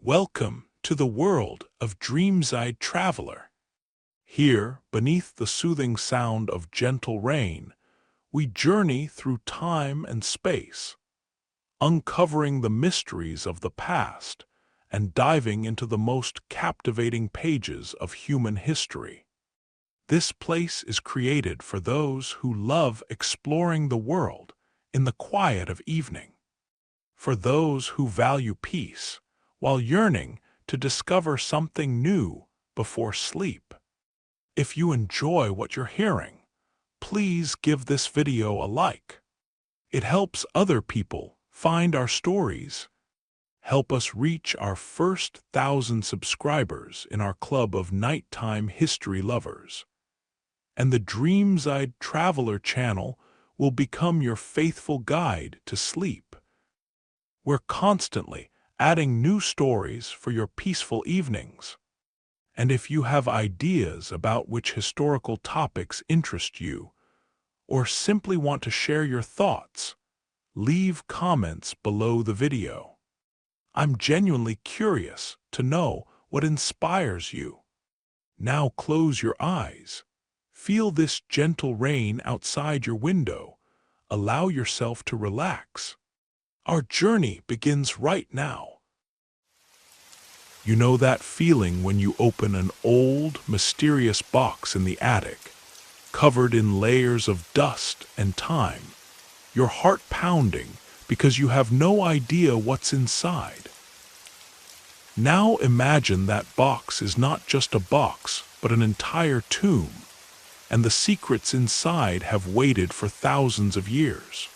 Welcome to the world of Dreamside Traveler. Here, beneath the soothing sound of gentle rain, we journey through time and space, uncovering the mysteries of the past and diving into the most captivating pages of human history. This place is created for those who love exploring the world in the quiet of evening, for those who value peace while yearning to discover something new before sleep. If you enjoy what you're hearing, please give this video a like. It helps other people find our stories. Help us reach our first 1,000 subscribers in our club of nighttime history lovers. And the Dreamside Traveler channel will become your faithful guide to sleep. We're constantly adding new stories for your peaceful evenings. And if you have ideas about which historical topics interest you, or simply want to share your thoughts, leave comments below the video. I'm genuinely curious to know what inspires you. Now close your eyes. Feel this gentle rain outside your window. Allow yourself to relax. Our journey begins right now. You know that feeling when you open an old, mysterious box in the attic, covered in layers of dust and time, your heart pounding because you have no idea what's inside. Now imagine that box is not just a box, but an entire tomb, and the secrets inside have waited for thousands of years.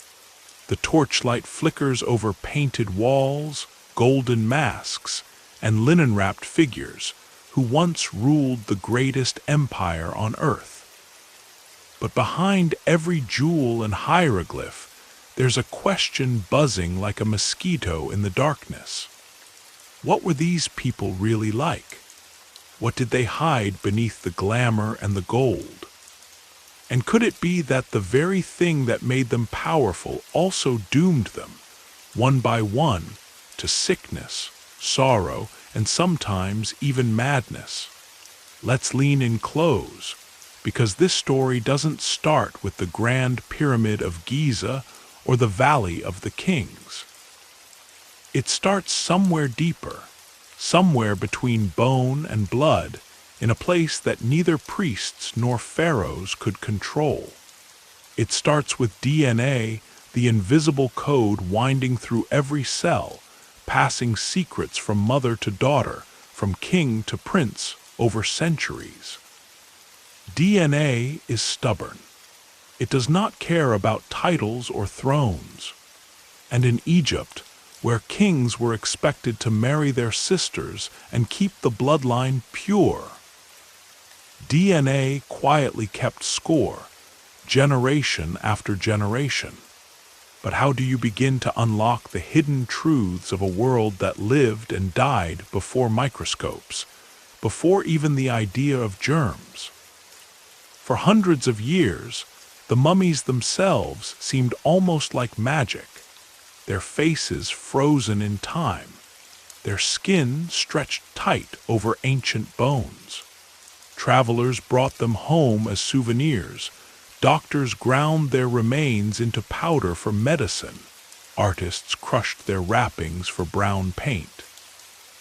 The torchlight flickers over painted walls, golden masks, and linen-wrapped figures who once ruled the greatest empire on earth. But behind every jewel and hieroglyph, there's a question buzzing like a mosquito in the darkness. What were these people really like? What did they hide beneath the glamour and the gold? And could it be that the very thing that made them powerful also doomed them, one by one, to sickness, sorrow, and sometimes even madness? Let's lean in close, because this story doesn't start with the Grand Pyramid of Giza or the Valley of the Kings. It starts somewhere deeper, somewhere between bone and blood, in a place that neither priests nor pharaohs could control. It starts with DNA, the invisible code winding through every cell, passing secrets from mother to daughter, from king to prince, over centuries. DNA is stubborn. It does not care about titles or thrones. And in Egypt, where kings were expected to marry their sisters and keep the bloodline pure, DNA quietly kept score, generation after generation. But how do you begin to unlock the hidden truths of a world that lived and died before microscopes, before even the idea of germs? For hundreds of years, the mummies themselves seemed almost like magic, their faces frozen in time, their skin stretched tight over ancient bones. Travelers brought them home as souvenirs. Doctors ground their remains into powder for medicine. Artists crushed their wrappings for brown paint.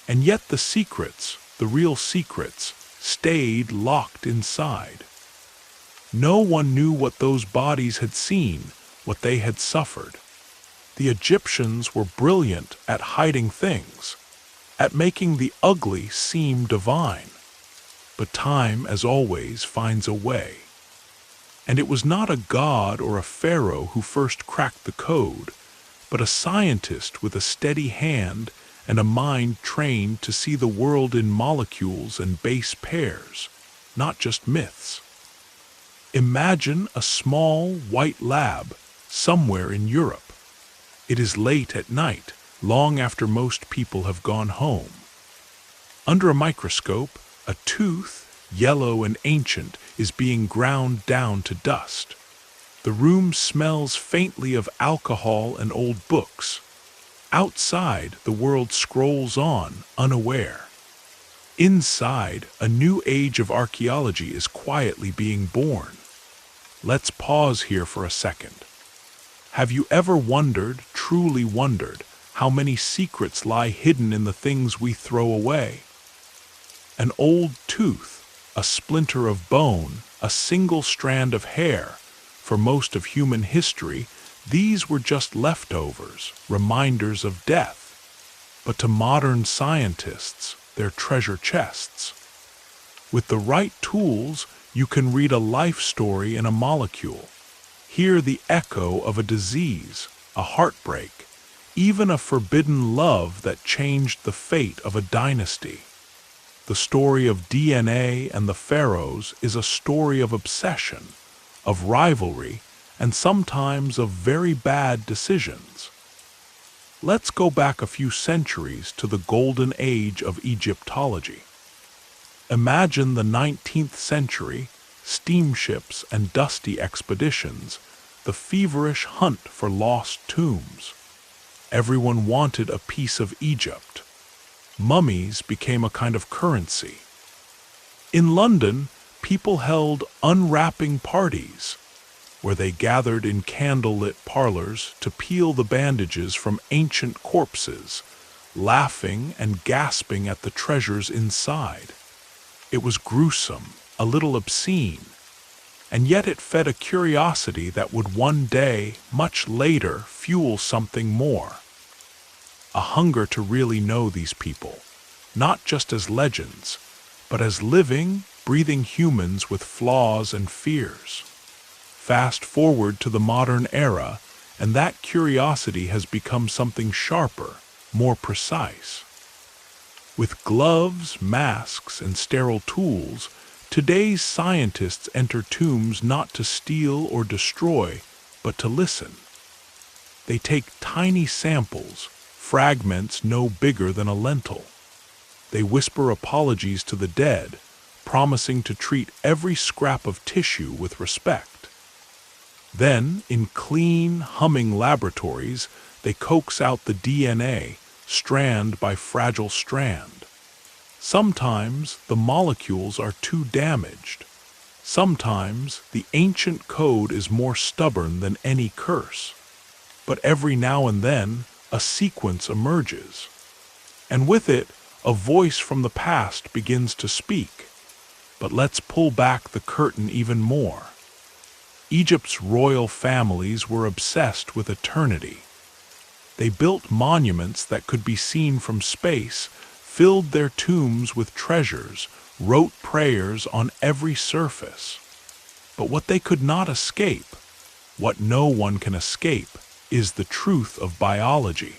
And yet the secrets, the real secrets, stayed locked inside. No one knew what those bodies had seen, what they had suffered. The Egyptians were brilliant at hiding things, at making the ugly seem divine. But time, as always, finds a way. And it was not a god or a pharaoh who first cracked the code, but a scientist with a steady hand and a mind trained to see the world in molecules and base pairs, not just myths. Imagine a small, white lab somewhere in Europe. It is late at night, long after most people have gone home. Under a microscope, a tooth, yellow and ancient, is being ground down to dust. The room smells faintly of alcohol and old books. Outside, the world scrolls on, unaware. Inside, a new age of archaeology is quietly being born. Let's pause here for a second. Have you ever wondered, truly wondered, how many secrets lie hidden in the things we throw away? An old tooth, a splinter of bone, a single strand of hair. For most of human history, these were just leftovers, reminders of death. But to modern scientists, they're treasure chests. With the right tools, you can read a life story in a molecule, hear the echo of a disease, a heartbreak, even a forbidden love that changed the fate of a dynasty. The story of DNA and the Pharaohs is a story of obsession, of rivalry, and sometimes of very bad decisions. Let's go back a few centuries to the golden age of Egyptology. Imagine the 19th century, steamships and dusty expeditions, the feverish hunt for lost tombs. Everyone wanted a piece of Egypt. Mummies became a kind of currency. In London, people held unwrapping parties, where they gathered in candlelit parlors to peel the bandages from ancient corpses, laughing and gasping at the treasures inside. It was gruesome, a little obscene, and yet it fed a curiosity that would one day, much later, fuel something more. A hunger to really know these people, not just as legends, but as living, breathing humans with flaws and fears. Fast forward to the modern era, and that curiosity has become something sharper, more precise. With gloves, masks, and sterile tools, today's scientists enter tombs not to steal or destroy, but to listen. They take tiny samples, fragments no bigger than a lentil. They whisper apologies to the dead, promising to treat every scrap of tissue with respect. Then, in clean, humming laboratories, they coax out the DNA, strand by fragile strand. Sometimes the molecules are too damaged. Sometimes the ancient code is more stubborn than any curse. But every now and then, a sequence emerges. And with it, a voice from the past begins to speak. But let's pull back the curtain even more. Egypt's royal families were obsessed with eternity. They built monuments that could be seen from space, filled their tombs with treasures, wrote prayers on every surface. But what they could not escape, what no one can escape, is the truth of biology.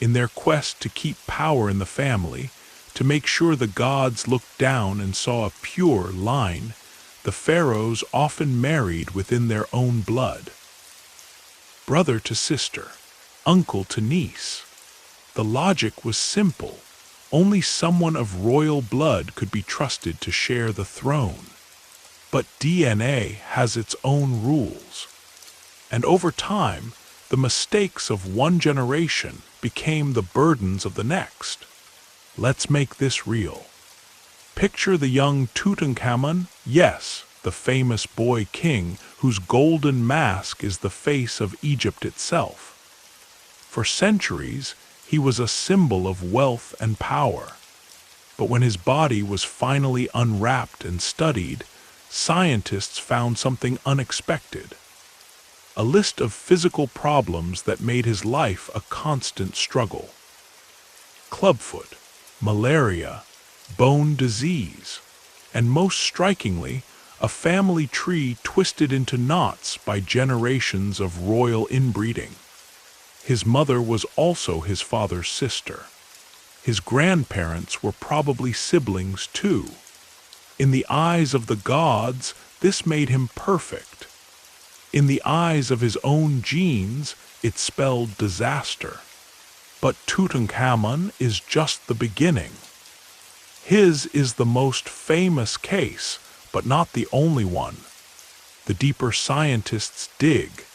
In their quest to keep power in the family, to make sure the gods looked down and saw a pure line, the pharaohs often married within their own blood. Brother to sister, uncle to niece. The logic was simple. Only someone of royal blood could be trusted to share the throne. But DNA has its own rules. And over time, the mistakes of one generation became the burdens of the next. Let's make this real. Picture the young Tutankhamun, yes, the famous boy king whose golden mask is the face of Egypt itself. For centuries, he was a symbol of wealth and power. But when his body was finally unwrapped and studied, scientists found something unexpected. A list of physical problems that made his life a constant struggle. Clubfoot, malaria, bone disease, and most strikingly, a family tree twisted into knots by generations of royal inbreeding. His mother was also his father's sister. His grandparents were probably siblings too. In the eyes of the gods, this made him perfect. In the eyes of his own genes, it spelled disaster. But Tutankhamun is just the beginning. His is the most famous case, but not the only one. The deeper scientists dig,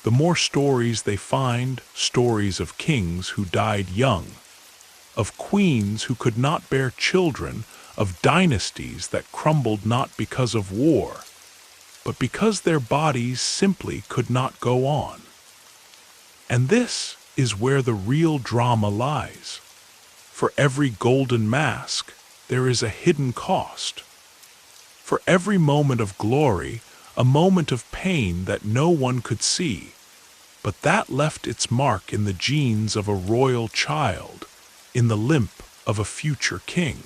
The more stories they find, stories of kings who died young, of queens who could not bear children, of dynasties that crumbled not because of war, but because their bodies simply could not go on. And this is where the real drama lies. For every golden mask, there is a hidden cost. For every moment of glory, a moment of pain that no one could see, but that left its mark in the genes of a royal child, in the limp of a future king.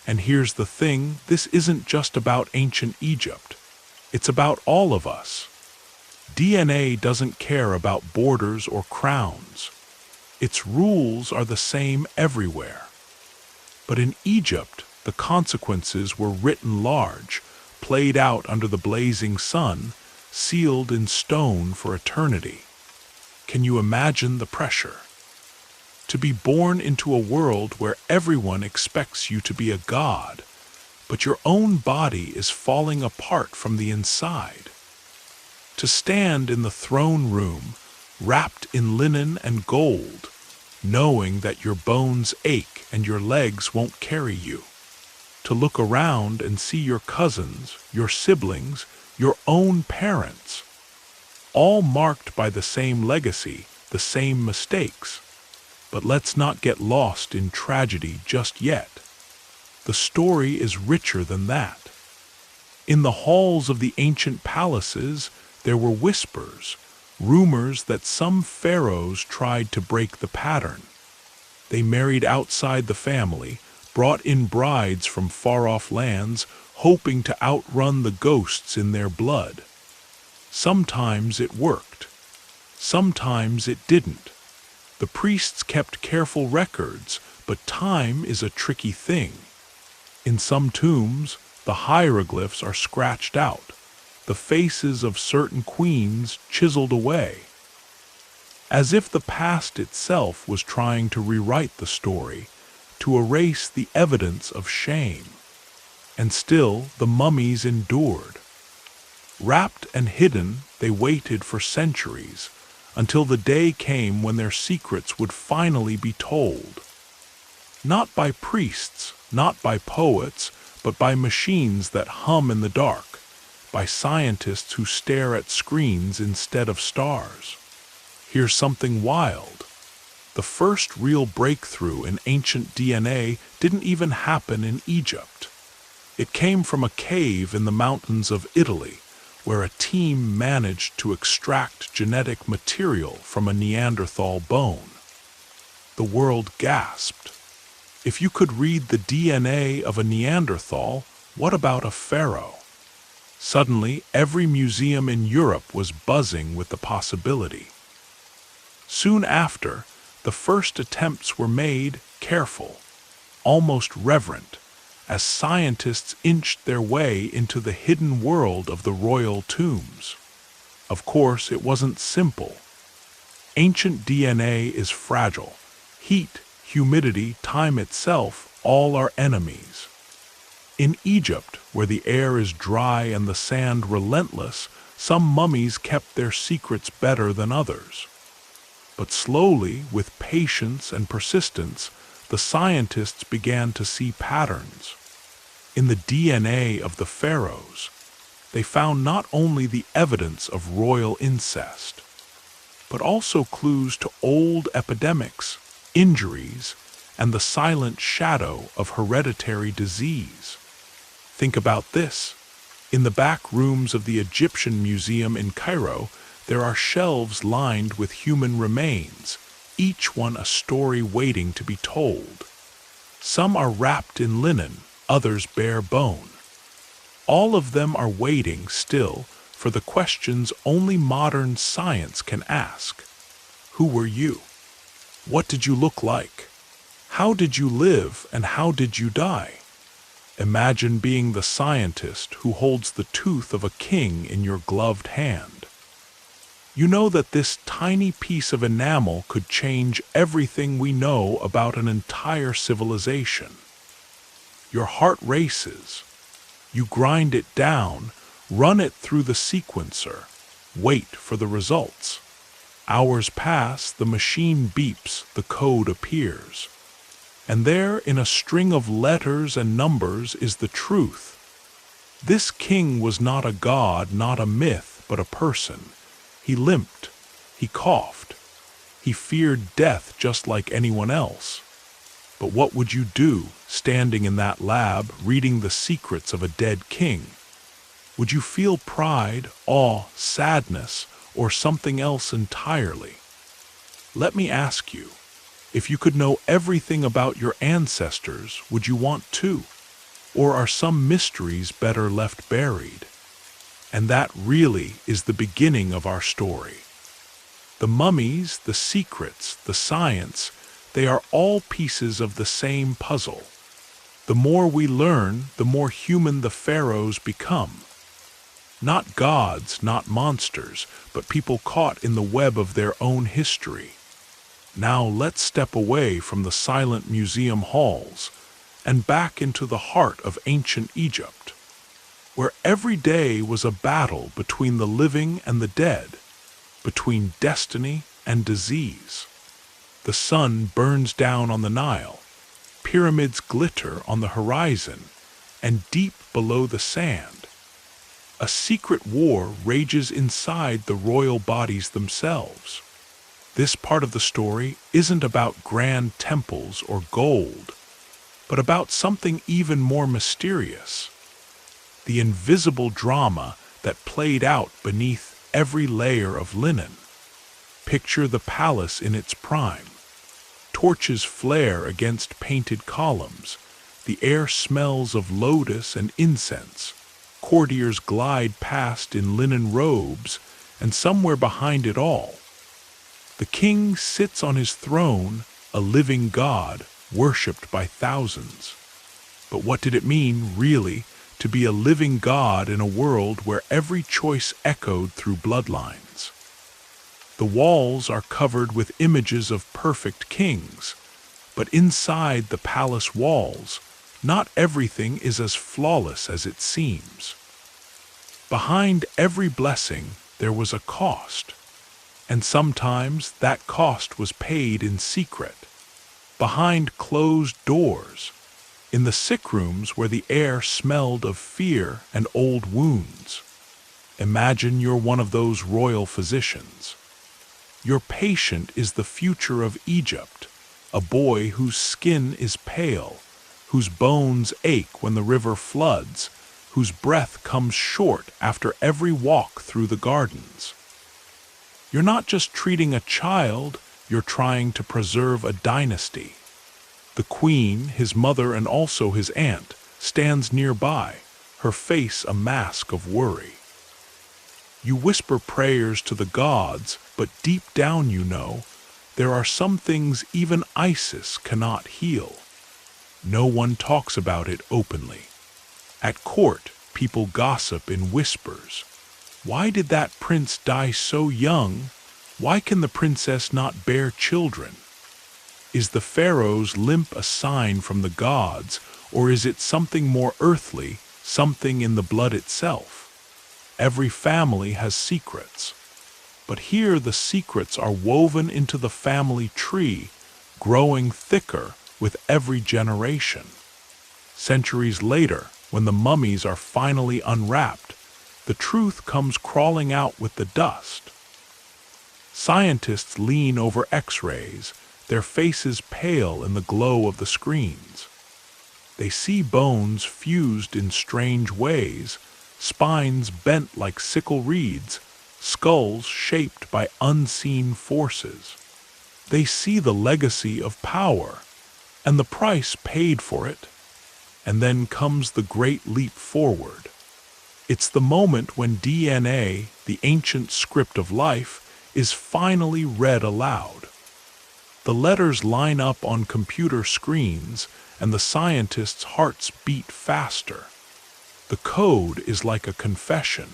And here's the thing, this isn't just about ancient Egypt. It's about all of us. DNA doesn't care about borders or crowns. Its rules are the same everywhere. But in Egypt, the consequences were written large, played out under the blazing sun, sealed in stone for eternity. Can you imagine the pressure? To be born into a world where everyone expects you to be a god, but your own body is falling apart from the inside. To stand in the throne room, wrapped in linen and gold, knowing that your bones ache and your legs won't carry you. To look around and see your cousins, your siblings, your own parents, all marked by the same legacy, the same mistakes. But let's not get lost in tragedy just yet. The story is richer than that. In the halls of the ancient palaces, there were whispers, rumors that some pharaohs tried to break the pattern. They married outside the family, brought in brides from far-off lands, hoping to outrun the ghosts in their blood. Sometimes it worked. Sometimes it didn't. The priests kept careful records, but time is a tricky thing. In some tombs, the hieroglyphs are scratched out, the faces of certain queens chiseled away, as if the past itself was trying to rewrite the story, to erase the evidence of shame. And still, the mummies endured. Wrapped and hidden, they waited for centuries, until the day came when their secrets would finally be told. Not by priests, not by poets, but by machines that hum in the dark, by scientists who stare at screens instead of stars. Here's something wild. The first real breakthrough in ancient DNA didn't even happen in Egypt. It came from a cave in the mountains of Italy, where a team managed to extract genetic material from a Neanderthal bone. The world gasped. If you could read the DNA of a Neanderthal, what about a pharaoh? Suddenly, every museum in Europe was buzzing with the possibility. Soon after, the first attempts were made, careful, almost reverent, as scientists inched their way into the hidden world of the royal tombs. Of course, it wasn't simple. Ancient DNA is fragile. Heat, humidity, time itself, all are enemies. In Egypt, where the air is dry and the sand relentless, some mummies kept their secrets better than others. But slowly, with patience and persistence, the scientists began to see patterns. In the DNA of the pharaohs, they found not only the evidence of royal incest, but also clues to old epidemics, injuries, and the silent shadow of hereditary disease. Think about this. In the back rooms of the Egyptian Museum in Cairo, there are shelves lined with human remains, each one a story waiting to be told. Some are wrapped in linen, others bare bone. All of them are waiting still for the questions only modern science can ask. Who were you? What did you look like? How did you live and how did you die? Imagine being the scientist who holds the tooth of a king in your gloved hand. You know that this tiny piece of enamel could change everything we know about an entire civilization. Your heart races. You grind it down, run it through the sequencer, wait for the results. Hours pass, the machine beeps, the code appears. And there, in a string of letters and numbers, is the truth. This king was not a god, not a myth, but a person. He limped. He coughed. He feared death just like anyone else. But what would you do, standing in that lab, reading the secrets of a dead king? Would you feel pride, awe, sadness, or something else entirely? Let me ask you, if you could know everything about your ancestors, would you want to? Or are some mysteries better left buried? And that really is the beginning of our story. The mummies, the secrets, the science, they are all pieces of the same puzzle. The more we learn, the more human the pharaohs become. Not gods, not monsters, but people caught in the web of their own history. Now let's step away from the silent museum halls and back into the heart of ancient Egypt, where every day was a battle between the living and the dead, between destiny and disease. The sun burns down on the Nile, pyramids glitter on the horizon, and deep below the sand, a secret war rages inside the royal bodies themselves. This part of the story isn't about grand temples or gold, but about something even more mysterious. The invisible drama that played out beneath every layer of linen. Picture the palace in its prime. Torches flare against painted columns. The air smells of lotus and incense. Courtiers glide past in linen robes, and somewhere behind it all, the king sits on his throne, a living god, worshipped by thousands. But what did it mean, really, to be a living god in a world where every choice echoed through bloodlines? The walls are covered with images of perfect kings, but inside the palace walls, not everything is as flawless as it seems. Behind every blessing, there was a cost, and sometimes that cost was paid in secret, behind closed doors, in the sick rooms where the air smelled of fear and old wounds. Imagine you're one of those royal physicians. Your patient is the future of Egypt, a boy whose skin is pale, whose bones ache when the river floods, whose breath comes short after every walk through the gardens. You're not just treating a child, you're trying to preserve a dynasty. The queen, his mother and also his aunt, stands nearby, her face a mask of worry. You whisper prayers to the gods, but deep down you know, there are some things even ISIS cannot heal. No one talks about it openly. At court, people gossip in whispers. Why did that prince die so young? Why can the princess not bear children? Is the pharaoh's limp a sign from the gods, or is it something more earthly, something in the blood itself? Every family has secrets. But here the secrets are woven into the family tree, growing thicker with every generation. Centuries later, when the mummies are finally unwrapped, the truth comes crawling out with the dust. Scientists lean over X-rays, their faces pale in the glow of the screens. They see bones fused in strange ways, spines bent like sickle reeds, skulls shaped by unseen forces. They see the legacy of power, and the price paid for it. And then comes the great leap forward. It's the moment when DNA, the ancient script of life, is finally read aloud. The letters line up on computer screens, and the scientists' hearts beat faster. The code is like a confession.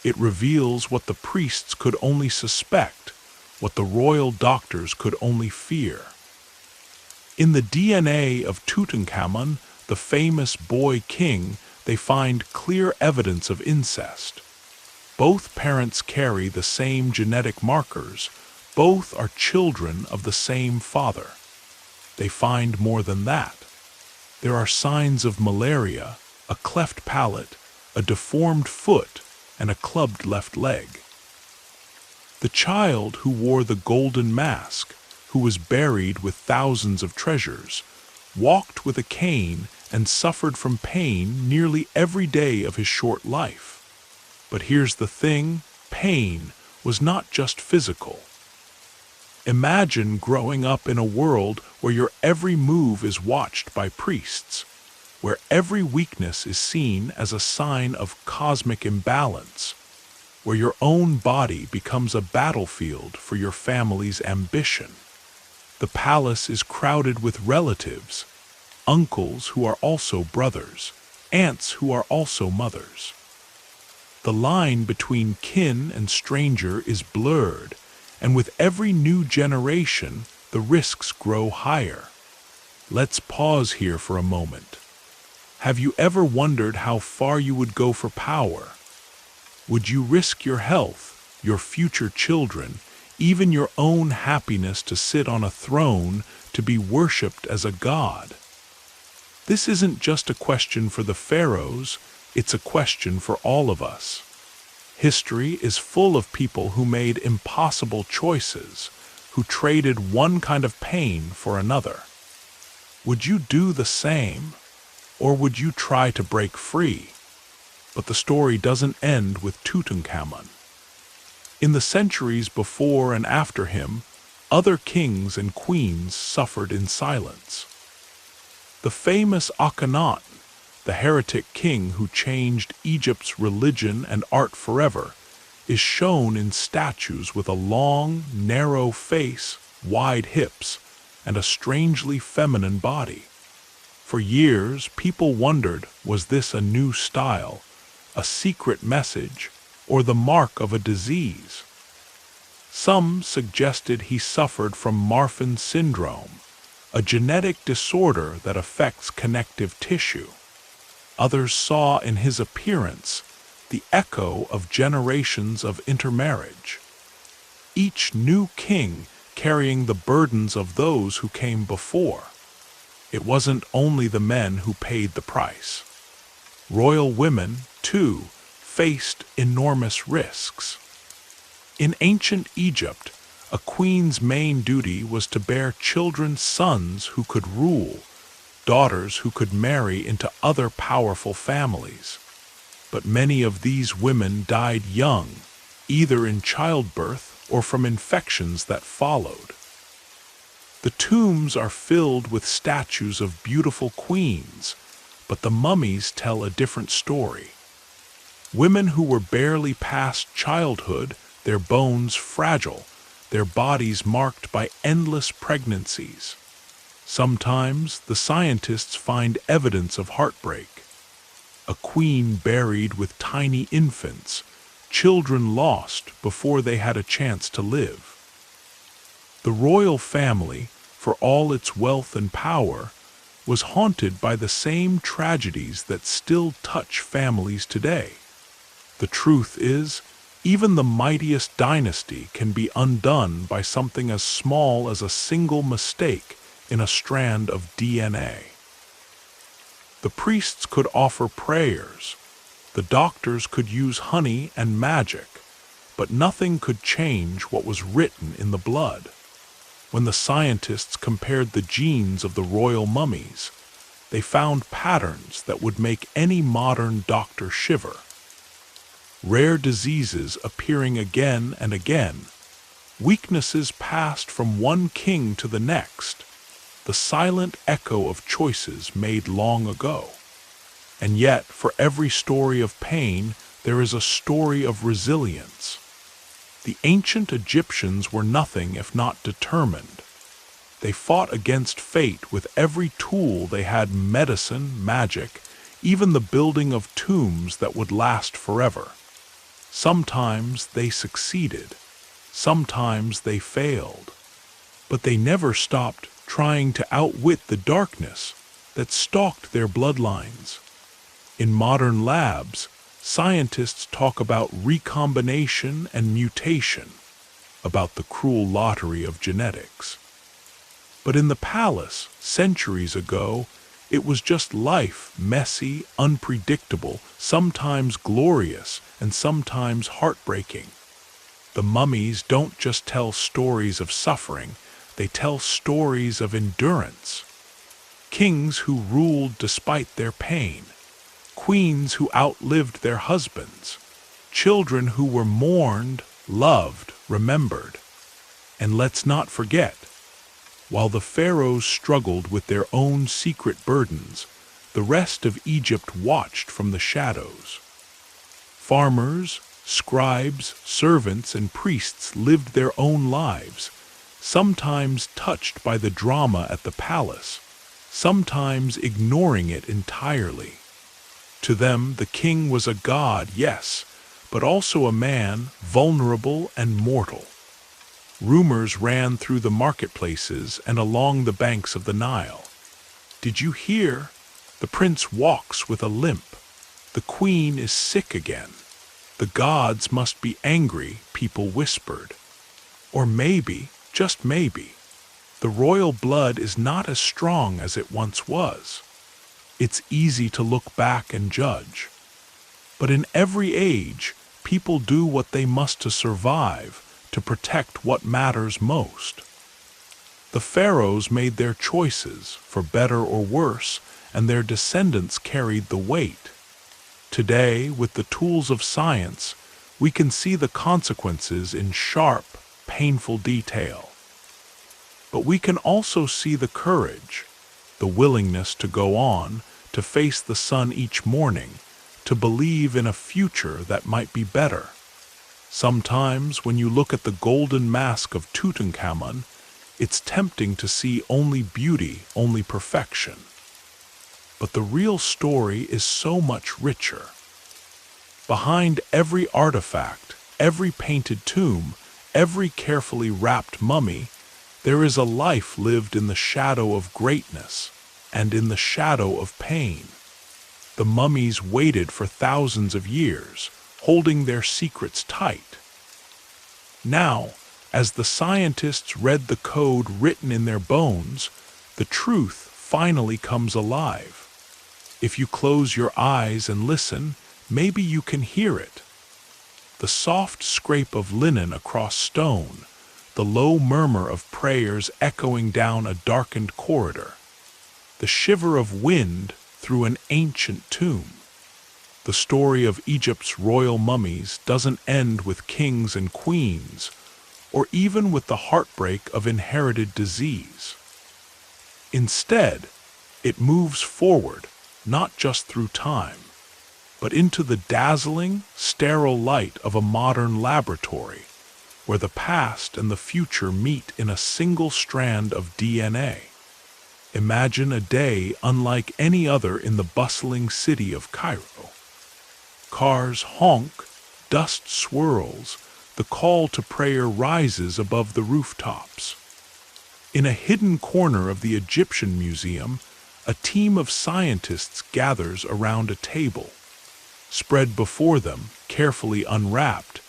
It reveals what the priests could only suspect, what the royal doctors could only fear. In the DNA of Tutankhamun, the famous boy king, they find clear evidence of incest. Both parents carry the same genetic markers. Both are children of the same father. They find more than that. There are signs of malaria, a cleft palate, a deformed foot, and a clubbed left leg. The child who wore the golden mask, who was buried with thousands of treasures, walked with a cane and suffered from pain nearly every day of his short life. But here's the thing, pain was not just physical. Imagine growing up in a world where your every move is watched by priests, where every weakness is seen as a sign of cosmic imbalance, where your own body becomes a battlefield for your family's ambition. The palace is crowded with relatives, uncles who are also brothers, aunts who are also mothers. The line between kin and stranger is blurred, and with every new generation, the risks grow higher. Let's pause here for a moment. Have you ever wondered how far you would go for power? Would you risk your health, your future children, even your own happiness to sit on a throne to be worshipped as a god? This isn't just a question for the pharaohs, it's a question for all of us. History is full of people who made impossible choices, who traded one kind of pain for another. Would you do the same? Or would you try to break free? But the story doesn't end with Tutankhamun. In the centuries before and after him, other kings and queens suffered in silence. The famous Akhenaten, the heretic king who changed Egypt's religion and art forever, is shown in statues with a long, narrow face, wide hips, and a strangely feminine body. For years, people wondered, was this a new style, a secret message, or the mark of a disease? Some suggested he suffered from Marfan syndrome, a genetic disorder that affects connective tissue. Others saw in his appearance the echo of generations of intermarriage. Each new king carrying the burdens of those who came before. It wasn't only the men who paid the price. Royal women, too, faced enormous risks. In ancient Egypt, a queen's main duty was to bear children, sons who could rule, daughters who could marry into other powerful families. But many of these women died young, either in childbirth or from infections that followed. The tombs are filled with statues of beautiful queens, but the mummies tell a different story. Women who were barely past childhood, their bones fragile, their bodies marked by endless pregnancies. Sometimes the scientists find evidence of heartbreak. A queen buried with tiny infants, children lost before they had a chance to live. The royal family, for all its wealth and power, was haunted by the same tragedies that still touch families today. The truth is, even the mightiest dynasty can be undone by something as small as a single mistake in a strand of DNA. The priests could offer prayers, the doctors could use honey and magic, but nothing could change what was written in the blood. When the scientists compared the genes of the royal mummies, they found patterns that would make any modern doctor shiver. Rare diseases appearing again and again, weaknesses passed from one king to the next, the silent echo of choices made long ago. And yet, for every story of pain, there is a story of resilience. The ancient Egyptians were nothing if not determined. They fought against fate with every tool they had: medicine, magic, even the building of tombs that would last forever. Sometimes they succeeded, sometimes they failed, but they never stopped trying to outwit the darkness that stalked their bloodlines. In modern labs, scientists talk about recombination and mutation, about the cruel lottery of genetics. But in the palace, centuries ago, it was just life, messy, unpredictable, sometimes glorious, and sometimes heartbreaking. The mummies don't just tell stories of suffering, they tell stories of endurance. Kings who ruled despite their pain, queens who outlived their husbands, children who were mourned, loved, remembered. And let's not forget, while the pharaohs struggled with their own secret burdens, the rest of Egypt watched from the shadows. Farmers, scribes, servants, and priests lived their own lives, sometimes touched by the drama at the palace, sometimes ignoring it entirely. To them, the king was a god, yes, but also a man, vulnerable and mortal. Rumors ran through the marketplaces and along the banks of the Nile. Did you hear? The prince walks with a limp. The queen is sick again. The gods must be angry, people whispered. Or maybe, just maybe, the royal blood is not as strong as it once was. It's easy to look back and judge. But in every age, people do what they must to survive, to protect what matters most. The pharaohs made their choices, for better or worse, and their descendants carried the weight. Today, with the tools of science, we can see the consequences in sharp, painful detail. But we can also see the courage, the willingness to go on, to face the sun each morning, to believe in a future that might be better. Sometimes, when you look at the golden mask of Tutankhamun, it's tempting to see only beauty, only perfection. But the real story is so much richer. Behind every artifact, every painted tomb, every carefully wrapped mummy, there is a life lived in the shadow of greatness and in the shadow of pain. The mummies waited for thousands of years, holding their secrets tight. Now, as the scientists read the code written in their bones, the truth finally comes alive. If you close your eyes and listen, maybe you can hear it. The soft scrape of linen across stone, the low murmur of prayers echoing down a darkened corridor, the shiver of wind through an ancient tomb. The story of Egypt's royal mummies doesn't end with kings and queens, or even with the heartbreak of inherited disease. Instead, it moves forward, not just through time, but into the dazzling, sterile light of a modern laboratory, where the past and the future meet in a single strand of DNA. Imagine a day unlike any other in the bustling city of Cairo. Cars honk, dust swirls, the call to prayer rises above the rooftops. In a hidden corner of the Egyptian Museum, a team of scientists gathers around a table. Spread before them, carefully unwrapped,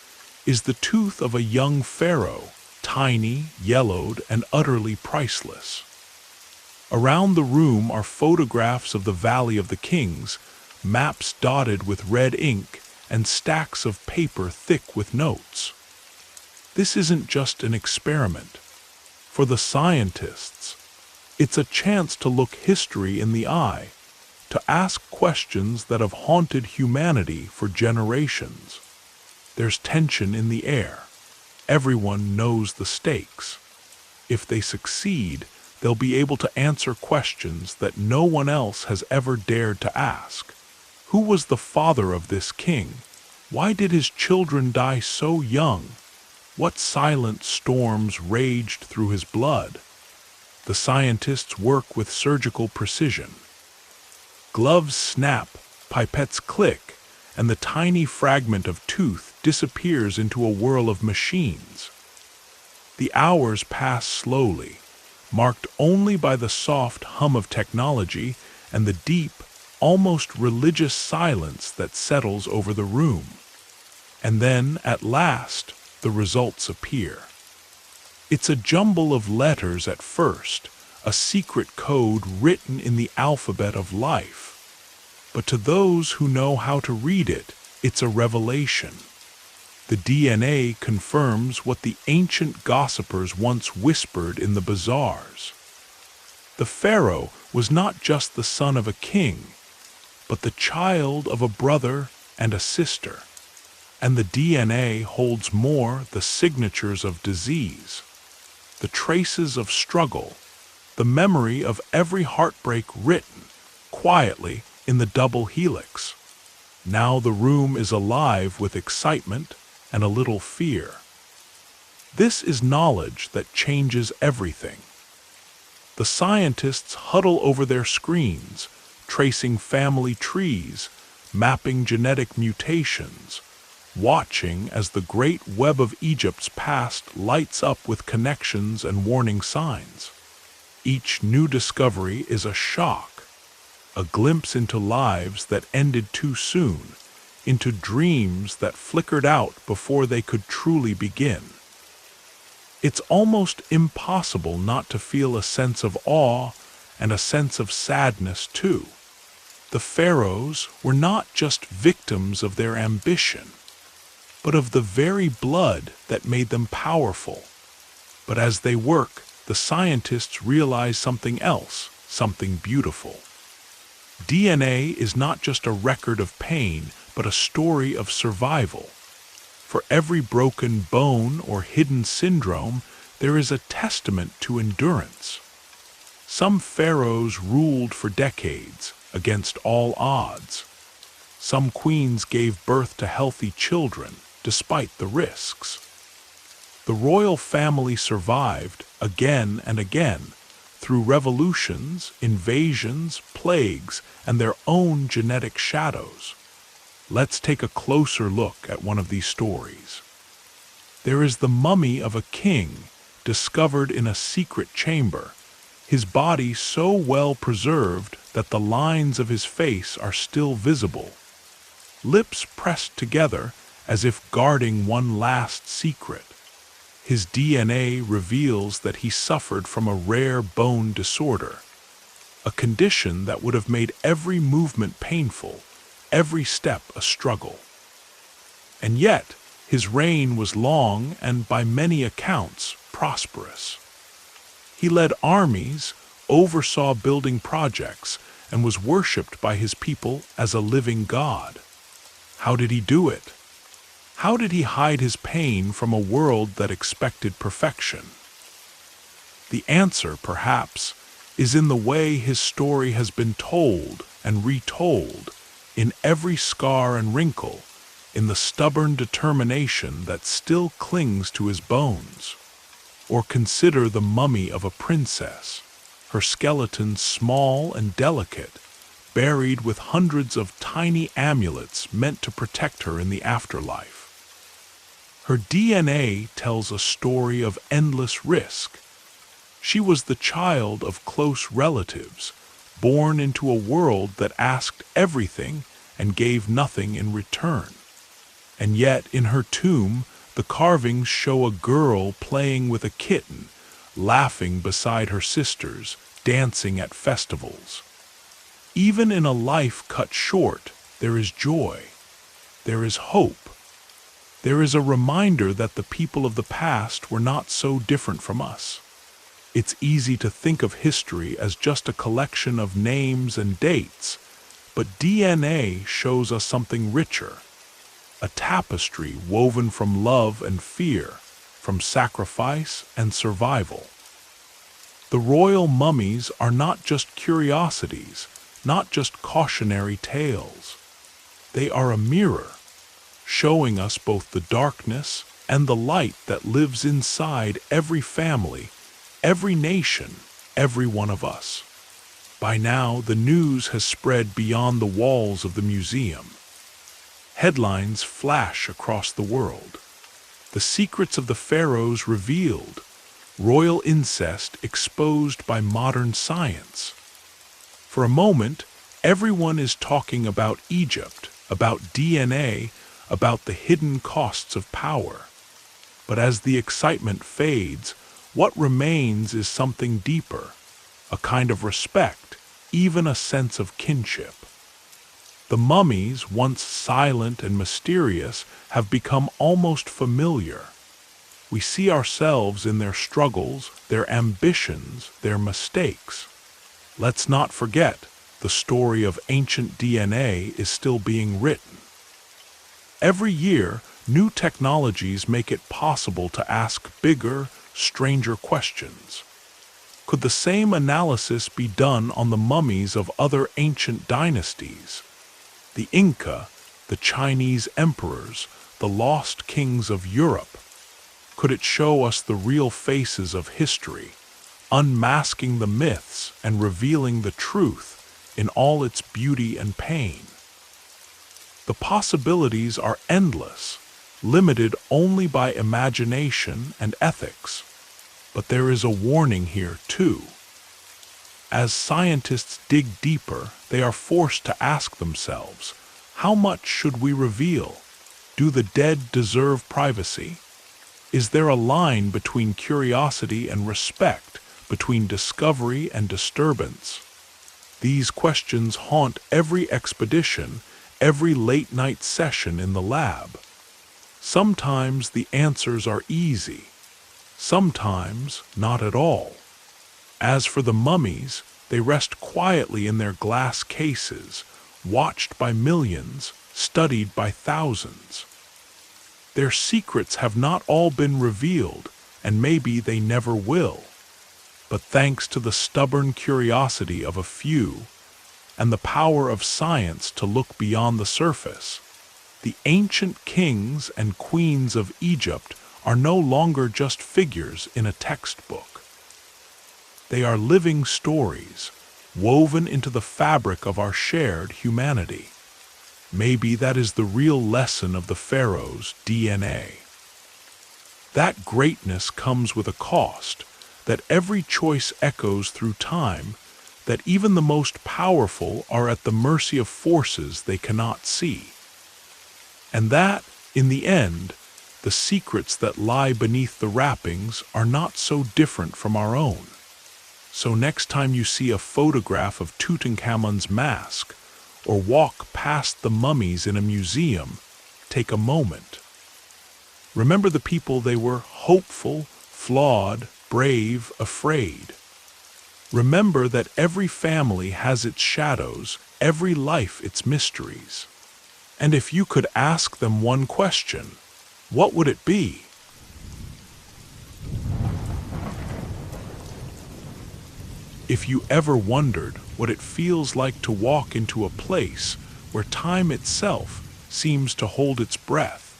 is the tooth of a young pharaoh, tiny, yellowed, and utterly priceless. Around the room are photographs of the Valley of the Kings, maps dotted with red ink, and stacks of paper thick with notes. This isn't just an experiment. For the scientists, it's a chance to look history in the eye, to ask questions that have haunted humanity for generations. There's tension in the air. Everyone knows the stakes. If they succeed, they'll be able to answer questions that no one else has ever dared to ask. Who was the father of this king? Why did his children die so young? What silent storms raged through his blood? The scientists work with surgical precision. Gloves snap, pipettes click, and the tiny fragment of tooth disappears into a whirl of machines. The hours pass slowly, marked only by the soft hum of technology and the deep, almost religious silence that settles over the room. And then, at last, the results appear. It's a jumble of letters at first, a secret code written in the alphabet of life. But to those who know how to read it, it's a revelation. The DNA confirms what the ancient gossipers once whispered in the bazaars. The pharaoh was not just the son of a king, but the child of a brother and a sister. And the DNA holds more: the signatures of disease, the traces of struggle, the memory of every heartbreak written quietly in the double helix. Now the room is alive with excitement and a little fear. This is knowledge that changes everything. The scientists huddle over their screens, tracing family trees, mapping genetic mutations, watching as the great web of Egypt's past lights up with connections and warning signs. Each new discovery is a shock, a glimpse into lives that ended too soon, into dreams that flickered out before they could truly begin. It's almost impossible not to feel a sense of awe and a sense of sadness too. The pharaohs were not just victims of their ambition, but of the very blood that made them powerful. But as they work, the scientists realize something else, something beautiful. DNA is not just a record of pain, but a story of survival. For every broken bone or hidden syndrome, there is a testament to endurance. Some pharaohs ruled for decades, against all odds. Some queens gave birth to healthy children, despite the risks. The royal family survived again and again, through revolutions, invasions, plagues, and their own genetic shadows. Let's take a closer look at one of these stories. There is the mummy of a king, discovered in a secret chamber, his body so well preserved that the lines of his face are still visible. Lips pressed together as if guarding one last secret. His DNA reveals that he suffered from a rare bone disorder, a condition that would have made every movement painful, every step a struggle. And yet, his reign was long and, by many accounts, prosperous. He led armies, oversaw building projects, and was worshipped by his people as a living god. How did he do it? How did he hide his pain from a world that expected perfection? The answer, perhaps, is in the way his story has been told and retold, in every scar and wrinkle, in the stubborn determination that still clings to his bones. Or consider the mummy of a princess, her skeleton small and delicate, buried with hundreds of tiny amulets meant to protect her in the afterlife. Her DNA tells a story of endless risk. She was the child of close relatives, born into a world that asked everything and gave nothing in return. And yet, in her tomb, the carvings show a girl playing with a kitten, laughing beside her sisters, dancing at festivals. Even in a life cut short, there is joy. There is hope. There is a reminder that the people of the past were not so different from us. It's easy to think of history as just a collection of names and dates, but DNA shows us something richer. A tapestry woven from love and fear, from sacrifice and survival. The royal mummies are not just curiosities, not just cautionary tales. They are a mirror, showing us both the darkness and the light that lives inside every family, every nation, every one of us. By now, the news has spread beyond the walls of the museum. Headlines flash across the world. The secrets of the pharaohs revealed, royal incest exposed by modern science. For a moment, Everyone is talking about Egypt, about DNA, about the hidden costs of power. But as the excitement fades, what remains is something deeper, a kind of respect, even a sense of kinship. The mummies, once silent and mysterious, have become almost familiar. We see ourselves in their struggles, their ambitions, their mistakes. Let's not forget, the story of ancient DNA is still being written. Every year, new technologies make it possible to ask bigger, stranger questions. Could the same analysis be done on the mummies of other ancient dynasties? The Inca, the Chinese emperors, the lost kings of Europe. Could it show us the real faces of history, unmasking the myths and revealing the truth in all its beauty and pain? The possibilities are endless, limited only by imagination and ethics. But there is a warning here, too. As scientists dig deeper, they are forced to ask themselves, how much should we reveal? Do the dead deserve privacy? Is there a line between curiosity and respect, between discovery and disturbance? These questions haunt every expedition, every late-night session in the lab. Sometimes the answers are easy, sometimes not at all. As for the mummies, they rest quietly in their glass cases, watched by millions, studied by thousands. Their secrets have not all been revealed, and maybe they never will. But thanks to the stubborn curiosity of a few, and the power of science to look beyond the surface, the ancient kings and queens of Egypt are no longer just figures in a textbook. They are living stories, woven into the fabric of our shared humanity. Maybe that is the real lesson of the Pharaohs' DNA. That greatness comes with a cost, that every choice echoes through time, that even the most powerful are at the mercy of forces they cannot see. And that, in the end, the secrets that lie beneath the wrappings are not so different from our own. So next time you see a photograph of Tutankhamun's mask, or walk past the mummies in a museum, take a moment. Remember the people they were: hopeful, flawed, brave, afraid. Remember that every family has its shadows, every life its mysteries. And if you could ask them one question, what would it be? If you ever wondered what it feels like to walk into a place where time itself seems to hold its breath,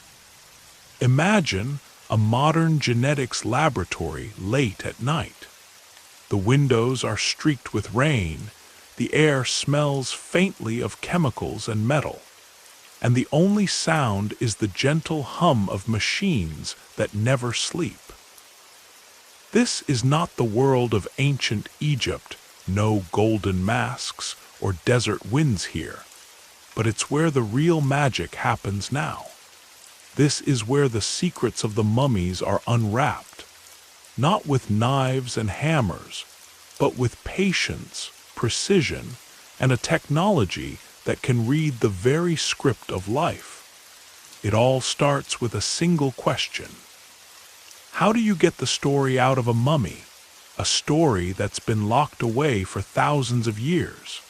imagine a modern genetics laboratory late at night. The windows are streaked with rain, the air smells faintly of chemicals and metal, and the only sound is the gentle hum of machines that never sleep. This is not the world of ancient Egypt, no golden masks or desert winds here, but it's where the real magic happens now. This is where the secrets of the mummies are unwrapped, not with knives and hammers, but with patience, precision, and a technology that can read the very script of life. It all starts with a single question. How do you get the story out of a mummy, a story that's been locked away for thousands of years?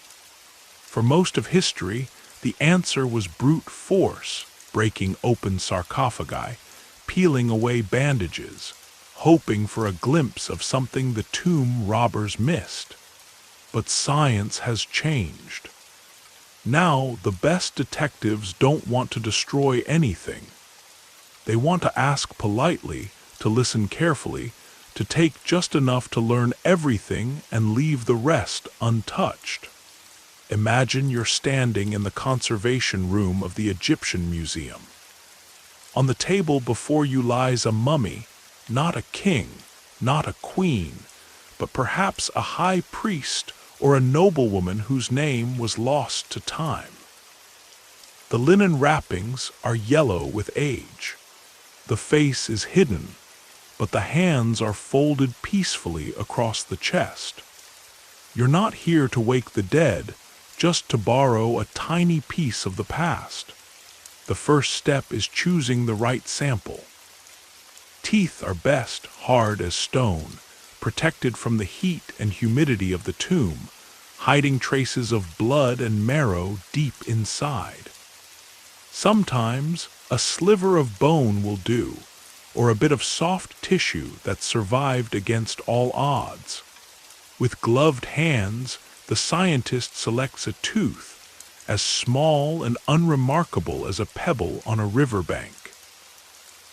For most of history, the answer was brute force, breaking open sarcophagi, peeling away bandages, hoping for a glimpse of something the tomb robbers missed. But science has changed. Now, the best detectives don't want to destroy anything. They want to ask politely, to listen carefully, to take just enough to learn everything and leave the rest untouched. Imagine you're standing in the conservation room of the Egyptian Museum. On the table before you lies a mummy, not a king, not a queen, but perhaps a high priest or a noblewoman whose name was lost to time. The linen wrappings are yellow with age. The face is hidden, but the hands are folded peacefully across the chest. You're not here to wake the dead, just to borrow a tiny piece of the past. The first step is choosing the right sample. Teeth are best hard as stone, protected from the heat and humidity of the tomb, hiding traces of blood and marrow deep inside. Sometimes a sliver of bone will do, or a bit of soft tissue that survived against all odds. With gloved hands, the scientist selects a tooth, as small and unremarkable as a pebble on a riverbank.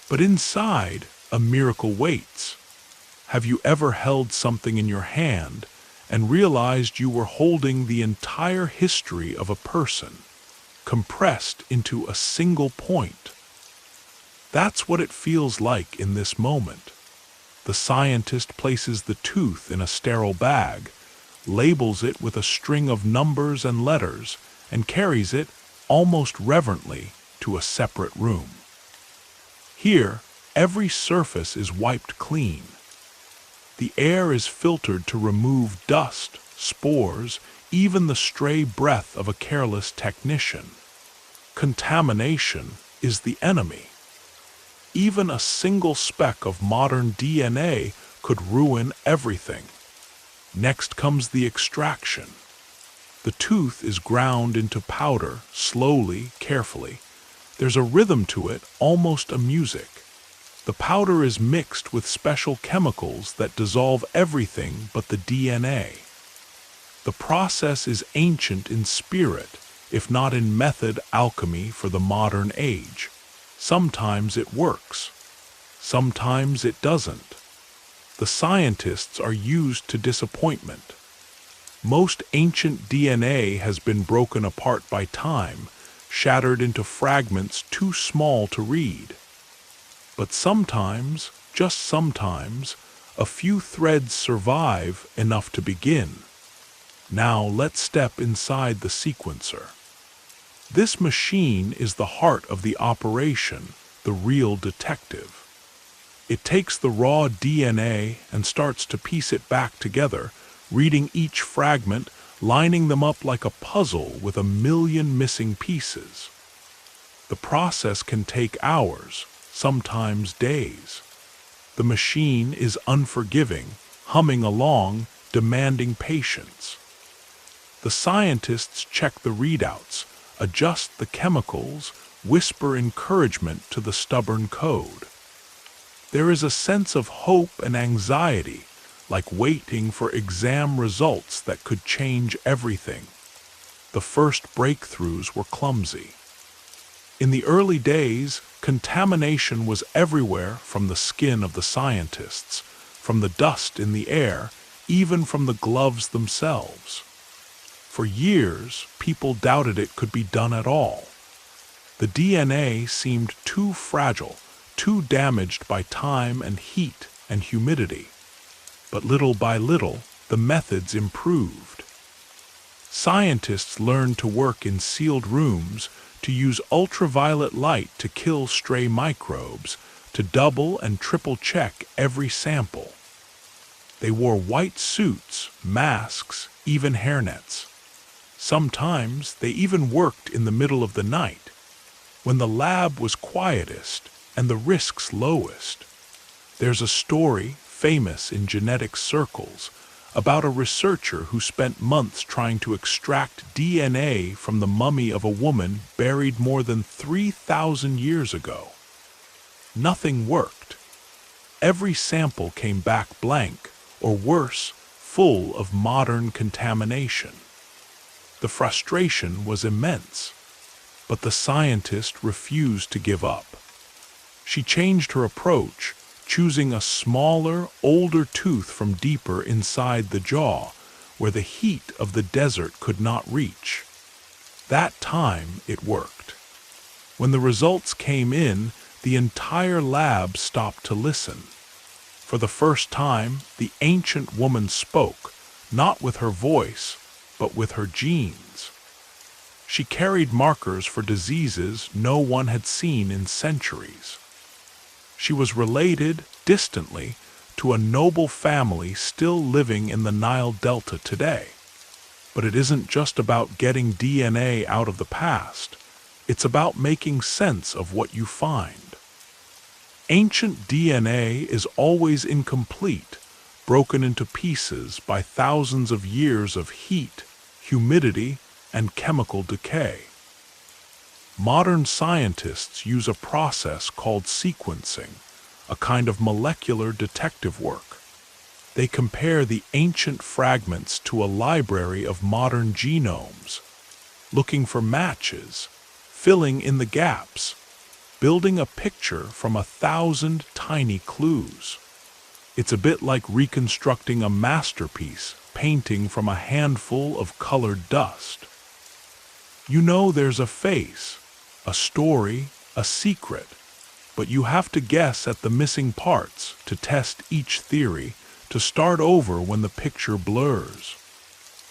But inside, a miracle waits. Have you ever held something in your hand and realized you were holding the entire history of a person, compressed into a single point? That's what it feels like in this moment. The scientist places the tooth in a sterile bag, labels it with a string of numbers and letters, and carries it, almost reverently, to a separate room. Here, every surface is wiped clean. The air is filtered to remove dust, spores, even the stray breath of a careless technician. Contamination is the enemy. Even a single speck of modern DNA could ruin everything. Next comes the extraction. The tooth is ground into powder, slowly, carefully. There's a rhythm to it, almost a music. The powder is mixed with special chemicals that dissolve everything but the DNA. The process is ancient in spirit, if not in method alchemy for the modern age. Sometimes it works. Sometimes it doesn't. The scientists are used to disappointment. Most ancient DNA has been broken apart by time, shattered into fragments too small to read. But sometimes, just sometimes, a few threads survive enough to begin. Now let's step inside the sequencer. This machine is the heart of the operation, the real detective. It takes the raw DNA and starts to piece it back together, reading each fragment, lining them up like a puzzle with a million missing pieces. The process can take hours, sometimes days. The machine is unforgiving, humming along, demanding patience. The scientists check the readouts, adjust the chemicals, whisper encouragement to the stubborn code. There is a sense of hope and anxiety, like waiting for exam results that could change everything. The first breakthroughs were clumsy. In the early days, contamination was everywhere, from the skin of the scientists, from the dust in the air, even from the gloves themselves. For years, people doubted it could be done at all. The DNA seemed too fragile, too damaged by time and heat and humidity. But little by little, the methods improved. Scientists learned to work in sealed rooms, to use ultraviolet light to kill stray microbes, to double and triple check every sample. They wore white suits, masks, even hairnets. Sometimes they even worked in the middle of the night, when the lab was quietest and the risks lowest. There's a story, famous in genetic circles, about a researcher who spent months trying to extract DNA from the mummy of a woman buried more than 3,000 years ago. Nothing worked. Every sample came back blank, or worse, full of modern contamination. The frustration was immense, but the scientist refused to give up. She changed her approach, choosing a smaller, older tooth from deeper inside the jaw, where the heat of the desert could not reach. That time it worked. When the results came in, the entire lab stopped to listen. For the first time, the ancient woman spoke, not with her voice, but with her genes. She carried markers for diseases no one had seen in centuries. She was related, distantly, to a noble family still living in the Nile Delta today. But it isn't just about getting DNA out of the past. It's about making sense of what you find. Ancient DNA is always incomplete, broken into pieces by thousands of years of heat, humidity, and chemical decay. Modern scientists use a process called sequencing, a kind of molecular detective work. They compare the ancient fragments to a library of modern genomes, looking for matches, filling in the gaps, building a picture from 1,000 tiny clues. It's a bit like reconstructing a masterpiece, painting from a handful of colored dust. You know there's a face, a story, a secret, but you have to guess at the missing parts to test each theory, to start over when the picture blurs.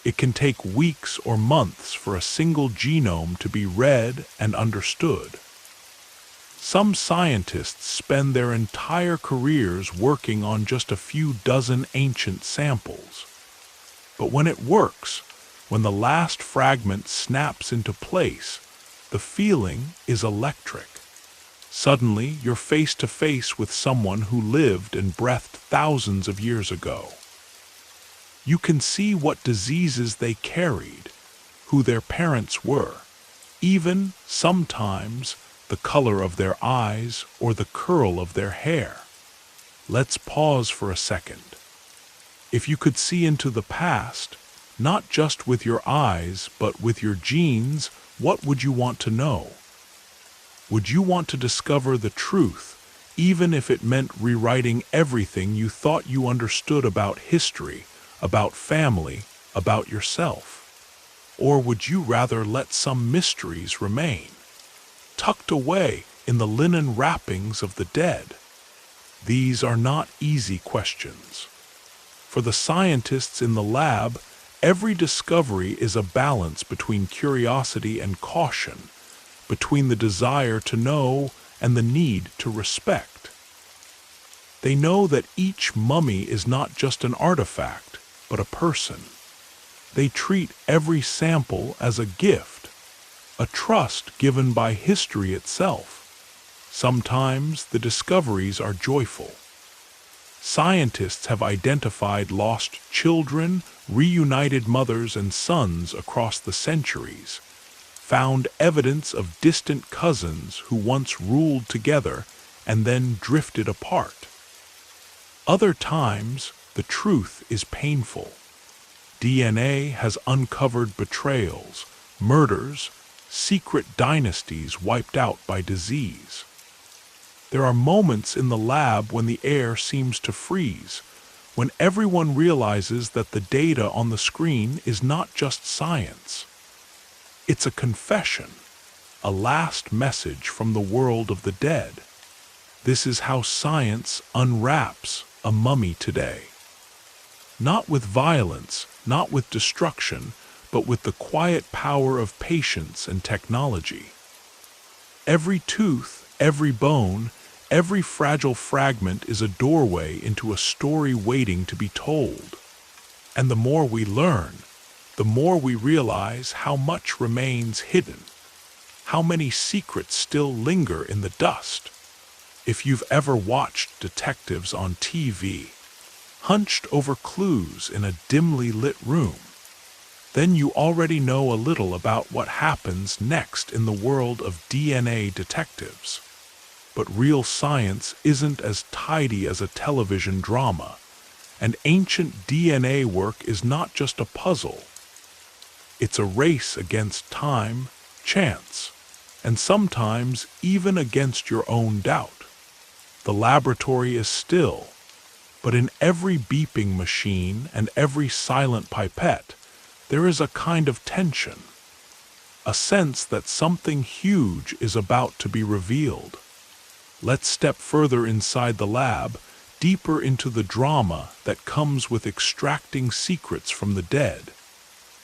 It can take weeks or months for a single genome to be read and understood. Some scientists spend their entire careers working on just a few dozen ancient samples. But when it works, when the last fragment snaps into place, the feeling is electric. Suddenly, you're face to face with someone who lived and breathed thousands of years ago. You can see what diseases they carried, who their parents were, even, sometimes, the color of their eyes or the curl of their hair. Let's pause for a second. If you could see into the past, not just with your eyes, but with your genes, what would you want to know? Would you want to discover the truth, even if it meant rewriting everything you thought you understood about history, about family, about yourself? Or would you rather let some mysteries remain, tucked away in the linen wrappings of the dead? These are not easy questions. For the scientists in the lab, every discovery is a balance between curiosity and caution, between the desire to know and the need to respect. They know that each mummy is not just an artifact, but a person. They treat every sample as a gift, a trust given by history itself. Sometimes the discoveries are joyful. Scientists have identified lost children, reunited mothers and sons across the centuries, found evidence of distant cousins who once ruled together and then drifted apart. Other times, the truth is painful. DNA has uncovered betrayals, murders, secret dynasties wiped out by disease. There are moments in the lab when the air seems to freeze, when everyone realizes that the data on the screen is not just science. It's a confession, a last message from the world of the dead. This is how science unwraps a mummy today. Not with violence, not with destruction, but with the quiet power of patience and technology. Every tooth, every bone, every fragile fragment is a doorway into a story waiting to be told. And the more we learn, the more we realize how much remains hidden, how many secrets still linger in the dust. If you've ever watched detectives on TV, hunched over clues in a dimly lit room, then you already know a little about what happens next in the world of DNA detectives. But real science isn't as tidy as a television drama, and ancient DNA work is not just a puzzle. It's a race against time, chance, and sometimes even against your own doubt. The laboratory is still, but in every beeping machine and every silent pipette, there is a kind of tension, a sense that something huge is about to be revealed. Let's step further inside the lab, deeper into the drama that comes with extracting secrets from the dead.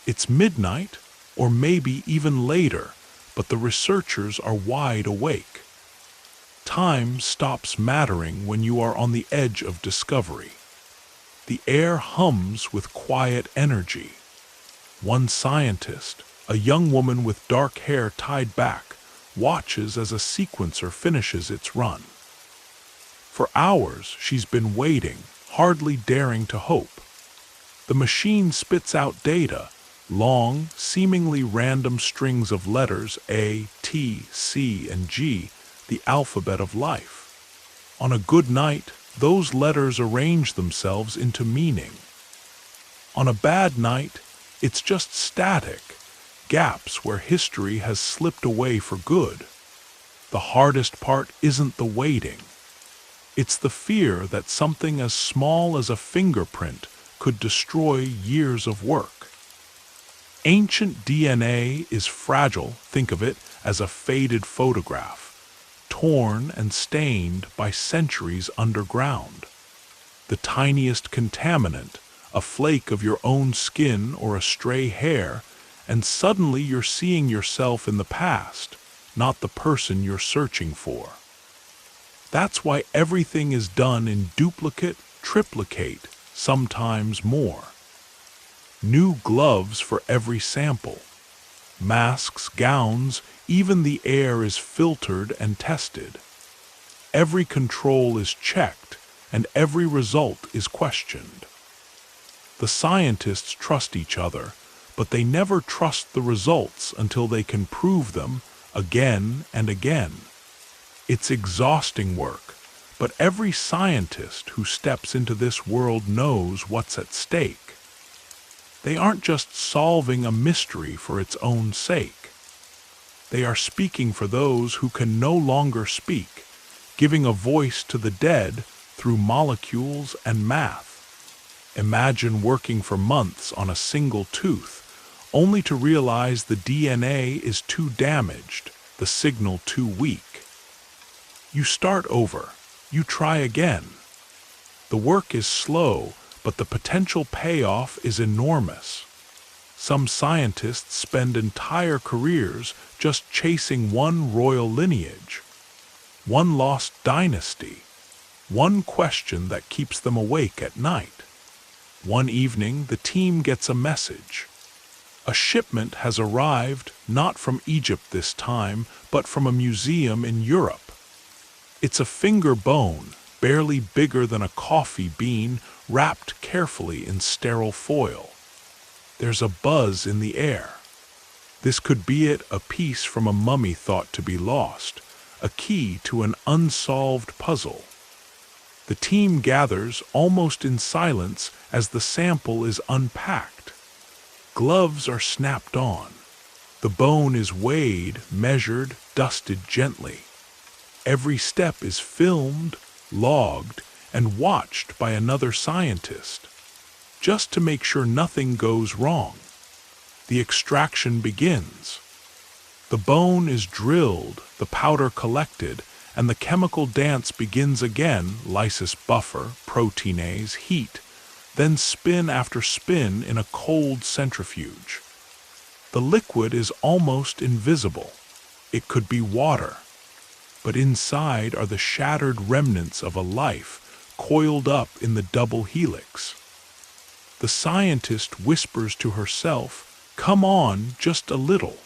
It's midnight, or maybe even later, but the researchers are wide awake. Time stops mattering when you are on the edge of discovery. The air hums with quiet energy. One scientist, a young woman with dark hair tied back, watches as a sequencer finishes its run. For hours she's been waiting, hardly daring to hope. The machine spits out data, long, seemingly random strings of letters A, T, C, and G, the alphabet of life. On a good night, those letters arrange themselves into meaning. On a bad night, it's just static, gaps where history has slipped away for good. The hardest part isn't the waiting. It's the fear that something as small as a fingerprint could destroy years of work. Ancient DNA is fragile, think of it as a faded photograph, torn and stained by centuries underground. The tiniest contaminant, a flake of your own skin or a stray hair, and suddenly you're seeing yourself in the past, not the person you're searching for. That's why everything is done in duplicate, triplicate, sometimes more. New gloves for every sample. Masks, gowns, even the air is filtered and tested. Every control is checked, and every result is questioned. The scientists trust each other, but they never trust the results until they can prove them again and again. It's exhausting work, but every scientist who steps into this world knows what's at stake. They aren't just solving a mystery for its own sake. They are speaking for those who can no longer speak, giving a voice to the dead through molecules and math. Imagine working for months on a single tooth, only to realize the DNA is too damaged, the signal too weak. You start over. You try again. The work is slow, but the potential payoff is enormous. Some scientists spend entire careers just chasing one royal lineage, one lost dynasty, one question that keeps them awake at night. One evening, the team gets a message. A shipment has arrived, not from Egypt this time, but from a museum in Europe. It's a finger bone, barely bigger than a coffee bean, wrapped carefully in sterile foil. There's a buzz in the air. This could be it, a piece from a mummy thought to be lost, a key to an unsolved puzzle. The team gathers almost in silence as the sample is unpacked. Gloves are snapped on. The bone is weighed, measured, dusted gently. Every step is filmed, logged, and watched by another scientist, just to make sure nothing goes wrong. The extraction begins. The bone is drilled, the powder collected, and the chemical dance begins again, lysis buffer, proteinase, heat, then spin after spin in a cold centrifuge. The liquid is almost invisible. It could be water. But inside are the shattered remnants of a life, coiled up in the double helix. The scientist whispers to herself, "Come on, just a little."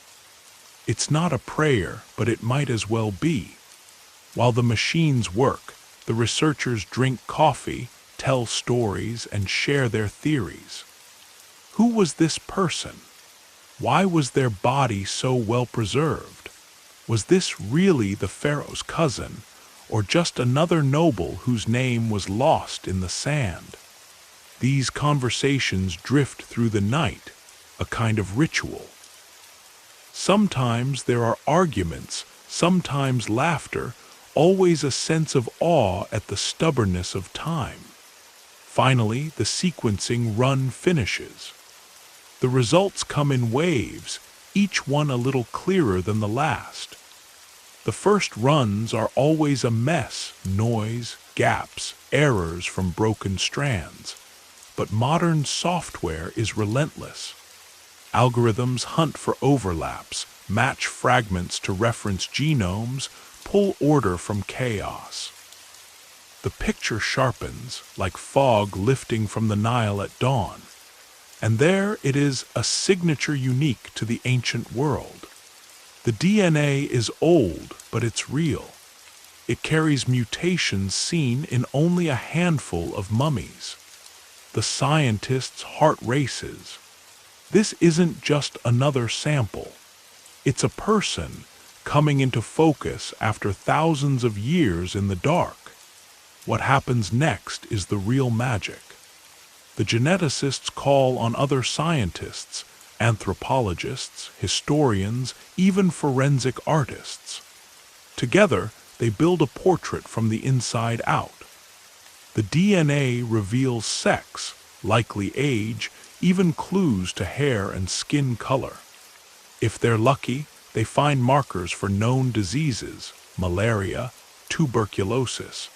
It's not a prayer, but it might as well be. While the machines work, the researchers drink coffee, tell stories, and share their theories. Who was this person? Why was their body so well preserved? Was this really the Pharaoh's cousin, or just another noble whose name was lost in the sand? These conversations drift through the night, a kind of ritual. Sometimes there are arguments, sometimes laughter, always a sense of awe at the stubbornness of time. Finally, the sequencing run finishes. The results come in waves, each one a little clearer than the last. The first runs are always a mess, noise, gaps, errors from broken strands. But modern software is relentless. Algorithms hunt for overlaps, match fragments to reference genomes, pull order from chaos. The picture sharpens, like fog lifting from the Nile at dawn. And there it is, a signature unique to the ancient world. The DNA is old, but it's real. It carries mutations seen in only a handful of mummies. The scientist's heart races. This isn't just another sample. It's a person coming into focus after thousands of years in the dark. What happens next is the real magic. The geneticists call on other scientists, anthropologists, historians, even forensic artists. Together, they build a portrait from the inside out. The DNA reveals sex, likely age, even clues to hair and skin color. If they're lucky, they find markers for known diseases, malaria, tuberculosis,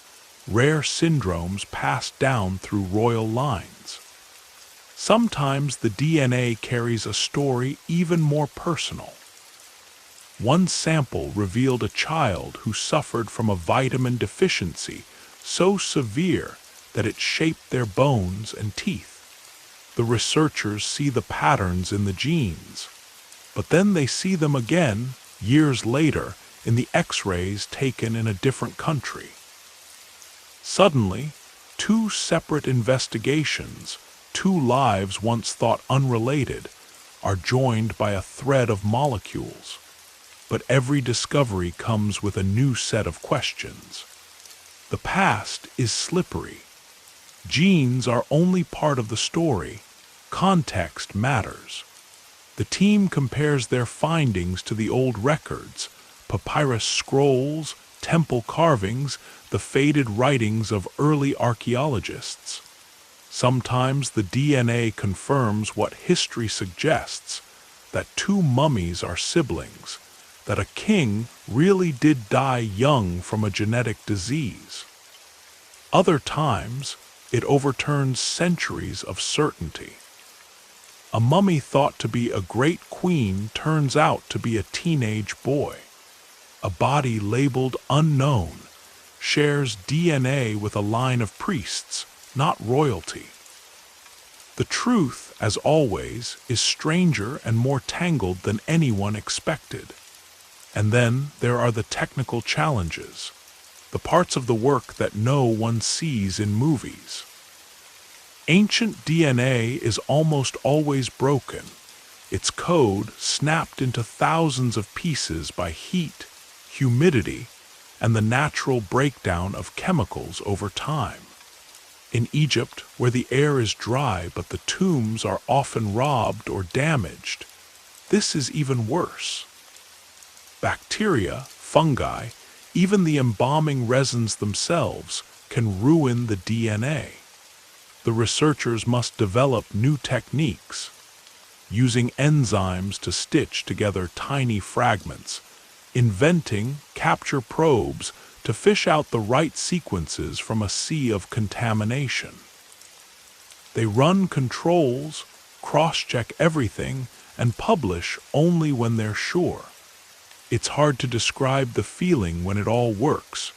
rare syndromes passed down through royal lines. Sometimes the DNA carries a story even more personal. One sample revealed a child who suffered from a vitamin deficiency so severe that it shaped their bones and teeth. The researchers see the patterns in the genes, but then they see them again, years later, in the X-rays taken in a different country. Suddenly, two separate investigations, two lives once thought unrelated, are joined by a thread of molecules. But every discovery comes with a new set of questions. The past is slippery. Genes are only part of the story. Context matters. The team compares their findings to the old records, papyrus scrolls, temple carvings, the faded writings of early archaeologists. Sometimes the DNA confirms what history suggests, that two mummies are siblings, that a king really did die young from a genetic disease. Other times, it overturns centuries of certainty. A mummy thought to be a great queen turns out to be a teenage boy. A body labeled unknown shares DNA with a line of priests, not royalty. The truth, as always, is stranger and more tangled than anyone expected. And then there are the technical challenges, the parts of the work that no one sees in movies. Ancient DNA is almost always broken, its code snapped into thousands of pieces by heat, humidity, and the natural breakdown of chemicals over time. In Egypt, where the air is dry but the tombs are often robbed or damaged, this is even worse. Bacteria, fungi, even the embalming resins themselves can ruin the DNA. The researchers must develop new techniques, using enzymes to stitch together tiny fragments, inventing capture probes to fish out the right sequences from a sea of contamination. They run controls, cross-check everything, and publish only when they're sure. It's hard to describe the feeling when it all works,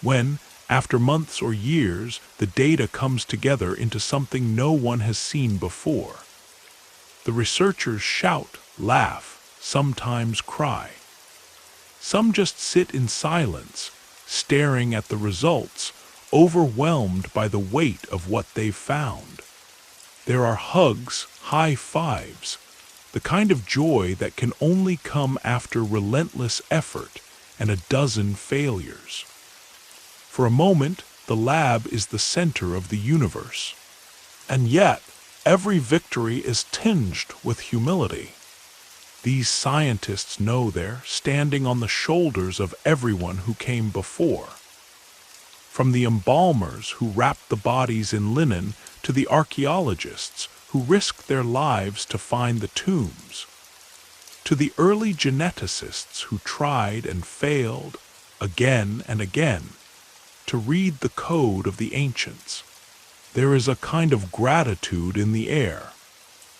when, after months or years, the data comes together into something no one has seen before. The researchers shout, laugh, sometimes cry. Some just sit in silence, staring at the results, overwhelmed by the weight of what they've found. There are hugs, high fives, the kind of joy that can only come after relentless effort and a dozen failures. For a moment, the lab is the center of the universe. And yet, every victory is tinged with humility. These scientists know they're standing on the shoulders of everyone who came before. From the embalmers who wrapped the bodies in linen to the archaeologists who risked their lives to find the tombs, to the early geneticists who tried and failed again and again, to read the code of the ancients. There is a kind of gratitude in the air,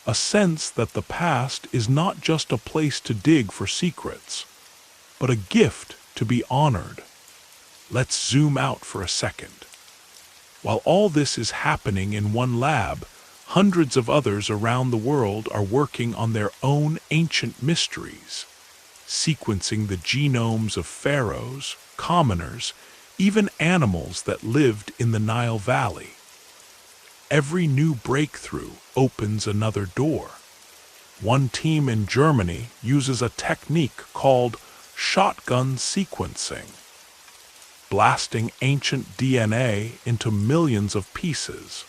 a sense that the past is not just a place to dig for secrets, but a gift to be honored. Let's zoom out for a second. While all this is happening in one lab, hundreds of others around the world are working on their own ancient mysteries, sequencing the genomes of pharaohs, commoners, even animals that lived in the Nile Valley. Every new breakthrough opens another door. One team in Germany uses a technique called shotgun sequencing, blasting ancient DNA into millions of pieces,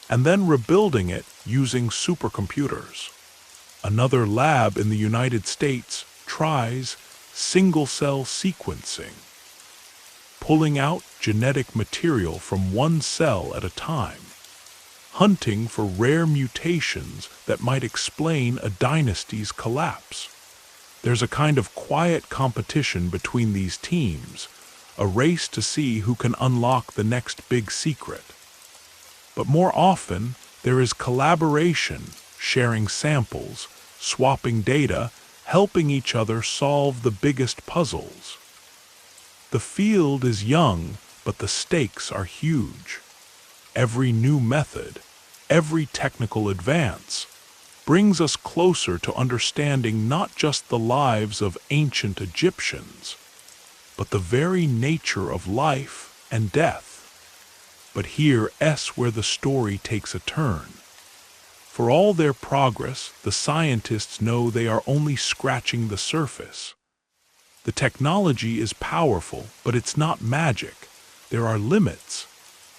and then rebuilding it using supercomputers. Another lab in the United States tries single-cell sequencing, pulling out genetic material from one cell at a time, hunting for rare mutations that might explain a dynasty's collapse. There's a kind of quiet competition between these teams, a race to see who can unlock the next big secret. But more often, there is collaboration, sharing samples, swapping data, helping each other solve the biggest puzzles. The field is young, but the stakes are huge. Every new method, every technical advance, brings us closer to understanding not just the lives of ancient Egyptians, but the very nature of life and death. But here's where the story takes a turn. For all their progress, the scientists know they are only scratching the surface. The technology is powerful, but it's not magic. There are limits.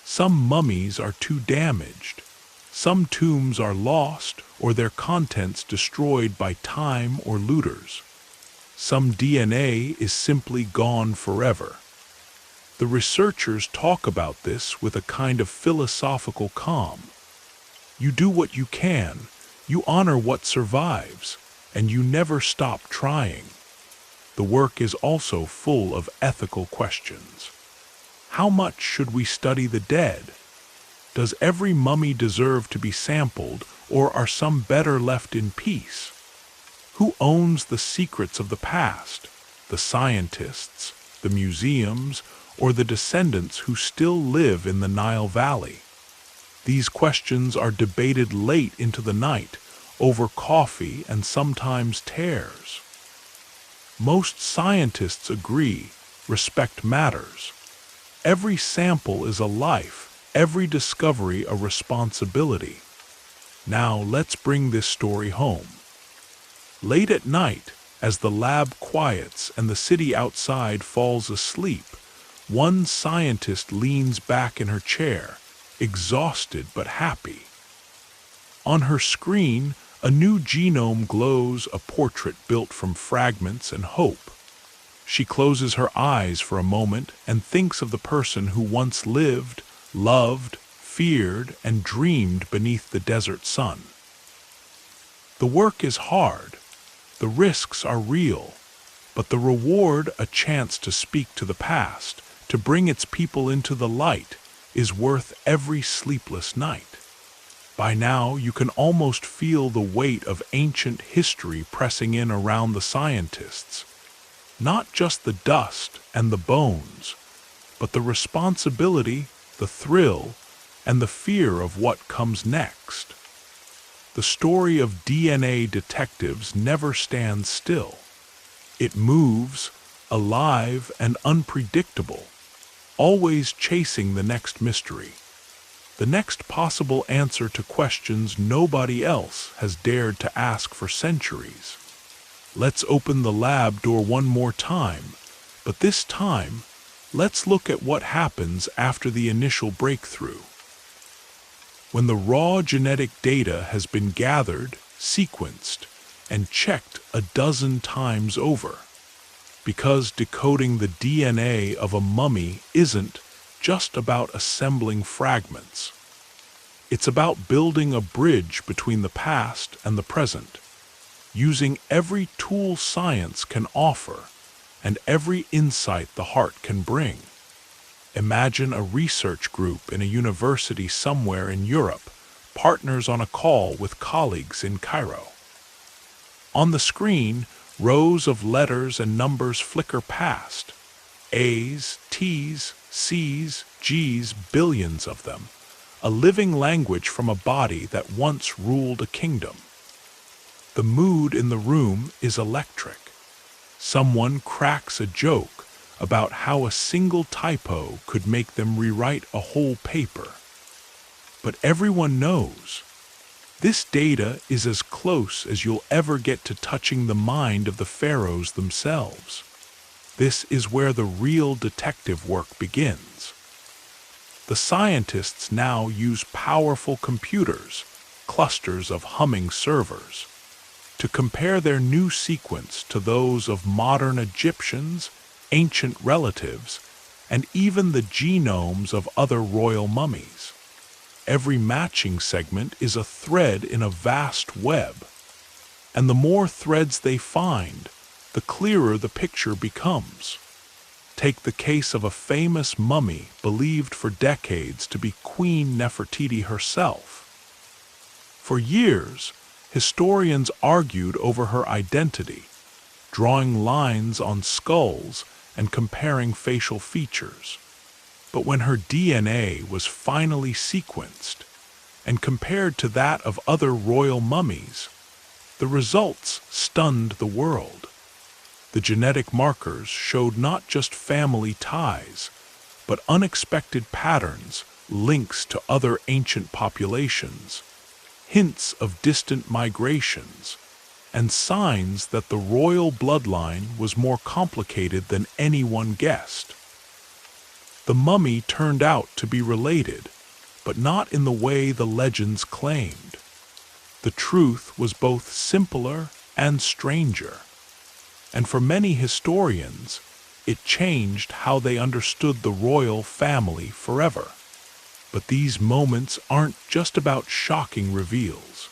Some mummies are too damaged. Some tombs are lost or their contents destroyed by time or looters. Some DNA is simply gone forever. The researchers talk about this with a kind of philosophical calm. You do what you can, you honor what survives, and you never stop trying. The work is also full of ethical questions. How much should we study the dead? Does every mummy deserve to be sampled, or are some better left in peace? Who owns the secrets of the past? The scientists, the museums, or the descendants who still live in the Nile Valley? These questions are debated late into the night, over coffee and sometimes tears. Most scientists agree, respect matters. Every sample is a life, every discovery a responsibility. Now let's bring this story home. Late at night, as the lab quiets and the city outside falls asleep, one scientist leans back in her chair, exhausted but happy. On her screen, a new genome glows, a portrait built from fragments and hope. She closes her eyes for a moment and thinks of the person who once lived, loved, feared, and dreamed beneath the desert sun. The work is hard, the risks are real, but the reward, a chance to speak to the past, to bring its people into the light, is worth every sleepless night. By now, you can almost feel the weight of ancient history pressing in around the scientists. Not just the dust and the bones, but the responsibility, the thrill, and the fear of what comes next. The story of DNA detectives never stands still. It moves, alive and unpredictable, always chasing the next mystery, the next possible answer to questions nobody else has dared to ask for centuries. Let's open the lab door one more time, but this time, let's look at what happens after the initial breakthrough. When the raw genetic data has been gathered, sequenced, and checked a dozen times over. Because decoding the DNA of a mummy isn't just about assembling fragments. It's about building a bridge between the past and the present, using every tool science can offer and every insight the heart can bring. Imagine a research group in a university somewhere in Europe, partners on a call with colleagues in Cairo. On the screen, rows of letters and numbers flicker past. A's, T's, C's, G's, billions of them. A living language from a body that once ruled a kingdom. The mood in the room is electric. Someone cracks a joke about how a single typo could make them rewrite a whole paper. But everyone knows this data is as close as you'll ever get to touching the mind of the pharaohs themselves. This is where the real detective work begins. The scientists now use powerful computers, clusters of humming servers, to compare their new sequence to those of modern Egyptians, ancient relatives, and even the genomes of other royal mummies. Every matching segment is a thread in a vast web, and the more threads they find, the clearer the picture becomes. Take the case of a famous mummy believed for decades to be Queen Nefertiti herself. For years, historians argued over her identity, drawing lines on skulls and comparing facial features. But when her DNA was finally sequenced and compared to that of other royal mummies, the results stunned the world. The genetic markers showed not just family ties, but unexpected patterns, links to other ancient populations, hints of distant migrations, and signs that the royal bloodline was more complicated than anyone guessed. The mummy turned out to be related, but not in the way the legends claimed. The truth was both simpler and stranger, and for many historians, it changed how they understood the royal family forever. But these moments aren't just about shocking reveals.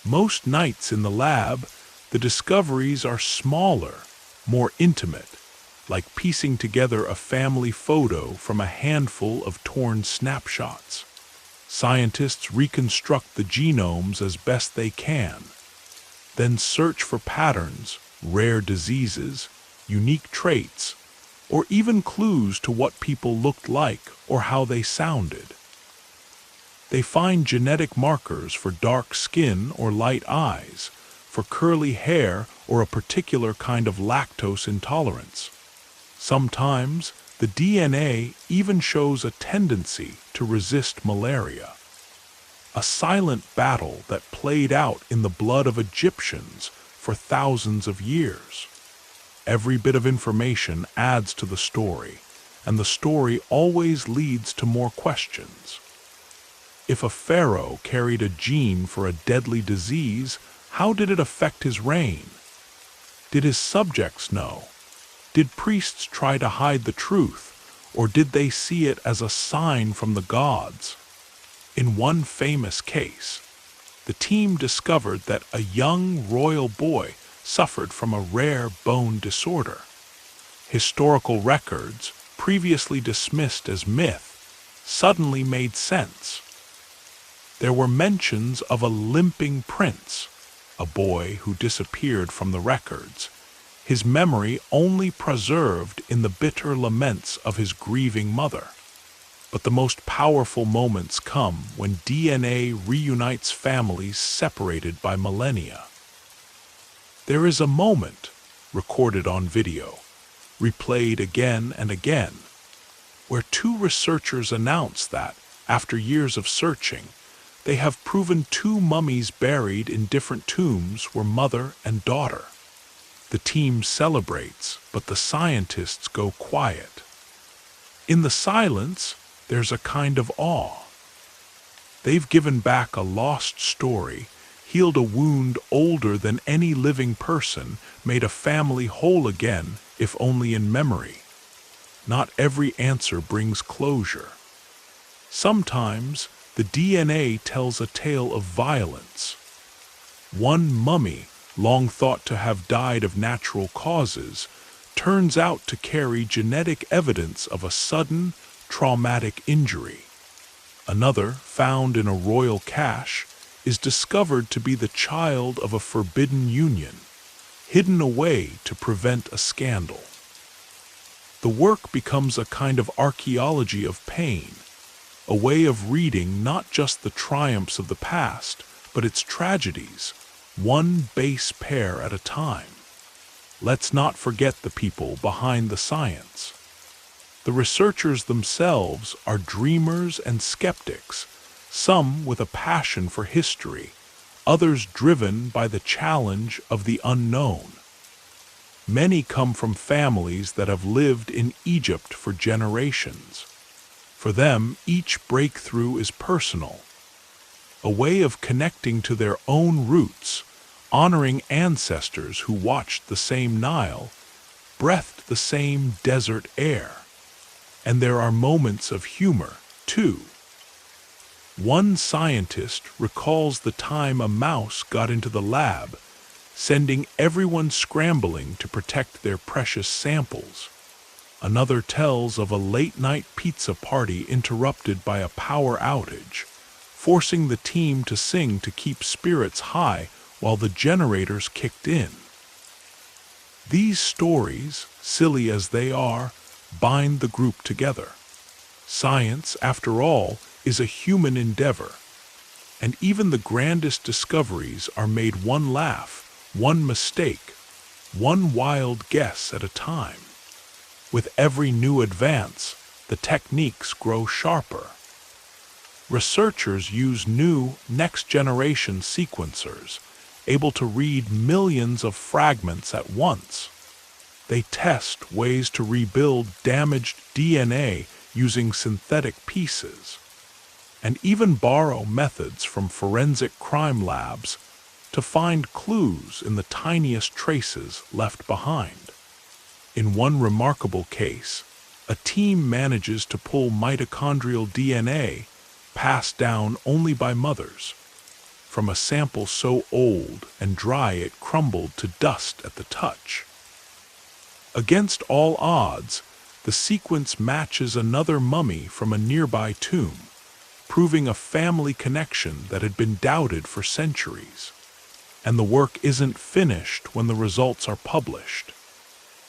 Most nights in the lab, the discoveries are smaller, more intimate, like piecing together a family photo from a handful of torn snapshots. Scientists reconstruct the genomes as best they can, then search for patterns, rare diseases, unique traits, or even clues to what people looked like or how they sounded. They find genetic markers for dark skin or light eyes, for curly hair or a particular kind of lactose intolerance. Sometimes, the DNA even shows a tendency to resist malaria. A silent battle that played out in the blood of Egyptians for thousands of years. Every bit of information adds to the story, and the story always leads to more questions. If a pharaoh carried a gene for a deadly disease, how did it affect his reign? Did his subjects know? Did priests try to hide the truth, or did they see it as a sign from the gods? In one famous case, the team discovered that a young royal boy suffered from a rare bone disorder. Historical records, previously dismissed as myth, suddenly made sense. There were mentions of a limping prince, a boy who disappeared from the records, his memory only preserved in the bitter laments of his grieving mother. But the most powerful moments come when DNA reunites families separated by millennia. There is a moment, recorded on video, replayed again and again, where two researchers announce that, after years of searching, they have proven two mummies buried in different tombs were mother and daughter. The team celebrates, but the scientists go quiet. In the silence, there's a kind of awe. They've given back a lost story, healed a wound older than any living person, made a family whole again, if only in memory. Not every answer brings closure. Sometimes, the DNA tells a tale of violence. One mummy, long thought to have died of natural causes, turns out to carry genetic evidence of a sudden, traumatic injury. Another, found in a royal cache, is discovered to be the child of a forbidden union, hidden away to prevent a scandal. The work becomes a kind of archaeology of pain, a way of reading not just the triumphs of the past, but its tragedies, one base pair at a time. Let's not forget the people behind the science. The researchers themselves are dreamers and skeptics, some with a passion for history, others driven by the challenge of the unknown. Many come from families that have lived in Egypt for generations. For them, each breakthrough is personal, a way of connecting to their own roots, honoring ancestors who watched the same Nile, breathed the same desert air. And there are moments of humor, too. One scientist recalls the time a mouse got into the lab, sending everyone scrambling to protect their precious samples. Another tells of a late-night pizza party interrupted by a power outage, forcing the team to sing to keep spirits high while the generators kicked in. These stories, silly as they are, bind the group together. Science, after all, is a human endeavor, and even the grandest discoveries are made one laugh, one mistake, one wild guess at a time. With every new advance, the techniques grow sharper. Researchers use new, next-generation sequencers, able to read millions of fragments at once. They test ways to rebuild damaged DNA using synthetic pieces, and even borrow methods from forensic crime labs to find clues in the tiniest traces left behind. In one remarkable case, a team manages to pull mitochondrial DNA passed down only by mothers, from a sample so old and dry it crumbled to dust at the touch. Against all odds, the sequence matches another mummy from a nearby tomb, proving a family connection that had been doubted for centuries. And the work isn't finished when the results are published.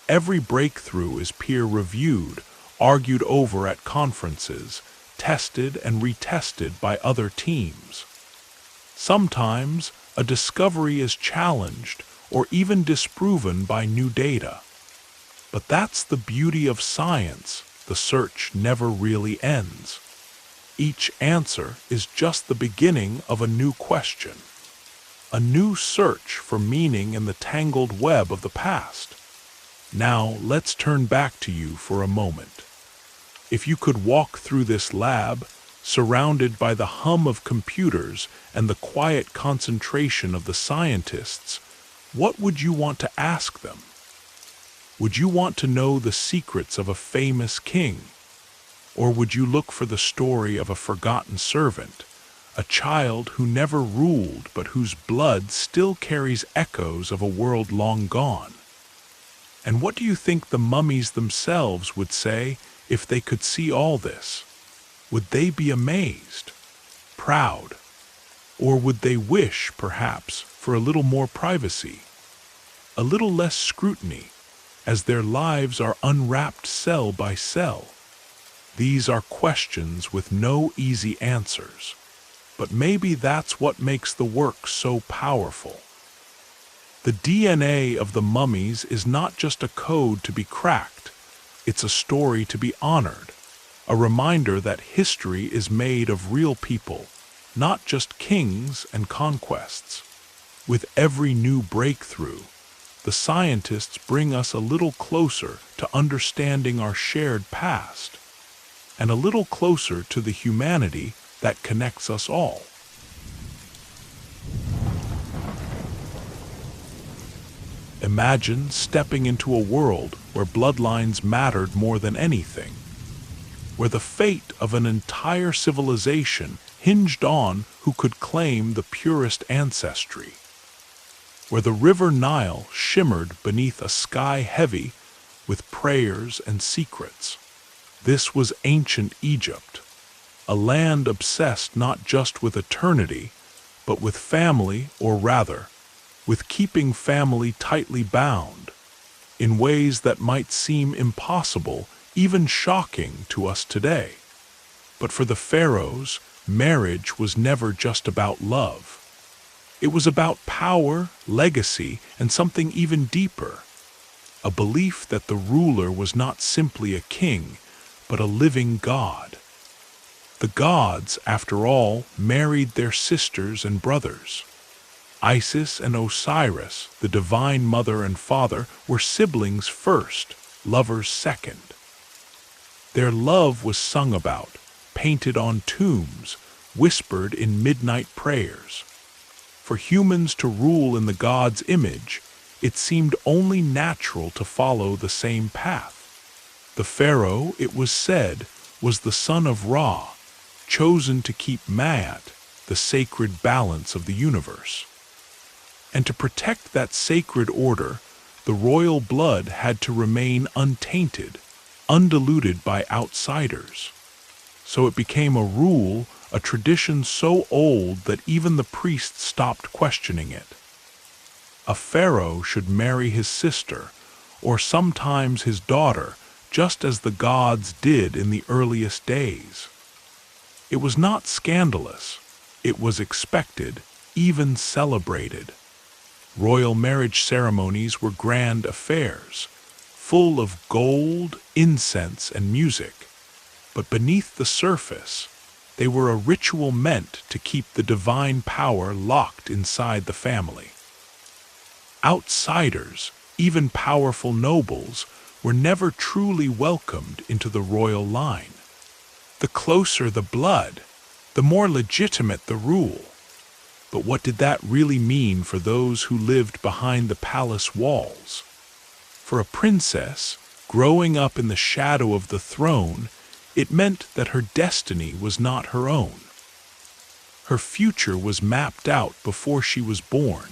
Every breakthrough is peer-reviewed, argued over at conferences, tested and retested by other teams. Sometimes, a discovery is challenged or even disproven by new data. But that's the beauty of science. The search never really ends. Each answer is just the beginning of a new question, a new search for meaning in the tangled web of the past. Now, let's turn back to you for a moment. If you could walk through this lab, surrounded by the hum of computers and the quiet concentration of the scientists, what would you want to ask them? Would you want to know the secrets of a famous king? Or would you look for the story of a forgotten servant, a child who never ruled but whose blood still carries echoes of a world long gone? And what do you think the mummies themselves would say if they could see all this? Would they be amazed, proud, or would they wish, perhaps, for a little more privacy, a little less scrutiny, as their lives are unwrapped cell by cell? These are questions with no easy answers, but maybe that's what makes the work so powerful. The DNA of the mummies is not just a code to be cracked, it's a story to be honored, a reminder that history is made of real people, not just kings and conquests. With every new breakthrough, the scientists bring us a little closer to understanding our shared past, and a little closer to the humanity that connects us all. Imagine stepping into a world where bloodlines mattered more than anything, where the fate of an entire civilization hinged on who could claim the purest ancestry, where the river Nile shimmered beneath a sky heavy with prayers and secrets. This was ancient Egypt, a land obsessed not just with eternity, but with family, or rather, with keeping family tightly bound, in ways that might seem impossible, even shocking to us today. But for the pharaohs, marriage was never just about love. It was about power, legacy, and something even deeper, a belief that the ruler was not simply a king, but a living god. The gods, after all, married their sisters and brothers. Isis and Osiris, the divine mother and father, were siblings first, lovers second. Their love was sung about, painted on tombs, whispered in midnight prayers. For humans to rule in the god's image, it seemed only natural to follow the same path. The pharaoh, it was said, was the son of Ra, chosen to keep Ma'at, the sacred balance of the universe. And to protect that sacred order, the royal blood had to remain untainted, undiluted by outsiders. So it became a rule, a tradition so old that even the priests stopped questioning it. A pharaoh should marry his sister, or sometimes his daughter, just as the gods did in the earliest days. It was not scandalous. It was expected, even celebrated. Royal marriage ceremonies were grand affairs, full of gold, incense, and music. But beneath the surface, they were a ritual meant to keep the divine power locked inside the family. Outsiders, even powerful nobles, were never truly welcomed into the royal line. The closer the blood, the more legitimate the rule. But what did that really mean for those who lived behind the palace walls? For a princess, growing up in the shadow of the throne, it meant that her destiny was not her own. Her future was mapped out before she was born.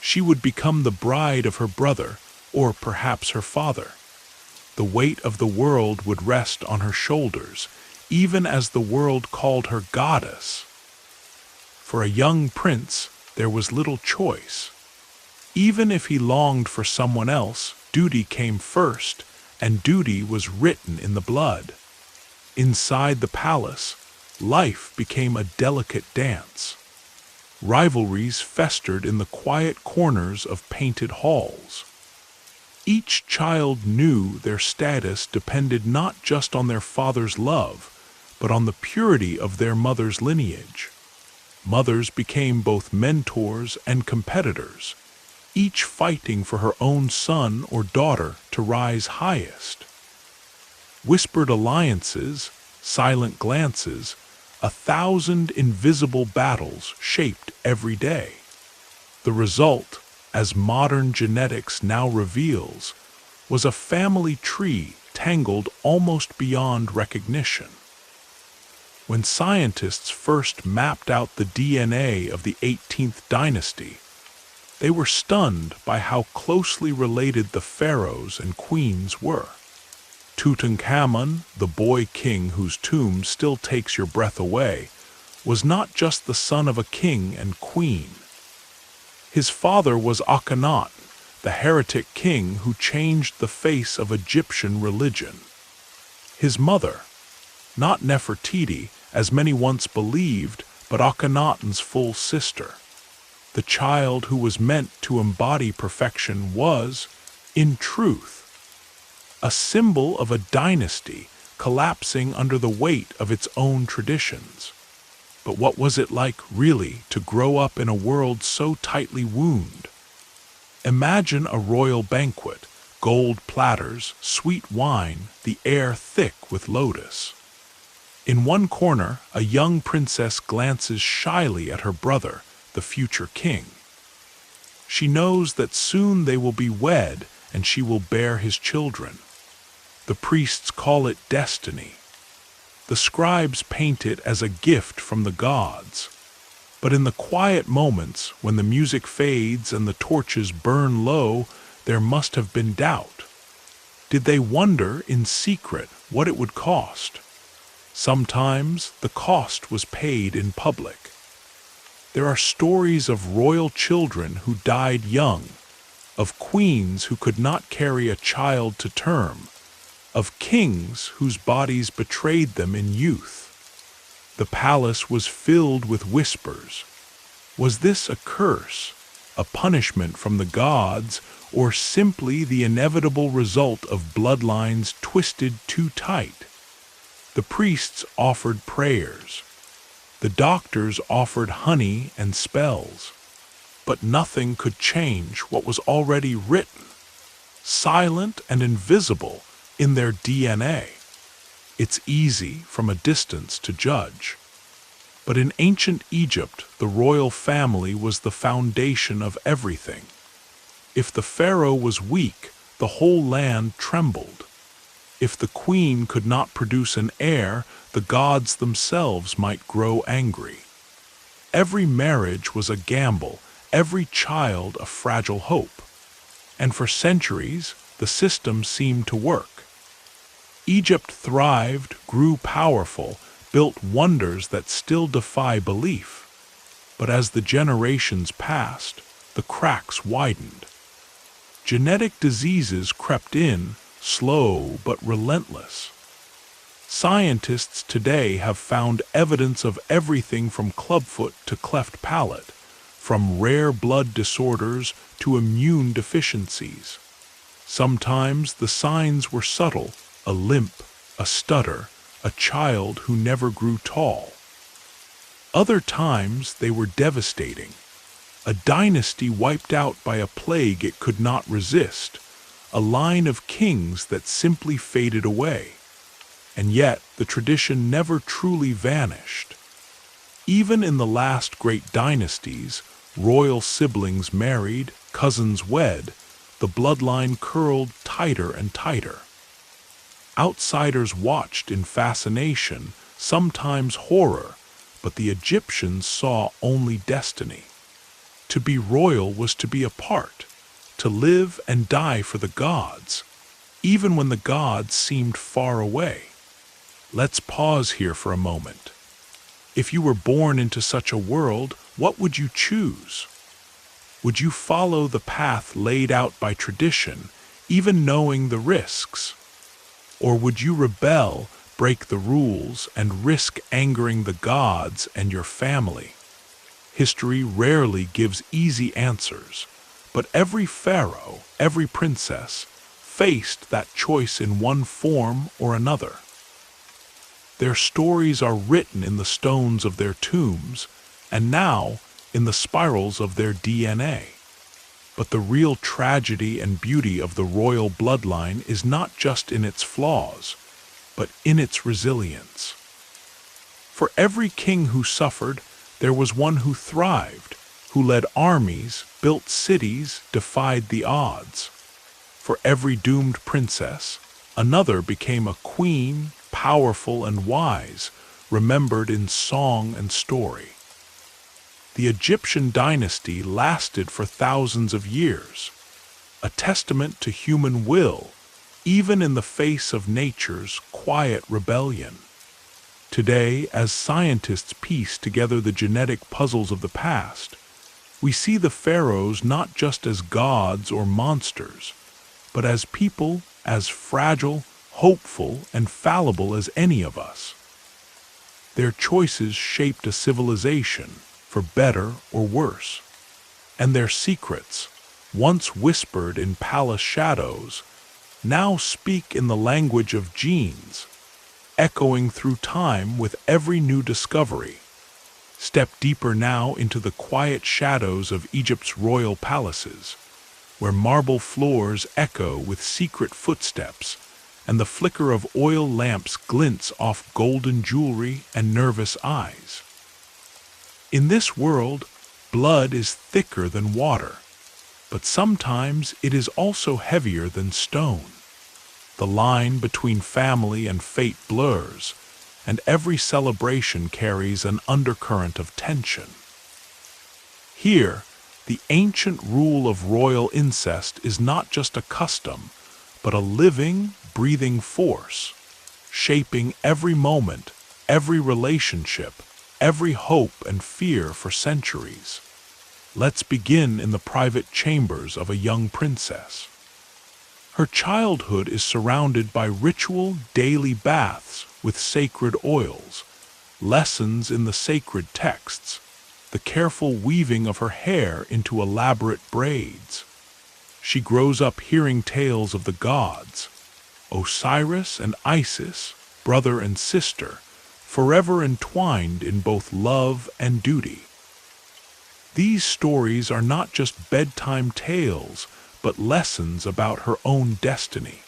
She would become the bride of her brother, or perhaps her father. The weight of the world would rest on her shoulders, even as the world called her goddess. For a young prince, there was little choice. Even if he longed for someone else, duty came first, and duty was written in the blood. Inside the palace, life became a delicate dance. Rivalries festered in the quiet corners of painted halls. Each child knew their status depended not just on their father's love, but on the purity of their mother's lineage. Mothers became both mentors and competitors, each fighting for her own son or daughter to rise highest. Whispered alliances, silent glances, 1,000 invisible battles shaped every day. The result, as modern genetics now reveals, was a family tree tangled almost beyond recognition. When scientists first mapped out the DNA of the 18th dynasty, they were stunned by how closely related the pharaohs and queens were. Tutankhamun, the boy king whose tomb still takes your breath away, was not just the son of a king and queen. His father was Akhenaten, the heretic king who changed the face of Egyptian religion. His mother, not Nefertiti, as many once believed, but Akhenaten's full sister. The child who was meant to embody perfection was, in truth, a symbol of a dynasty collapsing under the weight of its own traditions. But what was it like, really, to grow up in a world so tightly wound? Imagine a royal banquet, gold platters, sweet wine, the air thick with lotus. In one corner, a young princess glances shyly at her brother, the future king. She knows that soon they will be wed and she will bear his children. The priests call it destiny. The scribes paint it as a gift from the gods. But in the quiet moments, when the music fades and the torches burn low, there must have been doubt. Did they wonder in secret what it would cost? Sometimes the cost was paid in public. There are stories of royal children who died young, of queens who could not carry a child to term, of kings whose bodies betrayed them in youth. The palace was filled with whispers. Was this a curse, a punishment from the gods, or simply the inevitable result of bloodlines twisted too tight? The priests offered prayers. The doctors offered honey and spells. But nothing could change what was already written, silent and invisible in their DNA. It's easy from a distance to judge. But in ancient Egypt, the royal family was the foundation of everything. If the pharaoh was weak, the whole land trembled. If the queen could not produce an heir, the gods themselves might grow angry. Every marriage was a gamble, every child a fragile hope. And for centuries, the system seemed to work. Egypt thrived, grew powerful, built wonders that still defy belief. But as the generations passed, the cracks widened. Genetic diseases crept in, slow but relentless. Scientists today have found evidence of everything from clubfoot to cleft palate, from rare blood disorders to immune deficiencies. Sometimes the signs were subtle, a limp, a stutter, a child who never grew tall. Other times they were devastating. A dynasty wiped out by a plague it could not resist, a line of kings that simply faded away. And yet the tradition never truly vanished. Even in the last great dynasties, royal siblings married, cousins wed, the bloodline curled tighter and tighter. Outsiders watched in fascination, sometimes horror, but the Egyptians saw only destiny. To be royal was to be a part, to live and die for the gods, even when the gods seemed far away. Let's pause here for a moment. If you were born into such a world, what would you choose? Would you follow the path laid out by tradition, even knowing the risks? Or would you rebel, break the rules, and risk angering the gods and your family? History rarely gives easy answers, but every pharaoh, every princess, faced that choice in one form or another. Their stories are written in the stones of their tombs, and now in the spirals of their DNA. But the real tragedy and beauty of the royal bloodline is not just in its flaws, but in its resilience. For every king who suffered, there was one who thrived, who led armies, built cities, defied the odds. For every doomed princess, another became a queen, powerful and wise, remembered in song and story. The Egyptian dynasty lasted for thousands of years, a testament to human will, even in the face of nature's quiet rebellion. Today, as scientists piece together the genetic puzzles of the past, we see the pharaohs not just as gods or monsters, but as people as fragile, hopeful, and fallible as any of us. Their choices shaped a civilization, for better or worse, and their secrets, once whispered in palace shadows, now speak in the language of genes, echoing through time with every new discovery. Step deeper now into the quiet shadows of Egypt's royal palaces, where marble floors echo with secret footsteps, and the flicker of oil lamps glints off golden jewelry and nervous eyes. In this world, blood is thicker than water, but sometimes it is also heavier than stone. The line between family and fate blurs, and every celebration carries an undercurrent of tension. Here, the ancient rule of royal incest is not just a custom, but a living, breathing force, shaping every moment, every relationship, every hope and fear for centuries. Let's begin in the private chambers of a young princess. Her childhood is surrounded by ritual daily baths with sacred oils, lessons in the sacred texts, the careful weaving of her hair into elaborate braids. She grows up hearing tales of the gods, Osiris and Isis, brother and sister, forever entwined in both love and duty. These stories are not just bedtime tales, but lessons about her own destiny.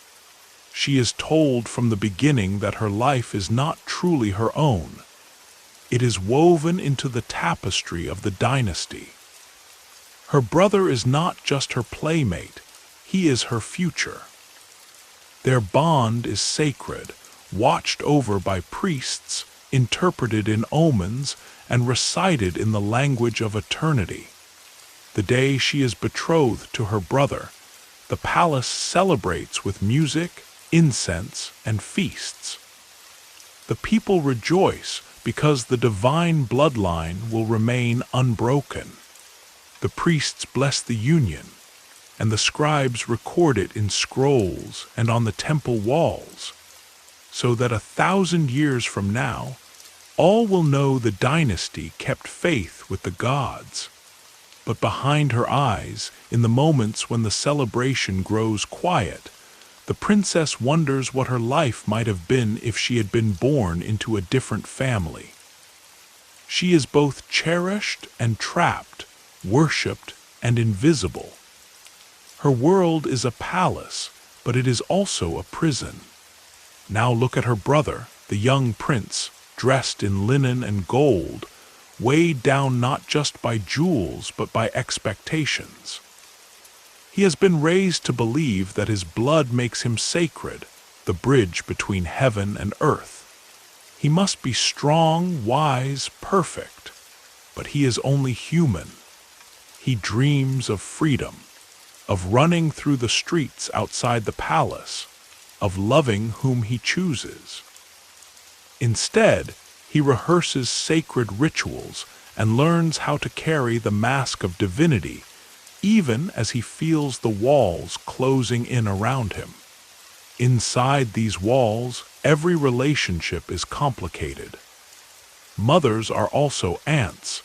She is told from the beginning that her life is not truly her own. It is woven into the tapestry of the dynasty. Her brother is not just her playmate, he is her future. Their bond is sacred, watched over by priests, interpreted in omens, and recited in the language of eternity. The day she is betrothed to her brother, the palace celebrates with music, incense, and feasts. The people rejoice because the divine bloodline will remain unbroken. The priests bless the union, and the scribes record it in scrolls and on the temple walls, so that 1,000 years from now, all will know the dynasty kept faith with the gods. But behind her eyes, in the moments when the celebration grows quiet, the princess wonders what her life might have been if she had been born into a different family. She is both cherished and trapped, worshipped and invisible. Her world is a palace, but it is also a prison. Now look at her brother, the young prince, dressed in linen and gold, weighed down not just by jewels but by expectations. He has been raised to believe that his blood makes him sacred, the bridge between heaven and earth. He must be strong, wise, perfect, but he is only human. He dreams of freedom, of running through the streets outside the palace, of loving whom he chooses. Instead, he rehearses sacred rituals and learns how to carry the mask of divinity, even as he feels the walls closing in around him. Inside these walls, every relationship is complicated. Mothers are also aunts,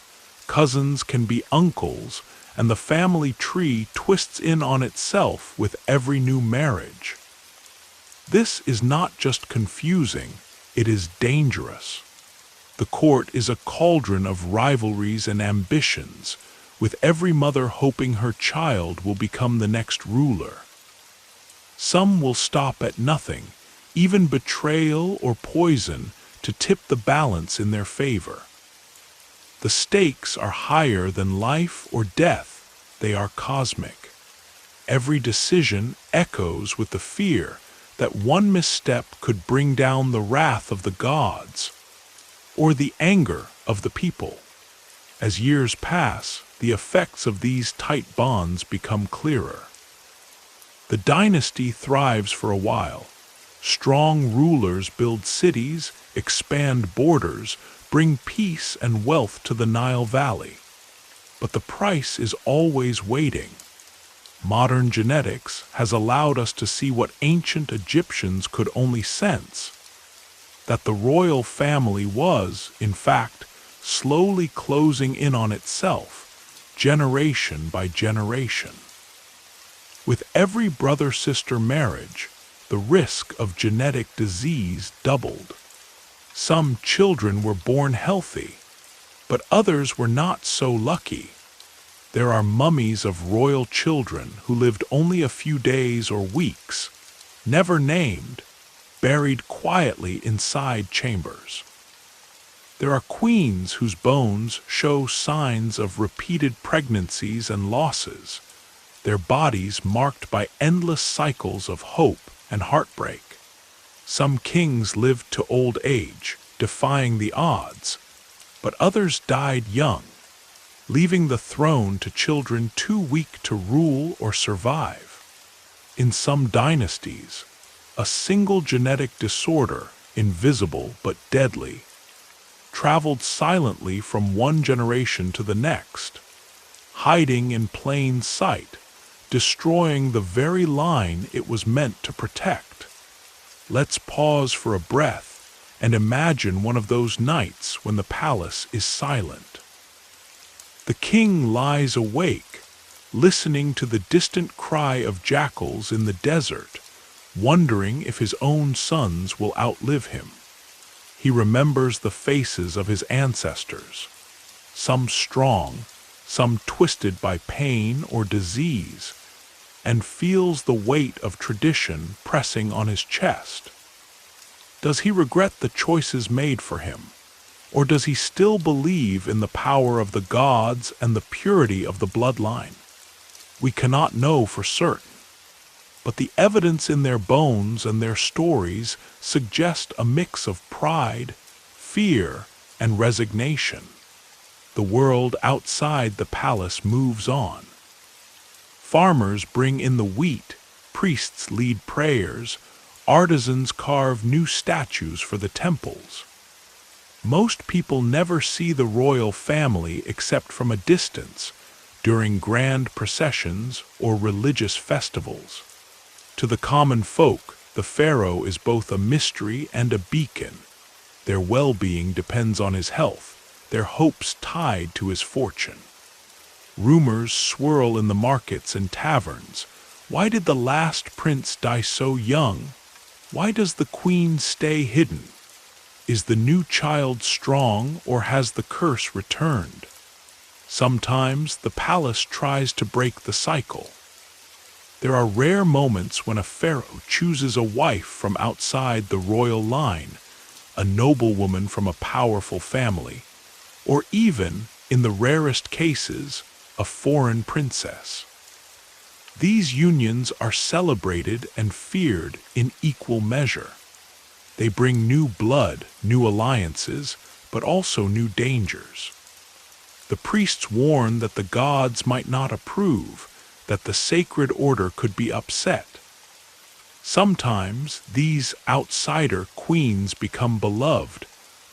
cousins can be uncles, and the family tree twists in on itself with every new marriage. This is not just confusing, it is dangerous. The court is a cauldron of rivalries and ambitions, with every mother hoping her child will become the next ruler. Some will stop at nothing, even betrayal or poison, to tip the balance in their favor. The stakes are higher than life or death, they are cosmic. Every decision echoes with the fear that one misstep could bring down the wrath of the gods, or the anger of the people. As years pass, the effects of these tight bonds become clearer. The dynasty thrives for a while. Strong rulers build cities, expand borders, bring peace and wealth to the Nile Valley. But the price is always waiting. Modern genetics has allowed us to see what ancient Egyptians could only sense, that the royal family was, in fact, slowly closing in on itself, generation by generation. With every brother-sister marriage, the risk of genetic disease doubled. Some children were born healthy, but others were not so lucky. There are mummies of royal children who lived only a few days or weeks, never named, buried quietly inside chambers. There are queens whose bones show signs of repeated pregnancies and losses, their bodies marked by endless cycles of hope and heartbreak. Some kings lived to old age, defying the odds, but others died young, leaving the throne to children too weak to rule or survive. in some dynasties, a single genetic disorder, invisible but deadly, traveled silently from one generation to the next, hiding in plain sight, destroying the very line it was meant to protect. Let's pause for a breath and imagine one of those nights when the palace is silent. The king lies awake, listening to the distant cry of jackals in the desert, wondering if his own sons will outlive him. He remembers the faces of his ancestors, some strong, some twisted by pain or disease, and feels the weight of tradition pressing on his chest. Does he regret the choices made for him, or does he still believe in the power of the gods and the purity of the bloodline? We cannot know for certain, but the evidence in their bones and their stories suggest a mix of pride, fear, and resignation. The world outside the palace moves on. Farmers bring in the wheat, priests lead prayers, artisans carve new statues for the temples. Most people never see the royal family except from a distance, during grand processions or religious festivals. To the common folk, the pharaoh is both a mystery and a beacon. Their well-being depends on his health, their hopes tied to his fortune. Rumors swirl in the markets and taverns. Why did the last prince die so young? Why does the queen stay hidden? Is the new child strong, or has the curse returned? Sometimes the palace tries to break the cycle. There are rare moments when a pharaoh chooses a wife from outside the royal line, a noblewoman from a powerful family, or even, in the rarest cases, a foreign princess. These unions are celebrated and feared in equal measure. They bring new blood, new alliances, but also new dangers. The priests warn that the gods might not approve, that the sacred order could be upset. Sometimes these outsider queens become beloved.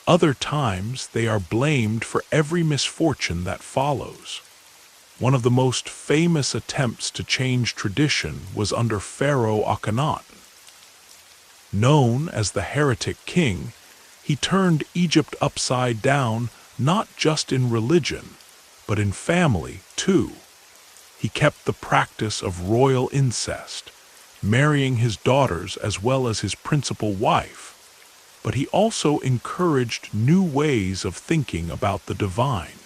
Other times they are blamed for every misfortune that follows. One of the most famous attempts to change tradition was under Pharaoh Akhenaten. Known as the heretic king, he turned Egypt upside down not just in religion, but in family too. He kept the practice of royal incest, marrying his daughters as well as his principal wife, but he also encouraged new ways of thinking about the divine.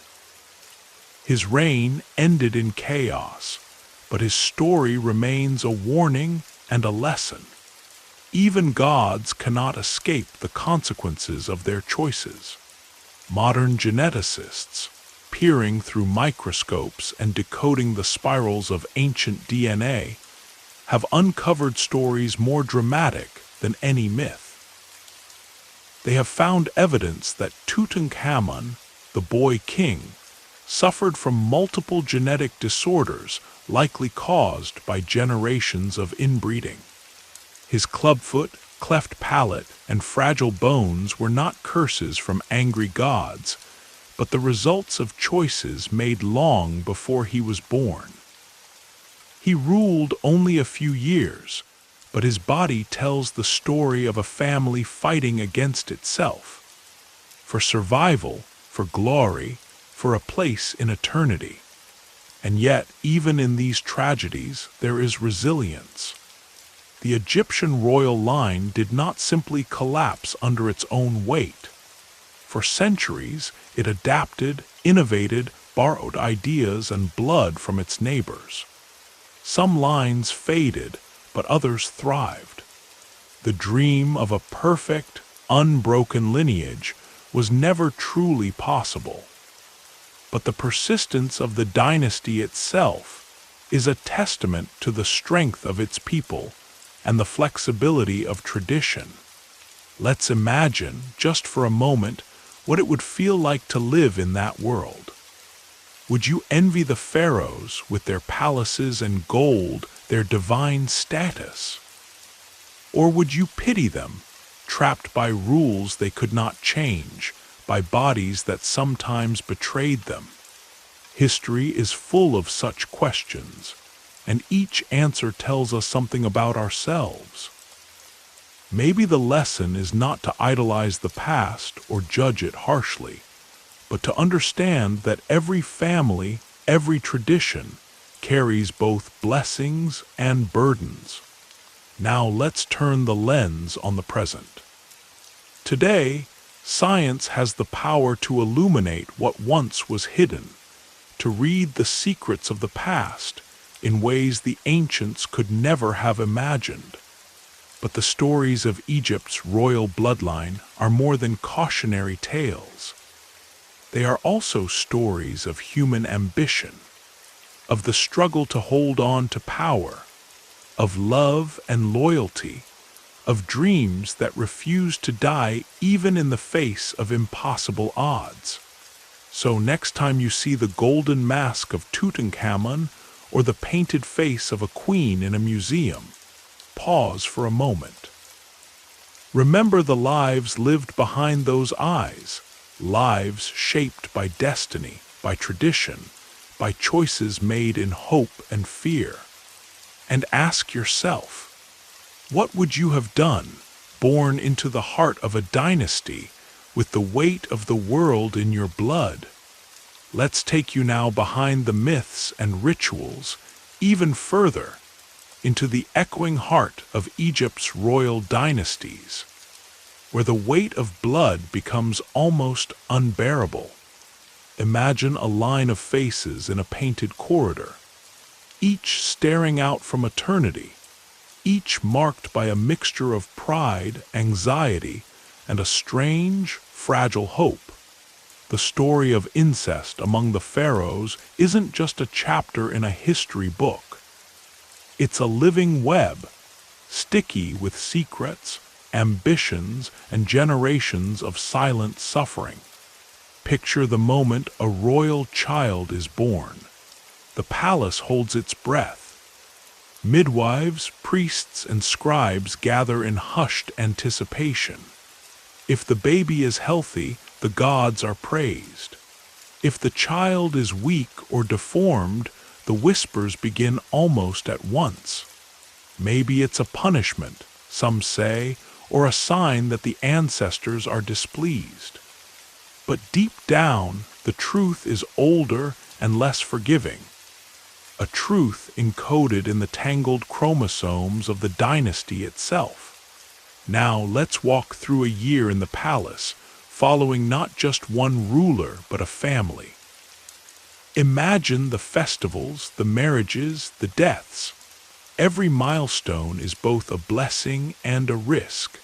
His reign ended in chaos, but his story remains a warning and a lesson. Even gods cannot escape the consequences of their choices. Modern geneticists, peering through microscopes and decoding the spirals of ancient DNA, have uncovered stories more dramatic than any myth. They have found evidence that Tutankhamun, the boy king, suffered from multiple genetic disorders likely caused by generations of inbreeding. His clubfoot, cleft palate, and fragile bones were not curses from angry gods, but the results of choices made long before he was born. He ruled only a few years, but his body tells the story of a family fighting against itself. For survival, for glory, for a place in eternity. And yet, even in these tragedies, there is resilience. The Egyptian royal line did not simply collapse under its own weight. For centuries, it adapted, innovated, borrowed ideas and blood from its neighbors. Some lines faded, but others thrived. The dream of a perfect, unbroken lineage was never truly possible. But the persistence of the dynasty itself is a testament to the strength of its people and the flexibility of tradition. Let's imagine, just for a moment, what it would feel like to live in that world. Would you envy the pharaohs with their palaces and gold, their divine status? Or would you pity them, trapped by rules they could not change, by bodies that sometimes betrayed them? History is full of such questions, and each answer tells us something about ourselves. Maybe the lesson is not to idolize the past or judge it harshly, but to understand that every family, every tradition, carries both blessings and burdens. Now let's turn the lens on the present. Today, science has the power to illuminate what once was hidden, to read the secrets of the past in ways the ancients could never have imagined. But the stories of Egypt's royal bloodline are more than cautionary tales. They are also stories of human ambition, of the struggle to hold on to power, of love and loyalty, of dreams that refuse to die even in the face of impossible odds. So next time you see the golden mask of Tutankhamun or the painted face of a queen in a museum, pause for a moment. Remember the lives lived behind those eyes, lives shaped by destiny, by tradition, by choices made in hope and fear. And ask yourself, what would you have done, born into the heart of a dynasty, with the weight of the world in your blood? Let's take you now behind the myths and rituals, even further, into the echoing heart of Egypt's royal dynasties, where the weight of blood becomes almost unbearable. Imagine a line of faces in a painted corridor, each staring out from eternity, each marked by a mixture of pride, anxiety, and a strange, fragile hope. The story of incest among the pharaohs isn't just a chapter in a history book. It's a living web, sticky with secrets, ambitions, and generations of silent suffering. Picture the moment a royal child is born. The palace holds its breath. Midwives, priests, and scribes gather in hushed anticipation. If the baby is healthy, the gods are praised. If the child is weak or deformed, the whispers begin almost at once. Maybe it's a punishment, some say, or a sign that the ancestors are displeased. But deep down, the truth is older and less forgiving. A truth encoded in the tangled chromosomes of the dynasty itself. Now let's walk through a year in the palace, following not just one ruler but a family. Imagine the festivals, the marriages, the deaths. Every milestone is both a blessing and a risk.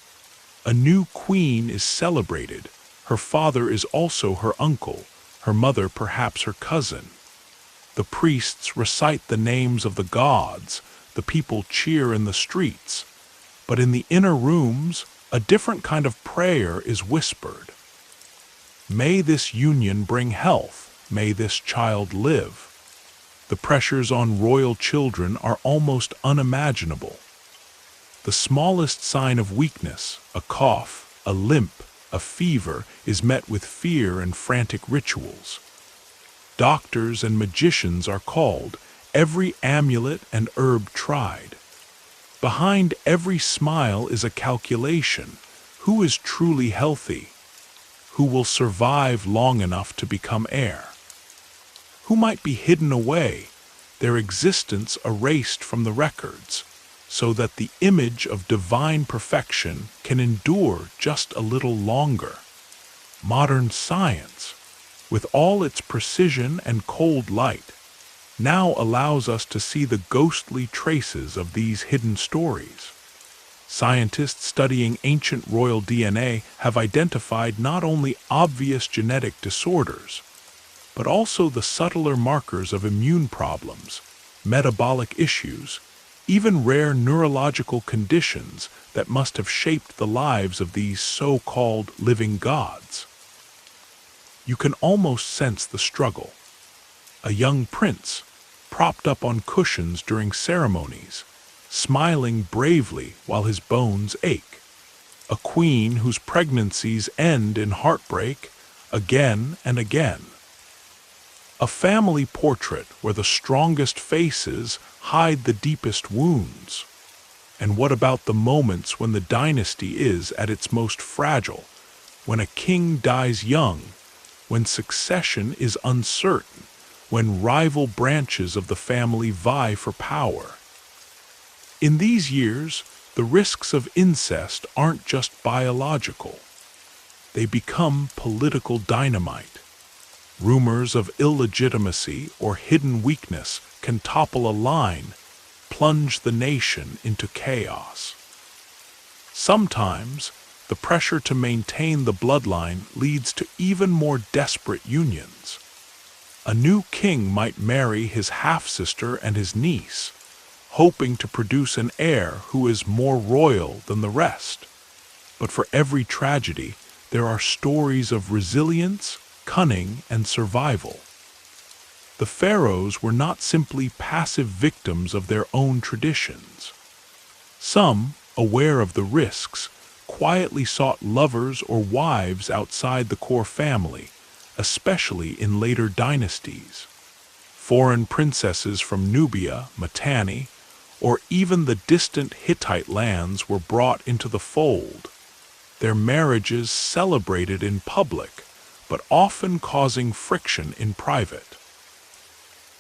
A new queen is celebrated. Her father is also her uncle, her mother perhaps her cousin. The priests recite the names of the gods, the people cheer in the streets. But in the inner rooms, a different kind of prayer is whispered. May this union bring health, may this child live. The pressures on royal children are almost unimaginable. The smallest sign of weakness, a cough, a limp, a fever, is met with fear and frantic rituals. Doctors and magicians are called, every amulet and herb tried. Behind every smile is a calculation. Who is truly healthy? Who will survive long enough to become heir? Who might be hidden away, their existence erased from the records, so that the image of divine perfection can endure just a little longer? Modern science, with all its precision and cold light, now allows us to see the ghostly traces of these hidden stories. Scientists studying ancient royal DNA have identified not only obvious genetic disorders, but also the subtler markers of immune problems, metabolic issues, even rare neurological conditions that must have shaped the lives of these so-called living gods. You can almost sense the struggle. a young prince, propped up on cushions during ceremonies, smiling bravely while his bones ache. A queen whose pregnancies end in heartbreak again and again. A family portrait where the strongest faces hide the deepest wounds. And what about the moments when the dynasty is at its most fragile, when a king dies young, when succession is uncertain, when rival branches of the family vie for power? In these years, the risks of incest aren't just biological. They become political dynamite. Rumors of illegitimacy or hidden weakness can topple a line, plunge the nation into chaos. Sometimes, the pressure to maintain the bloodline leads to even more desperate unions. A new king might marry his half-sister and his niece, hoping to produce an heir who is more royal than the rest. But for every tragedy, there are stories of resilience, cunning, and survival. The Pharaohs were not simply passive victims of their own traditions. Some, aware of the risks, quietly sought lovers or wives outside the core family, especially in later dynasties. Foreign princesses from Nubia, Mitanni, or even the distant Hittite lands were brought into the fold, their marriages celebrated in public, but often causing friction in private.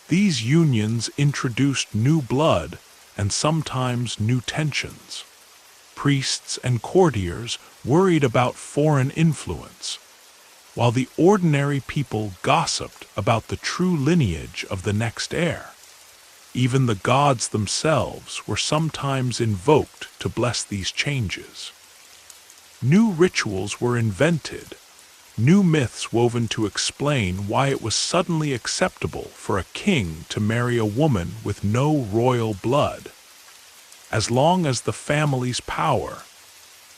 These unions introduced new blood and sometimes new tensions. Priests and courtiers worried about foreign influence, while the ordinary people gossiped about the true lineage of the next heir. Even the gods themselves were sometimes invoked to bless these changes. New rituals were invented, new myths woven to explain why it was suddenly acceptable for a king to marry a woman with no royal blood. As long as the family's power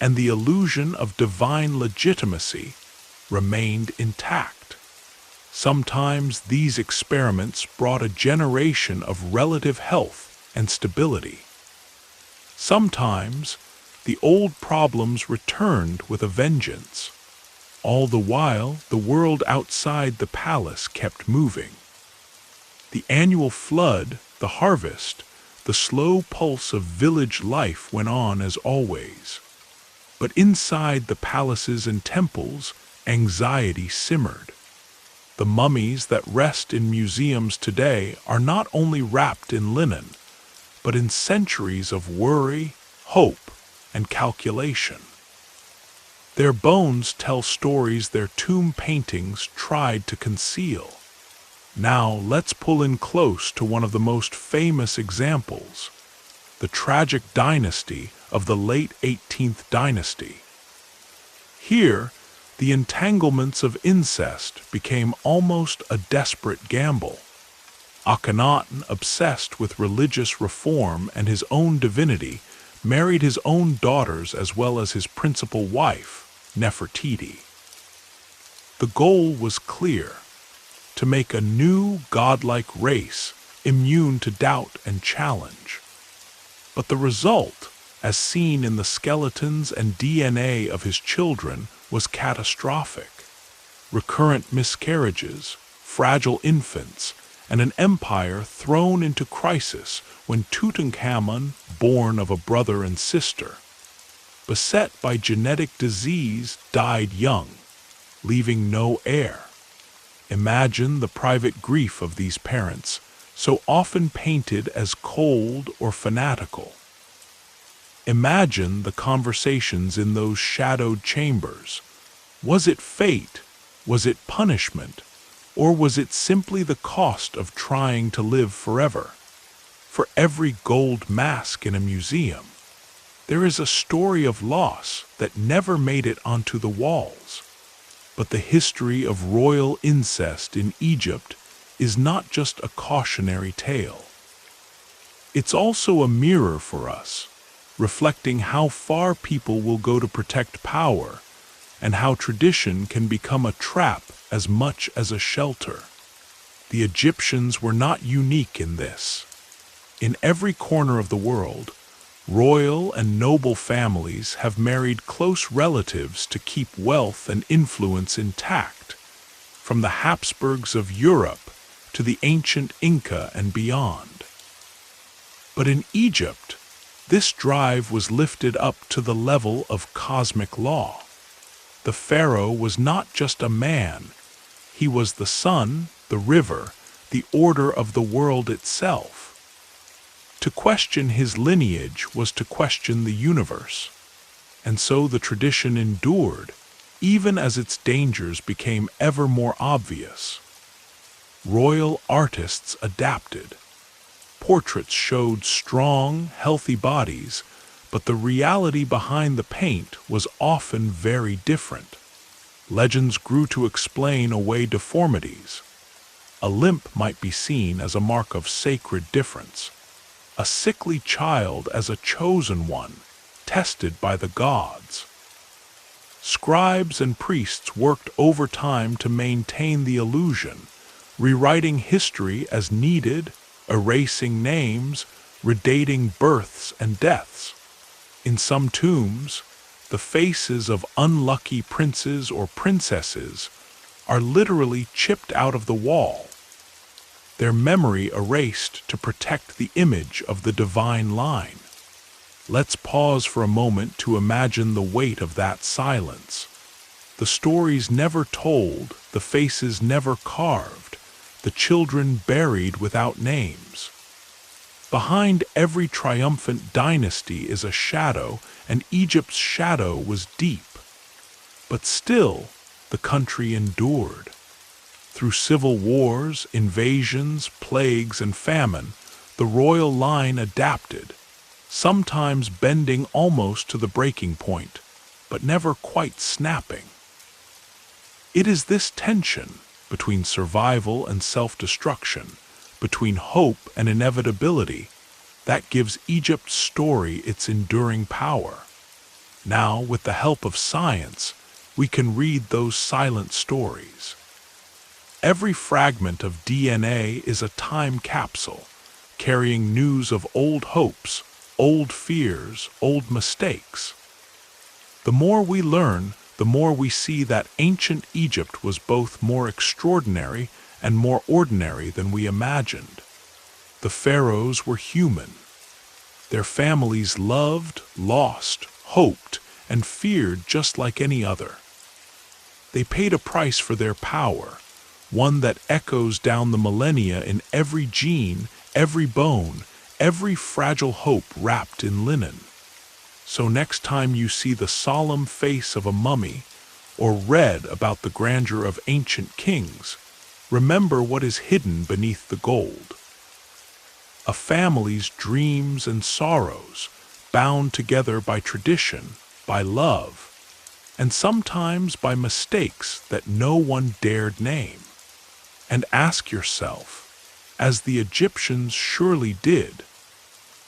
and the illusion of divine legitimacy remained intact. Sometimes these experiments brought a generation of relative health and stability. Sometimes the old problems returned with a vengeance. All the while, the world outside the palace kept moving. The annual flood, the harvest, the slow pulse of village life went on as always. But inside the palaces and temples, anxiety simmered. The mummies that rest in museums today are not only wrapped in linen, but in centuries of worry, hope, and calculation. Their bones tell stories their tomb paintings tried to conceal. Now let's pull in close to one of the most famous examples, the tragic dynasty of the late 18th dynasty. Here, the entanglements of incest became almost a desperate gamble. Akhenaten, obsessed with religious reform and his own divinity, married his own daughters as well as his principal wife, Nefertiti. The goal was clear: to make a new godlike race immune to doubt and challenge. But the result, as seen in the skeletons and DNA of his children, was catastrophic. Recurrent miscarriages, fragile infants, and an empire thrown into crisis when Tutankhamun, born of a brother and sister, beset by genetic disease, died young, leaving no heir. Imagine the private grief of these parents, so often painted as cold or fanatical. Imagine the conversations in those shadowed chambers. Was it fate? Was it punishment? Or was it simply the cost of trying to live forever? For every gold mask in a museum, there is a story of loss that never made it onto the walls. But the history of royal incest in Egypt is not just a cautionary tale. It's also a mirror for us, reflecting how far people will go to protect power and how tradition can become a trap as much as a shelter. The Egyptians were not unique in this. In every corner of the world, royal and noble families have married close relatives to keep wealth and influence intact, from the Habsburgs of Europe to the ancient Inca and beyond. But in Egypt, this drive was lifted up to the level of cosmic law. The pharaoh was not just a man, he was the sun, the river, the order of the world itself. To question his lineage was to question the universe, and so the tradition endured, even as its dangers became ever more obvious. Royal artists adapted. Portraits showed strong, healthy bodies, but the reality behind the paint was often very different. Legends grew to explain away deformities. A limp might be seen as a mark of sacred difference, a sickly child as a chosen one, tested by the gods. Scribes and priests worked overtime to maintain the illusion, rewriting history as needed, erasing names, redating births and deaths. In some tombs, the faces of unlucky princes or princesses are literally chipped out of the wall, their memory erased to protect the image of the divine line. Let's pause for a moment to imagine the weight of that silence. The stories never told, the faces never carved, the children buried without names. Behind every triumphant dynasty is a shadow, and Egypt's shadow was deep. But still, the country endured. Through civil wars, invasions, plagues, and famine, the royal line adapted, sometimes bending almost to the breaking point, but never quite snapping. It is this tension between survival and self-destruction, between hope and inevitability, that gives Egypt's story its enduring power. Now, with the help of science, we can read those silent stories. Every fragment of DNA is a time capsule, carrying news of old hopes, old fears, old mistakes. The more we learn, the more we see that ancient Egypt was both more extraordinary and more ordinary than we imagined. The pharaohs were human. Their families loved, lost, hoped, and feared just like any other. They paid a price for their power, one that echoes down the millennia in every gene, every bone, every fragile hope wrapped in linen. So next time you see the solemn face of a mummy, or read about the grandeur of ancient kings, remember what is hidden beneath the gold. A family's dreams and sorrows, bound together by tradition, by love, and sometimes by mistakes that no one dared name. And ask yourself, as the Egyptians surely did,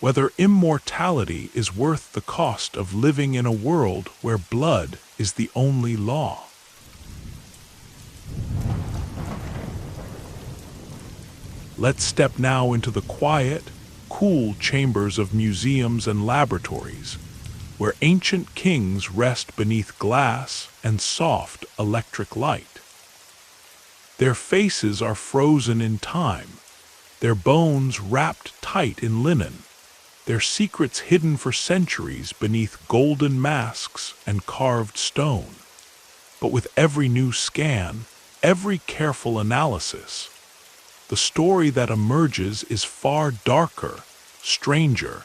whether immortality is worth the cost of living in a world where blood is the only law. Let's step now into the quiet, cool chambers of museums and laboratories, where ancient kings rest beneath glass and soft electric light. Their faces are frozen in time, their bones wrapped tight in linen, their secrets hidden for centuries beneath golden masks and carved stone. But with every new scan, every careful analysis, the story that emerges is far darker, stranger,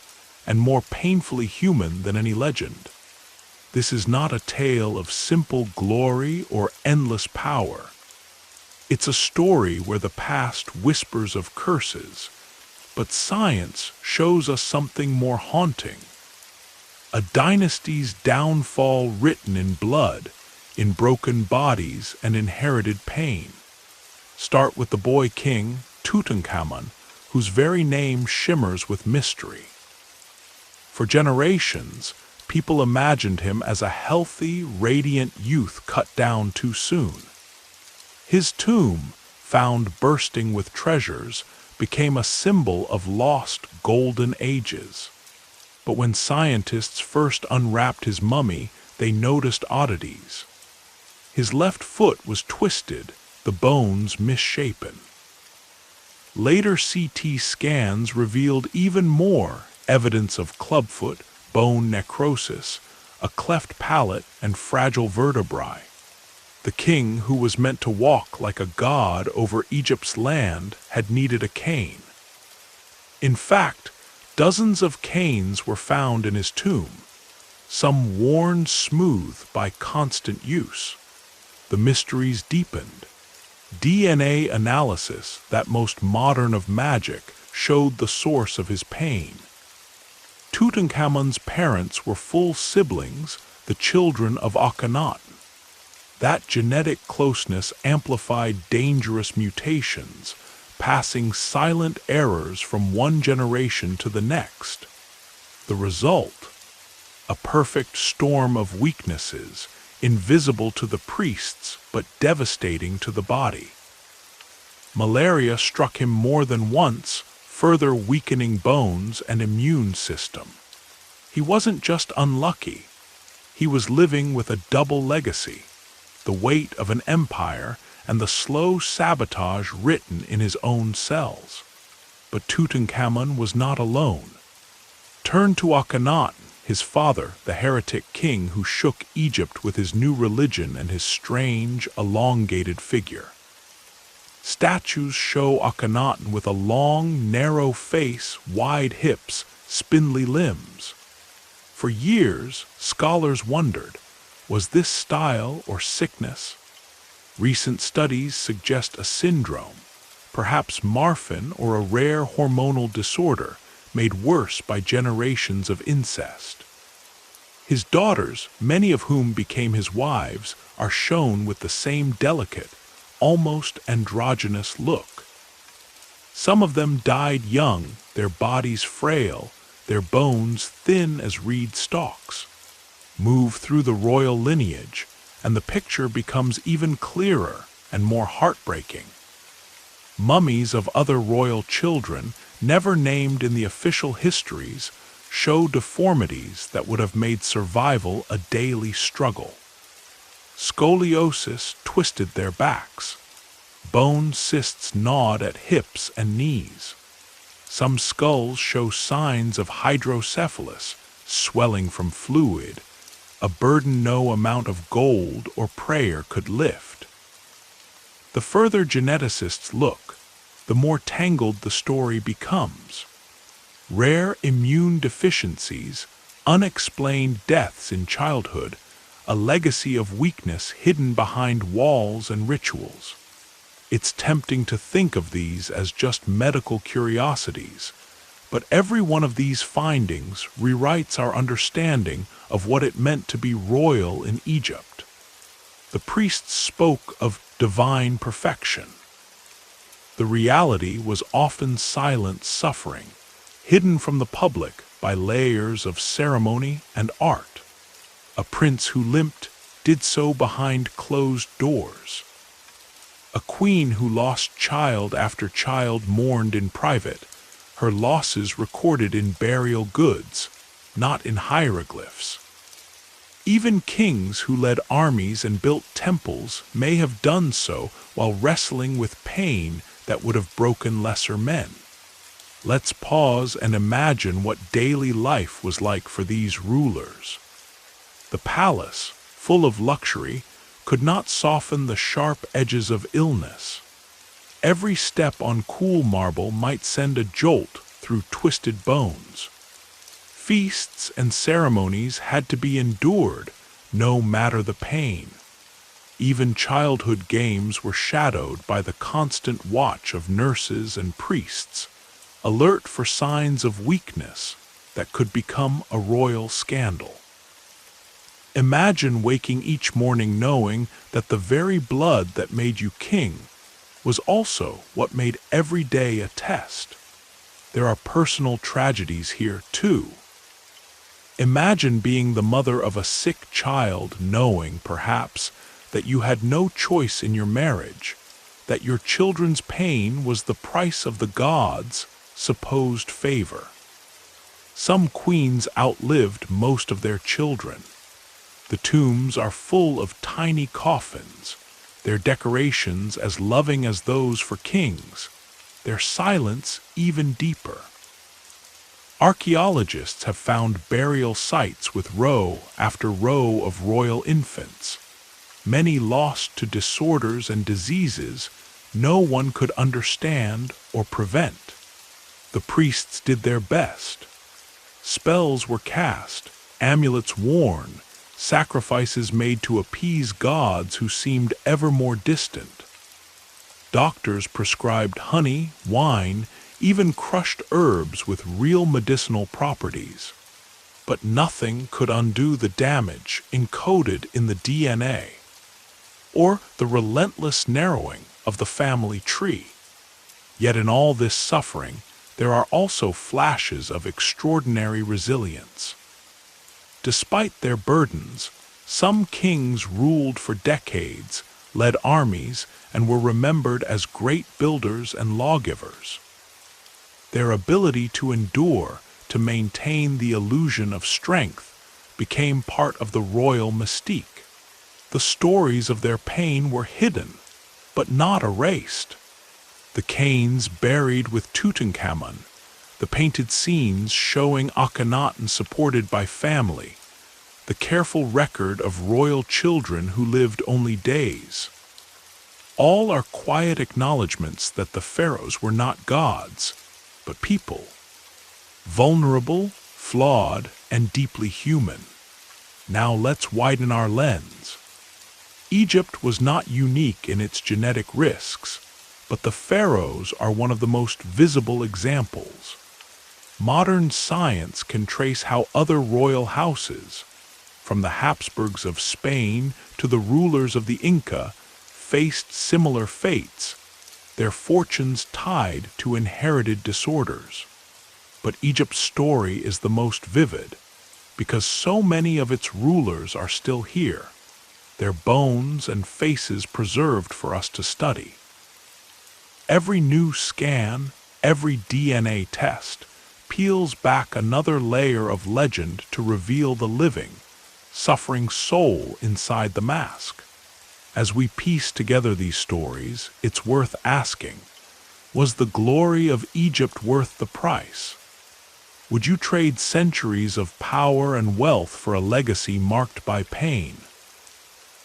and more painfully human than any legend. This is not a tale of simple glory or endless power. It's a story where the past whispers of curses, but science shows us something more haunting. A dynasty's downfall written in blood, in broken bodies and inherited pain. Start with the boy king, Tutankhamun, whose very name shimmers with mystery. For generations, people imagined him as a healthy, radiant youth cut down too soon. His tomb, found bursting with treasures, became a symbol of lost golden ages. But when scientists first unwrapped his mummy, they noticed oddities. His left foot was twisted, the bones misshapen. Later CT scans revealed even more evidence of clubfoot, bone necrosis, a cleft palate, and fragile vertebrae. The king, who was meant to walk like a god over Egypt's land, had needed a cane. In fact, dozens of canes were found in his tomb, some worn smooth by constant use. The mysteries deepened. DNA analysis, that most modern of magic, showed the source of his pain. Tutankhamun's parents were full siblings, the children of Akhenaten. That genetic closeness amplified dangerous mutations, passing silent errors from one generation to the next. The result? A perfect storm of weaknesses, invisible to the priests but devastating to the body. Malaria struck him more than once, further weakening bones and immune system. He wasn't just unlucky. He was living with a double legacy: the weight of an empire and the slow sabotage written in his own cells. But Tutankhamun was not alone. Turn to Akhenaten, his father, the heretic king who shook Egypt with his new religion and his strange, elongated figure. Statues show Akhenaten with a long, narrow face, wide hips, spindly limbs. For years, scholars wondered, was this style or sickness? Recent studies suggest a syndrome, perhaps Marfan or a rare hormonal disorder made worse by generations of incest. His daughters, many of whom became his wives, are shown with the same delicate, almost androgynous look. Some of them died young, their bodies frail, their bones thin as reed stalks. Move through the royal lineage, and the picture becomes even clearer and more heartbreaking. Mummies of other royal children, never named in the official histories, show deformities that would have made survival a daily struggle. Scoliosis twisted their backs. Bone cysts gnawed at hips and knees. Some skulls show signs of hydrocephalus, swelling from fluid, a burden no amount of gold or prayer could lift. The further geneticists look, the more tangled the story becomes. Rare immune deficiencies, unexplained deaths in childhood, a legacy of weakness hidden behind walls and rituals. It's tempting to think of these as just medical curiosities, but every one of these findings rewrites our understanding of what it meant to be royal in Egypt. The priests spoke of divine perfection. The reality was often silent suffering, hidden from the public by layers of ceremony and art. A prince who limped did so behind closed doors. A queen who lost child after child mourned in private, her losses recorded in burial goods, not in hieroglyphs. Even kings who led armies and built temples may have done so while wrestling with pain that would have broken lesser men. Let's pause and imagine what daily life was like for these rulers. The palace, full of luxury, could not soften the sharp edges of illness. Every step on cool marble might send a jolt through twisted bones. Feasts and ceremonies had to be endured, no matter the pain. Even childhood games were shadowed by the constant watch of nurses and priests, alert for signs of weakness that could become a royal scandal. Imagine waking each morning knowing that the very blood that made you king was also what made every day a test. There are personal tragedies here, too. Imagine being the mother of a sick child knowing, perhaps, that you had no choice in your marriage, that your children's pain was the price of the gods' supposed favor. Some queens outlived most of their children. The tombs are full of tiny coffins, their decorations as loving as those for kings, their silence even deeper. Archaeologists have found burial sites with row after row of royal infants, many lost to disorders and diseases no one could understand or prevent. The priests did their best. Spells were cast, amulets worn, sacrifices made to appease gods who seemed ever more distant. Doctors prescribed honey, wine, even crushed herbs with real medicinal properties. But nothing could undo the damage encoded in the DNA, or the relentless narrowing of the family tree. Yet in all this suffering, there are also flashes of extraordinary resilience. Despite their burdens, some kings ruled for decades, led armies, and were remembered as great builders and lawgivers. Their ability to endure, to maintain the illusion of strength, became part of the royal mystique. The stories of their pain were hidden, but not erased. The canes buried with Tutankhamun, the painted scenes showing Akhenaten supported by family, the careful record of royal children who lived only days. All are quiet acknowledgments that the pharaohs were not gods, but people, vulnerable, flawed, and deeply human. Now let's widen our lens. Egypt was not unique in its genetic risks, but the pharaohs are one of the most visible examples. Modern science can trace how other royal houses, from the Habsburgs of Spain to the rulers of the Inca, faced similar fates, their fortunes tied to inherited disorders. But Egypt's story is the most vivid, because so many of its rulers are still here, their bones and faces preserved for us to study. Every new scan, every DNA test, peels back another layer of legend to reveal the living, suffering soul inside the mask. As we piece together these stories, it's worth asking, was the glory of Egypt worth the price? Would you trade centuries of power and wealth for a legacy marked by pain?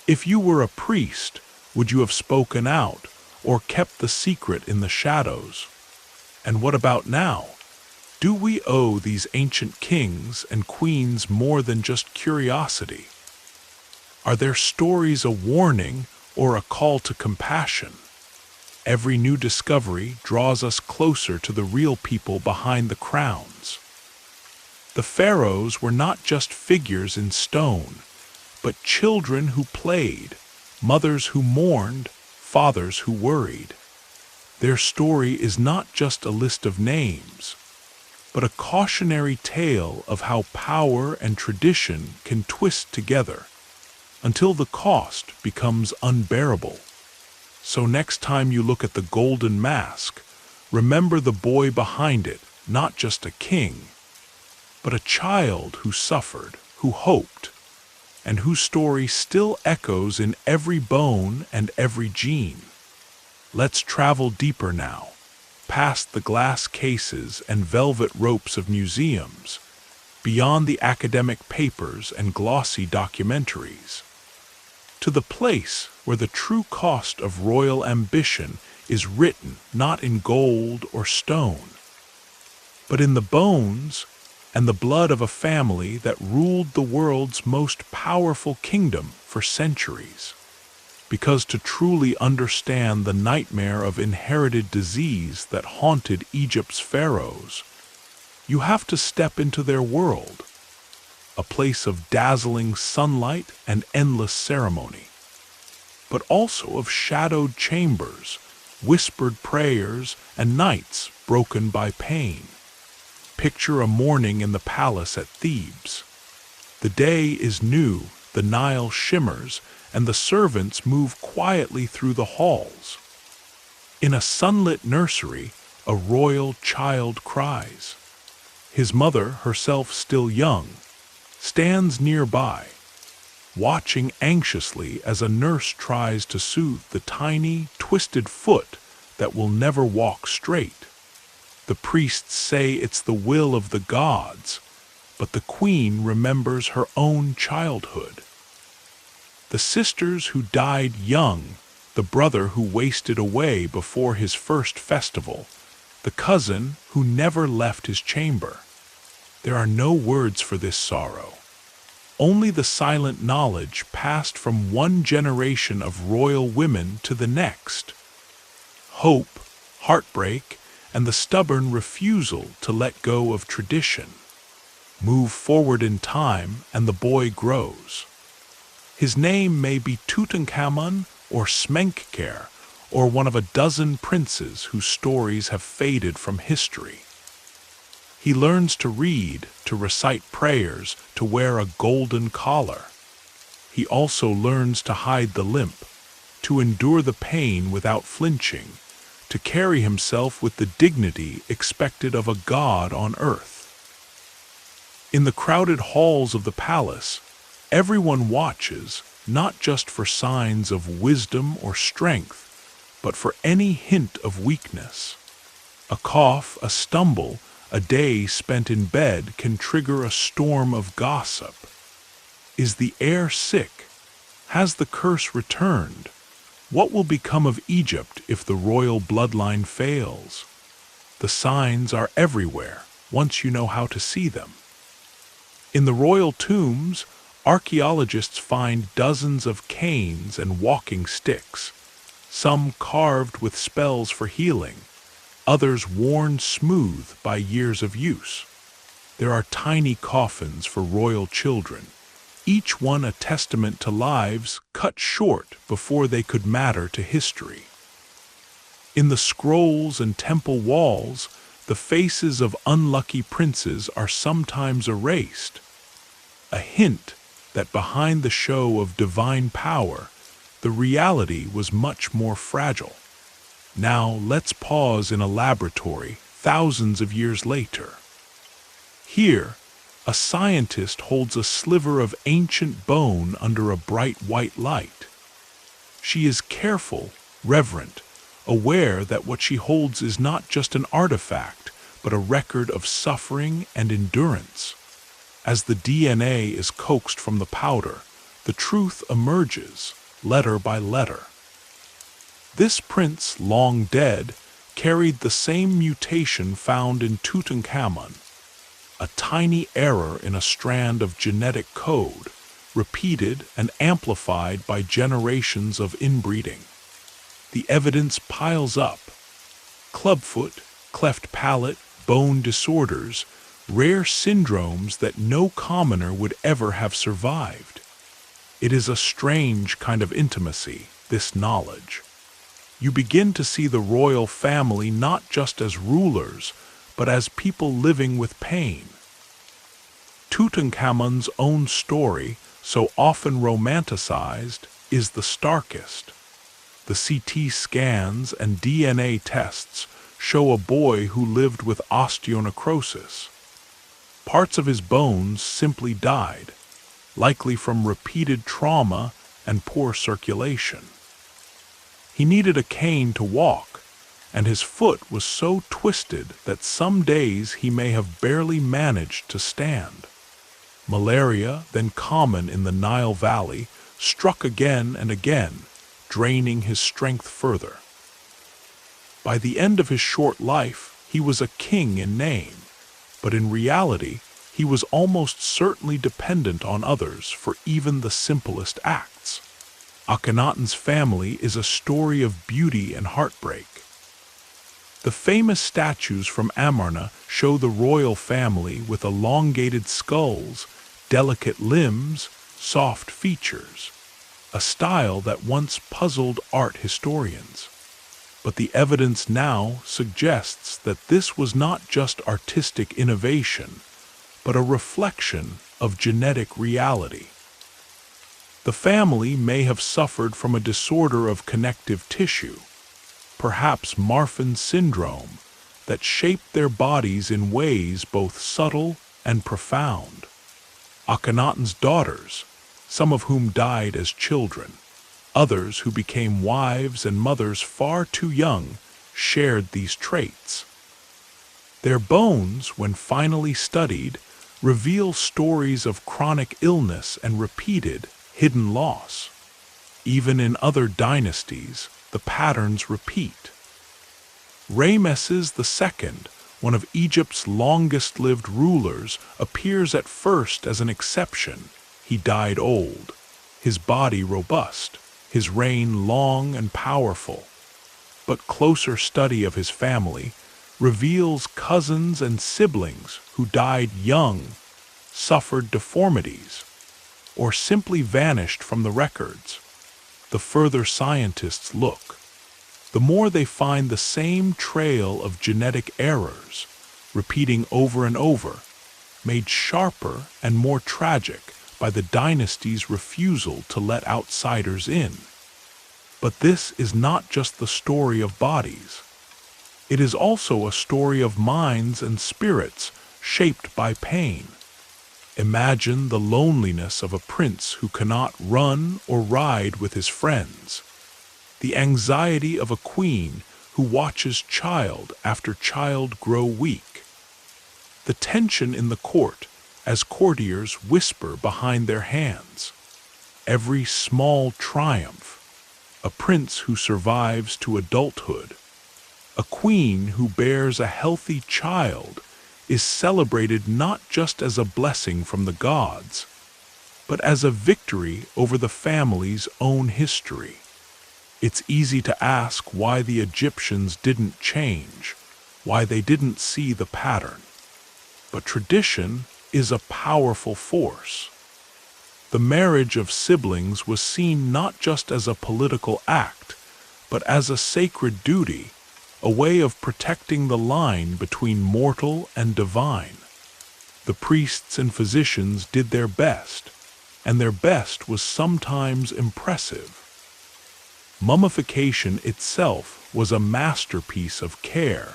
If you were a priest, would you have spoken out or kept the secret in the shadows? And what about now? Do we owe these ancient kings and queens more than just curiosity? Are their stories a warning or a call to compassion? Every new discovery draws us closer to the real people behind the crowns. The pharaohs were not just figures in stone, but children who played, mothers who mourned, fathers who worried. Their story is not just a list of names, but a cautionary tale of how power and tradition can twist together until the cost becomes unbearable. So next time you look at the golden mask, remember the boy behind it, not just a king, but a child who suffered, who hoped, and whose story still echoes in every bone and every gene. Let's travel deeper now, past the glass cases and velvet ropes of museums, beyond the academic papers and glossy documentaries, to the place where the true cost of royal ambition is written not in gold or stone, but in the bones and the blood of a family that ruled the world's most powerful kingdom for centuries. Because to truly understand the nightmare of inherited disease that haunted Egypt's pharaohs, you have to step into their world, a place of dazzling sunlight and endless ceremony, but also of shadowed chambers, whispered prayers, and nights broken by pain. Picture a morning in the palace at Thebes. The day is new, the Nile shimmers, and the servants move quietly through the halls. In a sunlit nursery, a royal child cries. His mother, herself still young, stands nearby, watching anxiously as a nurse tries to soothe the tiny, twisted foot that will never walk straight. The priests say it's the will of the gods, but the queen remembers her own childhood. The sisters who died young, the brother who wasted away before his first festival, the cousin who never left his chamber. There are no words for this sorrow. Only the silent knowledge passed from one generation of royal women to the next. Hope, heartbreak, and the stubborn refusal to let go of tradition. Move forward in time and the boy grows. His name may be Tutankhamun or Smenkhkare, or one of a dozen princes whose stories have faded from history. He learns to read, to recite prayers, to wear a golden collar. He also learns to hide the limp, to endure the pain without flinching, to carry himself with the dignity expected of a god on earth. In the crowded halls of the palace, everyone watches, not just for signs of wisdom or strength, but for any hint of weakness. A cough, a stumble, a day spent in bed can trigger a storm of gossip. Is the heir sick? Has the curse returned? What will become of Egypt if the royal bloodline fails? The signs are everywhere, once you know how to see them. In the royal tombs, archaeologists find dozens of canes and walking sticks, some carved with spells for healing, others worn smooth by years of use. There are tiny coffins for royal children, each one a testament to lives cut short before they could matter to history. In the scrolls and temple walls, the faces of unlucky princes are sometimes erased, a hint that behind the show of divine power, the reality was much more fragile. Now let's pause in a laboratory thousands of years later. Here, a scientist holds a sliver of ancient bone under a bright white light. She is careful, reverent, aware that what she holds is not just an artifact, but a record of suffering and endurance. As the DNA is coaxed from the powder, the truth emerges, letter by letter. This prince, long dead, carried the same mutation found in Tutankhamun, a tiny error in a strand of genetic code, repeated and amplified by generations of inbreeding. The evidence piles up. Clubfoot, cleft palate, bone disorders, rare syndromes that no commoner would ever have survived. It is a strange kind of intimacy, this knowledge. You begin to see the royal family not just as rulers, but as people living with pain. Tutankhamun's own story, so often romanticized, is the starkest. The CT scans and DNA tests show a boy who lived with osteonecrosis. Parts of his bones simply died, likely from repeated trauma and poor circulation. He needed a cane to walk, and his foot was so twisted that some days he may have barely managed to stand. Malaria, then common in the Nile Valley, struck again and again, draining his strength further. By the end of his short life, he was a king in name, but in reality, he was almost certainly dependent on others for even the simplest acts. Akhenaten's family is a story of beauty and heartbreak. The famous statues from Amarna show the royal family with elongated skulls, delicate limbs, soft features, a style that once puzzled art historians. But the evidence now suggests that this was not just artistic innovation, but a reflection of genetic reality. The family may have suffered from a disorder of connective tissue. perhaps Marfan syndrome, that shaped their bodies in ways both subtle and profound. Akhenaten's daughters, some of whom died as children, others who became wives and mothers far too young, shared these traits. Their bones, when finally studied, reveal stories of chronic illness and repeated, hidden loss. Even in other dynasties, the patterns repeat. Ramesses II, one of Egypt's longest-lived rulers, appears at first as an exception. He died old, his body robust, his reign long and powerful. But closer study of his family reveals cousins and siblings who died young, suffered deformities, or simply vanished from the records. The further scientists look, the more they find the same trail of genetic errors, repeating over and over, made sharper and more tragic by the dynasty's refusal to let outsiders in. But this is not just the story of bodies. It is also a story of minds and spirits shaped by pain. Imagine the loneliness of a prince who cannot run or ride with his friends. The anxiety of a queen who watches child after child grow weak. The tension in the court as courtiers whisper behind their hands. Every small triumph. A prince who survives to adulthood. A queen who bears a healthy child is celebrated not just as a blessing from the gods, but as a victory over the family's own history. It's easy to ask why the Egyptians didn't change, why they didn't see the pattern. But tradition is a powerful force. The marriage of siblings was seen not just as a political act, but as a sacred duty, a way of protecting the line between mortal and divine. The priests and physicians did their best, and their best was sometimes impressive. Mummification itself was a masterpiece of care,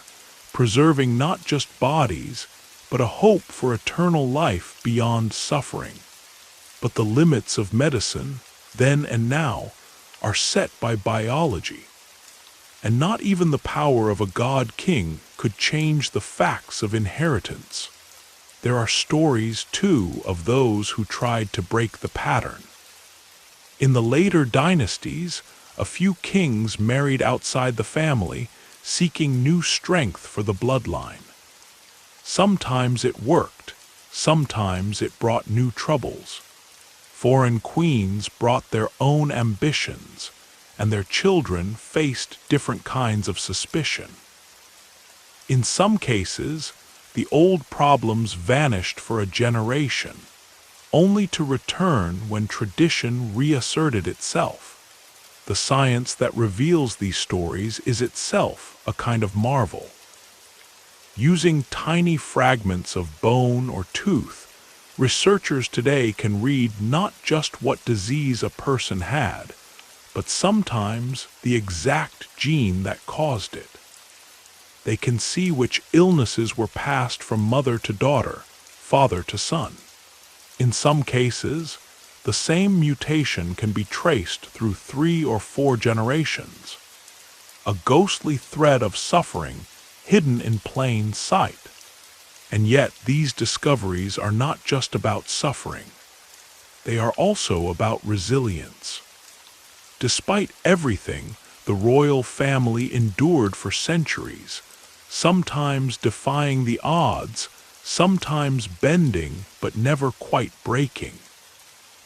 preserving not just bodies, but a hope for eternal life beyond suffering. But the limits of medicine, then and now, are set by biology. And not even the power of a god-king could change the facts of inheritance. There are stories, too, of those who tried to break the pattern. In the later dynasties, a few kings married outside the family, seeking new strength for the bloodline. Sometimes it worked, sometimes it brought new troubles. Foreign queens brought their own ambitions, and their children faced different kinds of suspicion. In some cases, the old problems vanished for a generation, only to return when tradition reasserted itself. The science that reveals these stories is itself a kind of marvel. Using tiny fragments of bone or tooth, researchers today can read not just what disease a person had, but sometimes the exact gene that caused it. They can see which illnesses were passed from mother to daughter, father to son. In some cases, the same mutation can be traced through 3 or 4 generations. A ghostly thread of suffering hidden in plain sight. And yet these discoveries are not just about suffering. They are also about resilience. Despite everything the royal family endured for centuries, sometimes defying the odds, sometimes bending but never quite breaking.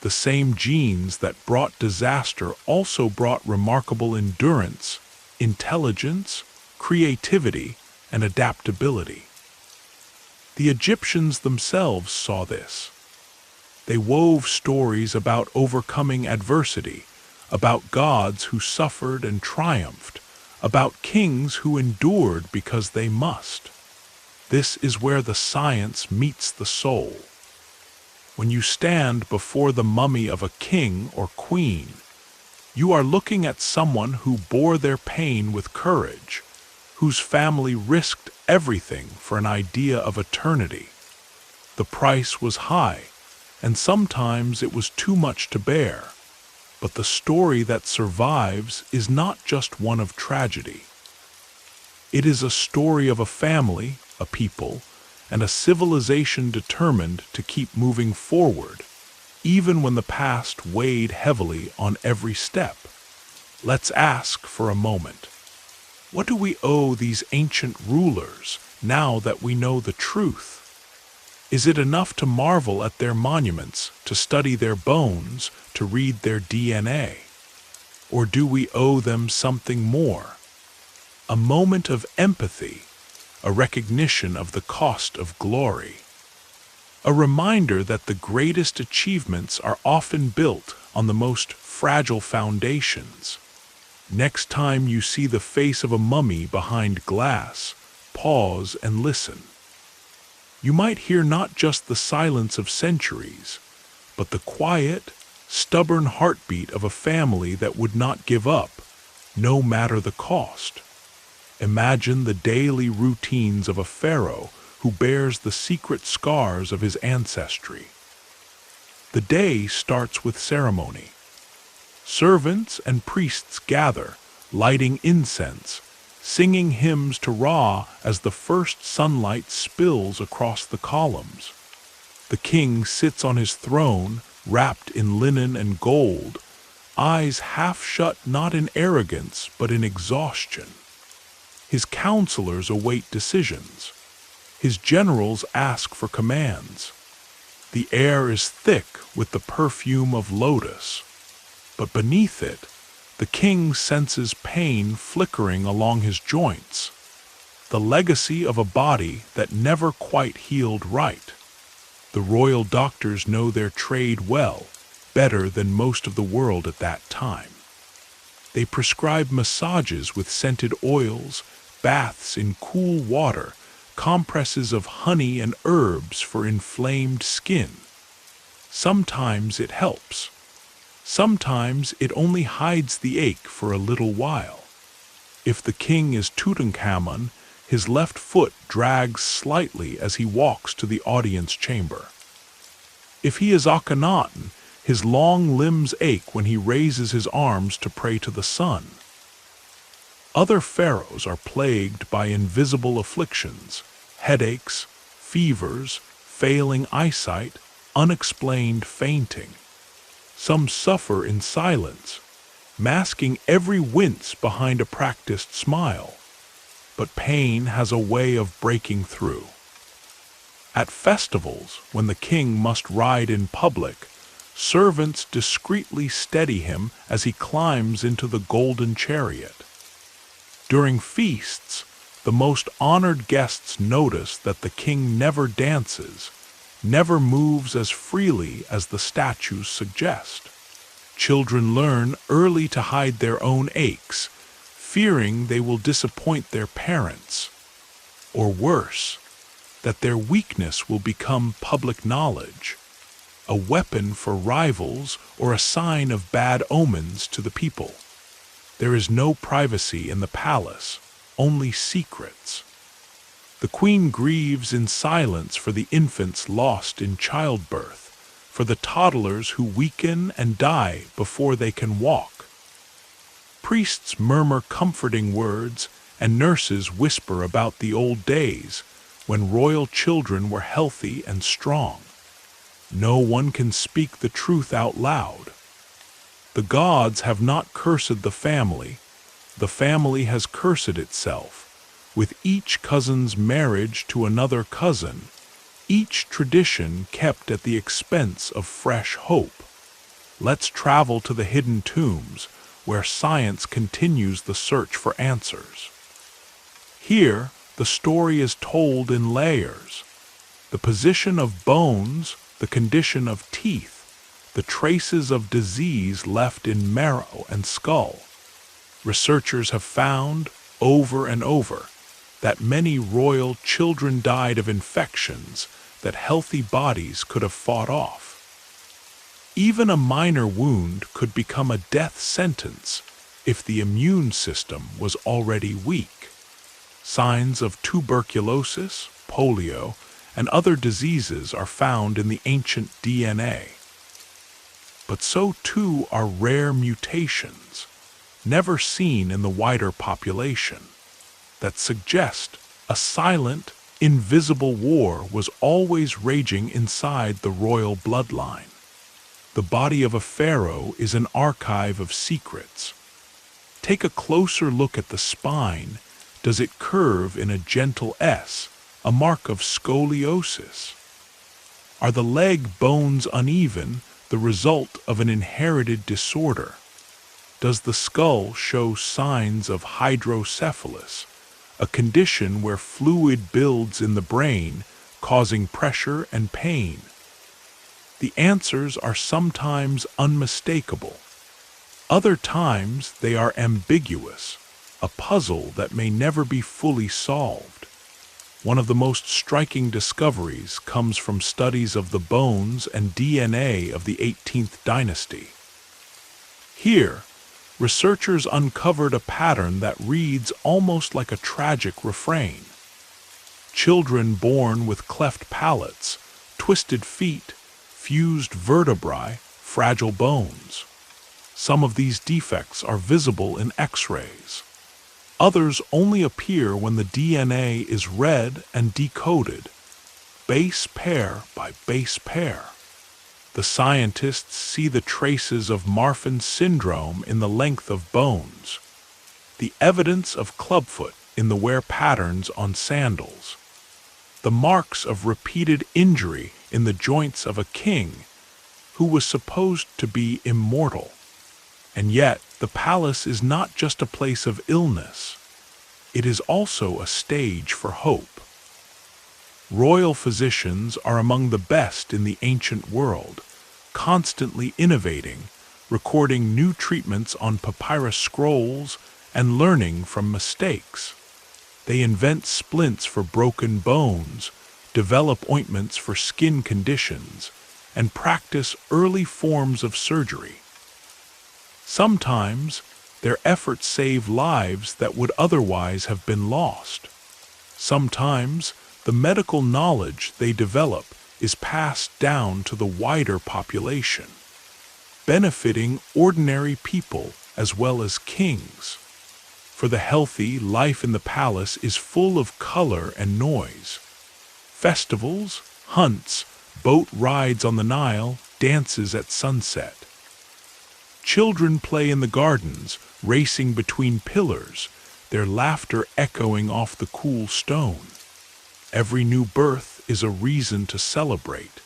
The same genes that brought disaster also brought remarkable endurance, intelligence, creativity, and adaptability. The Egyptians themselves saw this. They wove stories about overcoming adversity, about gods who suffered and triumphed, about kings who endured because they must. This is where the science meets the soul. When you stand before the mummy of a king or queen, You are looking at someone who bore their pain with courage, whose family risked everything for an idea of eternity. The price was high, and sometimes it was too much to bear. But the story that survives is not just one of tragedy. It is a story of a family, a people, and a civilization determined to keep moving forward, even when the past weighed heavily on every step. Let's ask for a moment. What do we owe these ancient rulers now that we know the truth? Is it enough to marvel at their monuments, to study their bones, to read their DNA? Or do we owe them something more? A moment of empathy, a recognition of the cost of glory. A reminder that the greatest achievements are often built on the most fragile foundations. Next time you see the face of a mummy behind glass, pause and listen. You might hear not just the silence of centuries, but the quiet, stubborn heartbeat of a family that would not give up, no matter the cost. Imagine the daily routines of a pharaoh who bears the secret scars of his ancestry. The day starts with ceremony. Servants and priests gather, lighting incense, singing hymns to Ra as the first sunlight spills across the columns. The king sits on his throne, wrapped in linen and gold, eyes half shut not in arrogance but in exhaustion. His counselors await decisions. His generals ask for commands. The air is thick with the perfume of lotus, but beneath it, the king senses pain flickering along his joints, the legacy of a body that never quite healed right. The royal doctors know their trade well, better than most of the world at that time. They prescribe massages with scented oils, baths in cool water, compresses of honey and herbs for inflamed skin. Sometimes it helps. Sometimes it only hides the ache for a little while. If the king is Tutankhamun, his left foot drags slightly as he walks to the audience chamber. If he is Akhenaten, his long limbs ache when he raises his arms to pray to the sun. Other pharaohs are plagued by invisible afflictions, headaches, fevers, failing eyesight, unexplained fainting. Some suffer in silence, masking every wince behind a practiced smile. But pain has a way of breaking through. At festivals, when the king must ride in public, servants discreetly steady him as he climbs into the golden chariot. During feasts, the most honored guests notice that the king never dances, never moves as freely as the statues suggest. Children learn early to hide their own aches, fearing they will disappoint their parents. Or worse, that their weakness will become public knowledge, a weapon for rivals or a sign of bad omens to the people. There is no privacy in the palace, only secrets. The queen grieves in silence for the infants lost in childbirth, for the toddlers who weaken and die before they can walk. Priests murmur comforting words, and nurses whisper about the old days when royal children were healthy and strong. No one can speak the truth out loud. The gods have not cursed the family has cursed itself, with each cousin's marriage to another cousin, each tradition kept at the expense of fresh hope. Let's travel to the hidden tombs, where science continues the search for answers. Here, the story is told in layers. The position of bones, the condition of teeth, the traces of disease left in marrow and skull. Researchers have found, over and over, that many royal children died of infections that healthy bodies could have fought off. Even a minor wound could become a death sentence if the immune system was already weak. Signs of tuberculosis, polio, and other diseases are found in the ancient DNA. But so too are rare mutations, never seen in the wider population, that suggest a silent, invisible war was always raging inside the royal bloodline. The body of a pharaoh is an archive of secrets. Take a closer look at the spine. Does it curve in a gentle S, a mark of scoliosis? Are the leg bones uneven, the result of an inherited disorder? Does the skull show signs of hydrocephalus, a condition where fluid builds in the brain, causing pressure and pain? The answers are sometimes unmistakable. Other times they are ambiguous, a puzzle that may never be fully solved. One of the most striking discoveries comes from studies of the bones and DNA of the 18th dynasty. Here, researchers uncovered a pattern that reads almost like a tragic refrain. Children born with cleft palates, twisted feet, fused vertebrae, fragile bones. Some of these defects are visible in X-rays. Others only appear when the DNA is read and decoded, base pair by base pair. The scientists see the traces of Marfan syndrome in the length of bones, the evidence of clubfoot in the wear patterns on sandals, the marks of repeated injury in the joints of a king who was supposed to be immortal. And yet, the palace is not just a place of illness. It is also a stage for hope. Royal physicians are among the best in the ancient world, constantly innovating, recording new treatments on papyrus scrolls, and learning from mistakes. They invent splints for broken bones, develop ointments for skin conditions, and practice early forms of surgery. Sometimes, their efforts save lives that would otherwise have been lost. Sometimes, the medical knowledge they develop is passed down to the wider population, benefiting ordinary people as well as kings. For the healthy, life in the palace is full of color and noise. Festivals, hunts, boat rides on the Nile, dances at sunset. Children play in the gardens, racing between pillars, their laughter echoing off the cool stone. Every new birth is a reason to celebrate.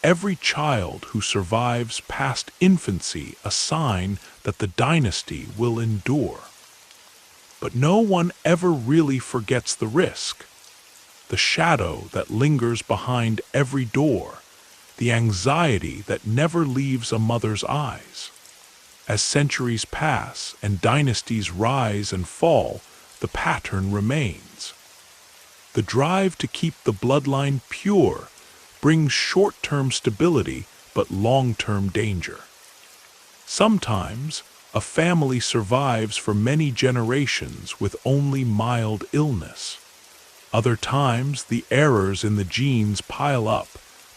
Every child who survives past infancy a sign that the dynasty will endure. But no one ever really forgets the risk, the shadow that lingers behind every door, the anxiety that never leaves a mother's eyes. As centuries pass and dynasties rise and fall, the pattern remains. The drive to keep the bloodline pure brings short-term stability but long-term danger. Sometimes, a family survives for many generations with only mild illness. Other times, the errors in the genes pile up,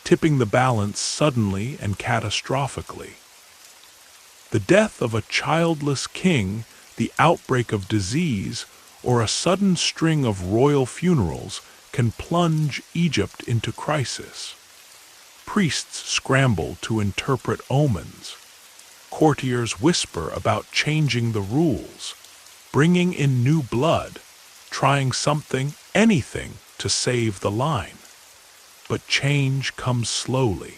tipping the balance suddenly and catastrophically. The death of a childless king, the outbreak of disease, or a sudden string of royal funerals can plunge Egypt into crisis. Priests scramble to interpret omens. Courtiers whisper about changing the rules, bringing in new blood, trying something, anything, to save the line. But change comes slowly.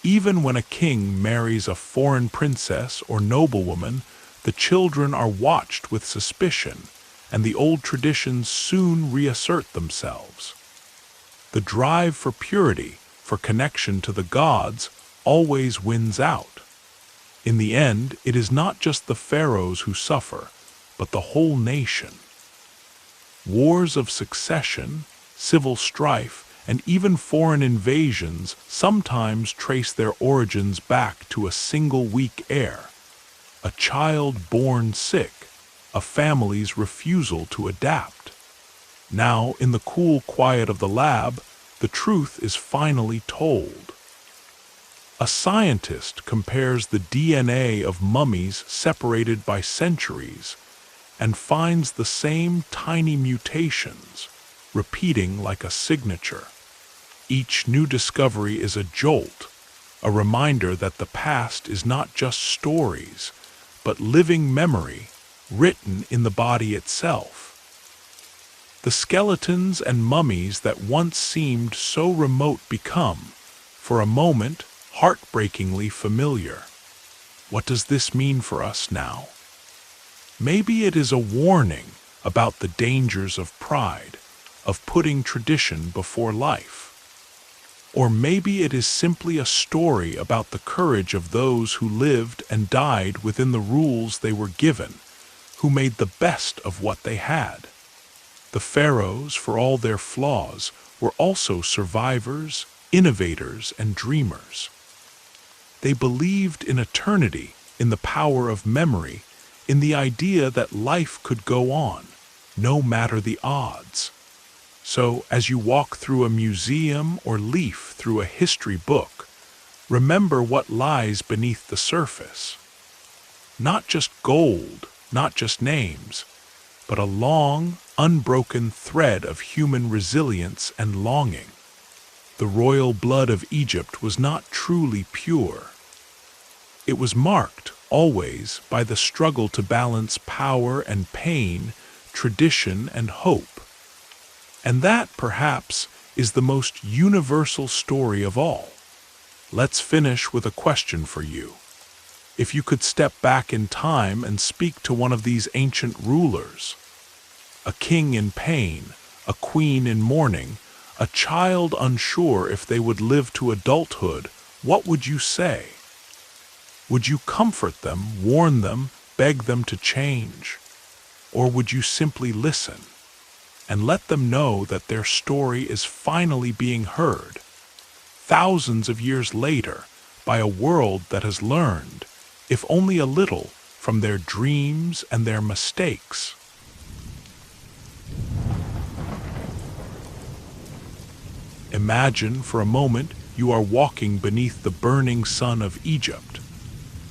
Even when a king marries a foreign princess or noblewoman, the children are watched with suspicion, and the old traditions soon reassert themselves. The drive for purity, for connection to the gods, always wins out. In the end, it is not just the pharaohs who suffer, but the whole nation. Wars of succession, civil strife, and even foreign invasions sometimes trace their origins back to a single weak heir, a child born sick, a family's refusal to adapt. Now, in the cool quiet of the lab, the truth is finally told. A scientist compares the DNA of mummies separated by centuries and finds the same tiny mutations, repeating like a signature. Each new discovery is a jolt, a reminder that the past is not just stories, but living memory written in the body itself. The skeletons and mummies that once seemed so remote become, for a moment, heartbreakingly familiar. What does this mean for us now? Maybe it is a warning about the dangers of pride, of putting tradition before life. Or maybe it is simply a story about the courage of those who lived and died within the rules they were given, who made the best of what they had. The Pharaohs, for all their flaws, were also survivors, innovators, and dreamers. They believed in eternity, in the power of memory, in the idea that life could go on, no matter the odds. So, as you walk through a museum or leaf through a history book, remember what lies beneath the surface. Not just gold, not just names, but a long, unbroken thread of human resilience and longing. The royal blood of Egypt was not truly pure. It was marked, always, by the struggle to balance power and pain, tradition and hope. And that, perhaps, is the most universal story of all. Let's finish with a question for you. If you could step back in time and speak to one of these ancient rulers, a king in pain, a queen in mourning, a child unsure if they would live to adulthood, what would you say? Would you comfort them, warn them, beg them to change? Or would you simply listen and let them know that their story is finally being heard, thousands of years later, by a world that has learned, if only a little, from their dreams and their mistakes? Imagine for a moment you are walking beneath the burning sun of Egypt,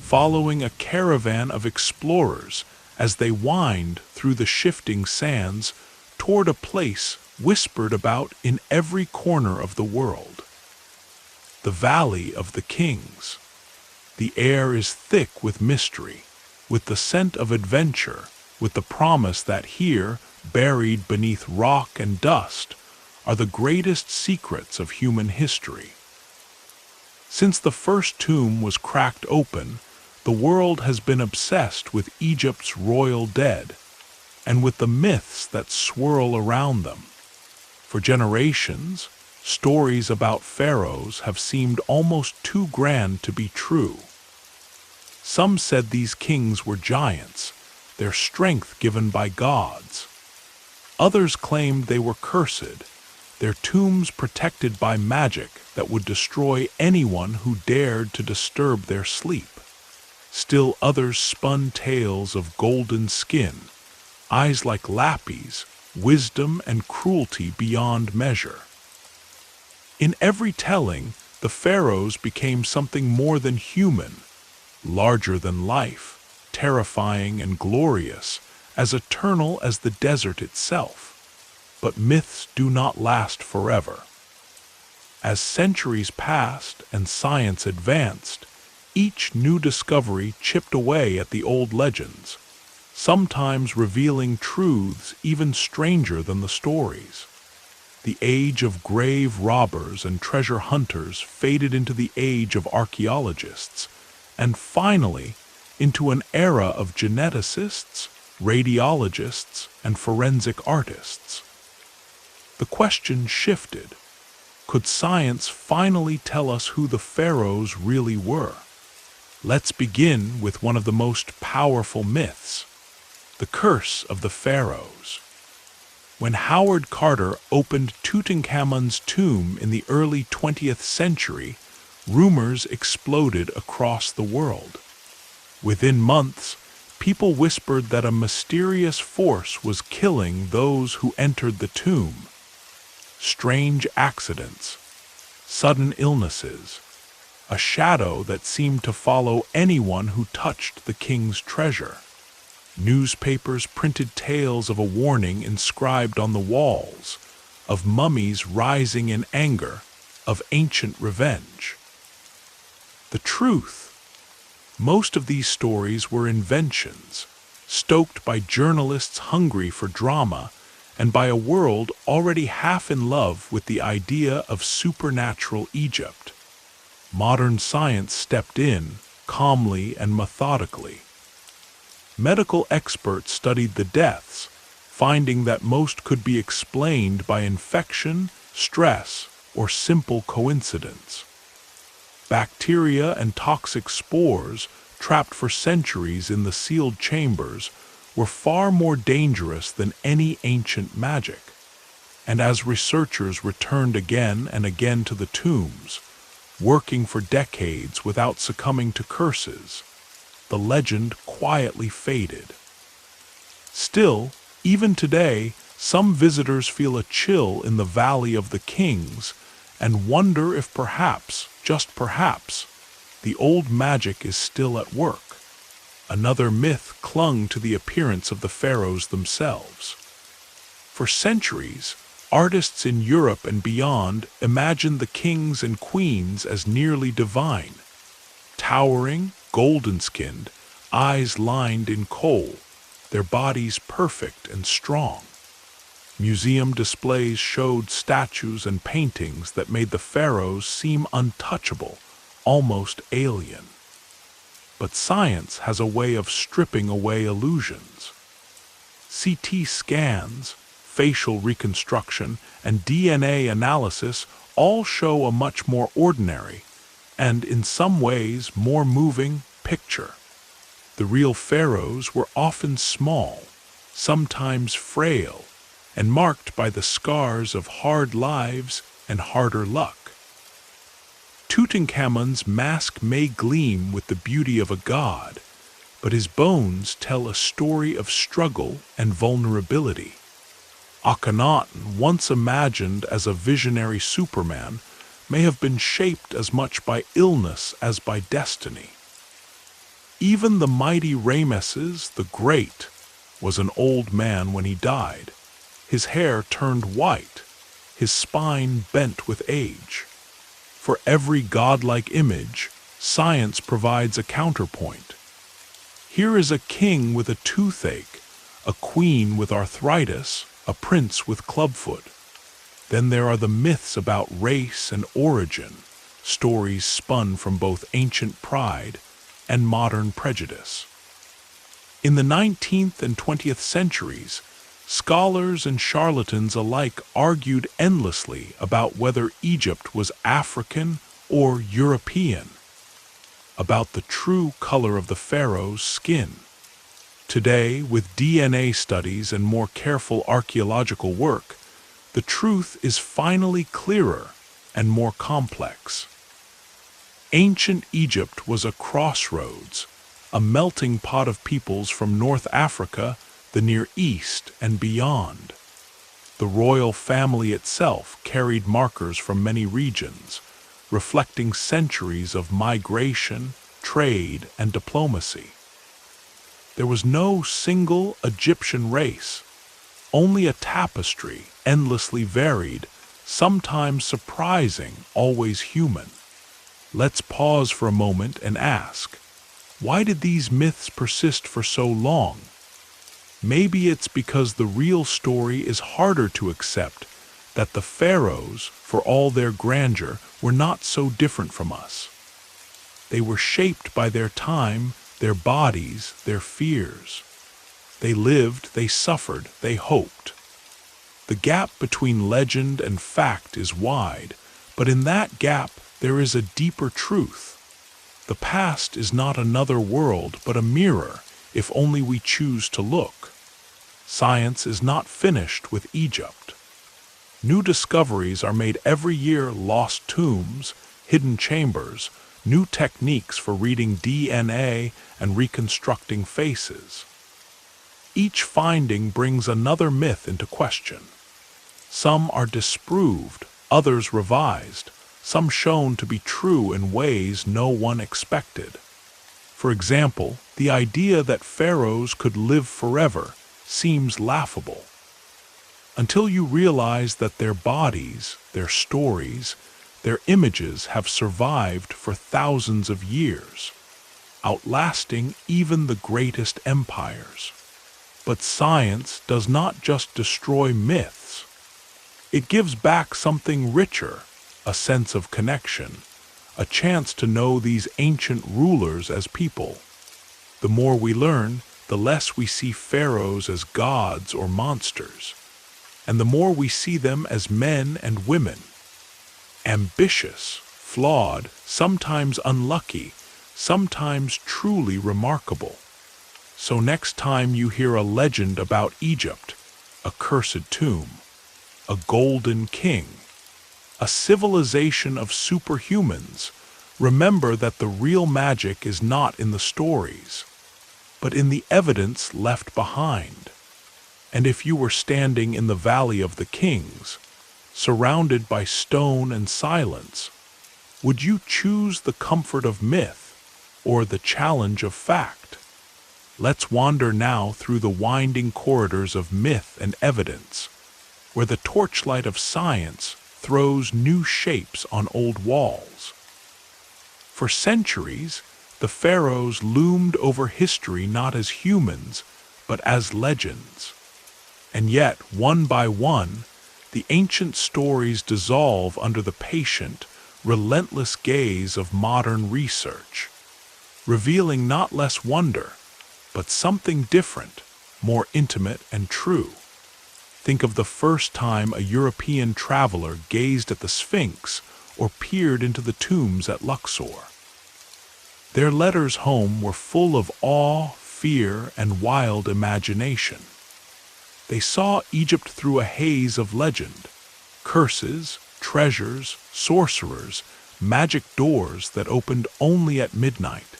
following a caravan of explorers as they wind through the shifting sands toward a place whispered about in every corner of the world. The Valley of the Kings. The air is thick with mystery, with the scent of adventure, with the promise that here, buried beneath rock and dust, are the greatest secrets of human history. Since the first tomb was cracked open, the world has been obsessed with Egypt's royal dead, and with the myths that swirl around them. For generations, stories about pharaohs have seemed almost too grand to be true. Some said these kings were giants, their strength given by gods. Others claimed they were cursed, their tombs protected by magic that would destroy anyone who dared to disturb their sleep. Still others spun tales of golden skin, eyes like lapis, wisdom and cruelty beyond measure. In every telling, the pharaohs became something more than human, larger than life, terrifying and glorious, as eternal as the desert itself. But myths do not last forever. As centuries passed and science advanced, each new discovery chipped away at the old legends, sometimes revealing truths even stranger than the stories. The age of grave robbers and treasure hunters faded into the age of archaeologists, and finally into an era of geneticists, radiologists, and forensic artists. The question shifted. Could science finally tell us who the pharaohs really were? Let's begin with one of the most powerful myths, the curse of the pharaohs. When Howard Carter opened Tutankhamun's tomb in the early 20th century, rumors exploded across the world. Within months, people whispered that a mysterious force was killing those who entered the tomb. Strange accidents, sudden illnesses, a shadow that seemed to follow anyone who touched the king's treasure. Newspapers printed tales of a warning inscribed on the walls, of mummies rising in anger, of ancient revenge. The truth: most of these stories were inventions, stoked by journalists hungry for drama and by a world already half in love with the idea of supernatural Egypt. Modern science stepped in, calmly and methodically. Medical experts studied the deaths, finding that most could be explained by infection, stress, or simple coincidence. Bacteria and toxic spores, trapped for centuries in the sealed chambers, were far more dangerous than any ancient magic. And as researchers returned again and again to the tombs, working for decades without succumbing to curses, the legend quietly faded. Still, even today, some visitors feel a chill in the Valley of the Kings and wonder if perhaps, just perhaps, the old magic is still at work. Another myth clung to the appearance of the pharaohs themselves. For centuries, artists in Europe and beyond imagined the kings and queens as nearly divine. Towering, golden-skinned, eyes lined in kohl, their bodies perfect and strong. Museum displays showed statues and paintings that made the pharaohs seem untouchable, almost alien. But science has a way of stripping away illusions. CT scans, facial reconstruction, and DNA analysis all show a much more ordinary, and in some ways more moving, picture. The real pharaohs were often small, sometimes frail, and marked by the scars of hard lives and harder luck. Tutankhamun's mask may gleam with the beauty of a god, but his bones tell a story of struggle and vulnerability. Akhenaten, once imagined as a visionary Superman, may have been shaped as much by illness as by destiny. Even the mighty Rameses the Great was an old man when he died. His hair turned white, his spine bent with age. For every godlike image, science provides a counterpoint. Here is a king with a toothache, a queen with arthritis, a prince with clubfoot. Then there are the myths about race and origin, stories spun from both ancient pride and modern prejudice. In the 19th and 20th centuries, scholars and charlatans alike argued endlessly about whether Egypt was African or European, about the true color of the pharaoh's skin. Today, with DNA studies and more careful archaeological work, the truth is finally clearer and more complex. Ancient Egypt was a crossroads, a melting pot of peoples from North Africa, the Near East, and beyond. The royal family itself carried markers from many regions, reflecting centuries of migration, trade, and diplomacy. There was no single Egyptian race, only a tapestry, endlessly varied, sometimes surprising, always human. Let's pause for a moment and ask, why did these myths persist for so long? Maybe it's because the real story is harder to accept, that the pharaohs, for all their grandeur, were not so different from us. They were shaped by their time, their bodies, their fears. They lived, they suffered, they hoped. The gap between legend and fact is wide, but in that gap there is a deeper truth. The past is not another world, but a mirror, if only we choose to look. science is not finished with Egypt. New discoveries are made every year: lost tombs, hidden chambers, new techniques for reading DNA and reconstructing faces. Each finding brings another myth into question. Some are disproved, others revised, some shown to be true in ways no one expected. For example, the idea that pharaohs could live forever seems laughable, until you realize that their bodies, their stories, their images have survived for thousands of years, outlasting even the greatest empires. But science does not just destroy myths. It gives back something richer, a sense of connection, a chance to know these ancient rulers as people. The more we learn, the less we see pharaohs as gods or monsters, and the more we see them as men and women, ambitious, flawed, sometimes unlucky, sometimes truly remarkable. So next time you hear a legend about Egypt, a cursed tomb, a golden king, a civilization of superhumans, remember that the real magic is not in the stories, but in the evidence left behind. And if you were standing in the Valley of the Kings, surrounded by stone and silence, would you choose the comfort of myth or the challenge of fact? Let's wander now through the winding corridors of myth and evidence, where the torchlight of science throws new shapes on old walls. For centuries, the pharaohs loomed over history not as humans, but as legends. And yet, one by one, the ancient stories dissolve under the patient, relentless gaze of modern research, revealing not less wonder, but something different, more intimate and true. Think of the first time a European traveler gazed at the Sphinx or peered into the tombs at Luxor. Their letters home were full of awe, fear, and wild imagination. They saw Egypt through a haze of legend, curses, treasures, sorcerers, magic doors that opened only at midnight.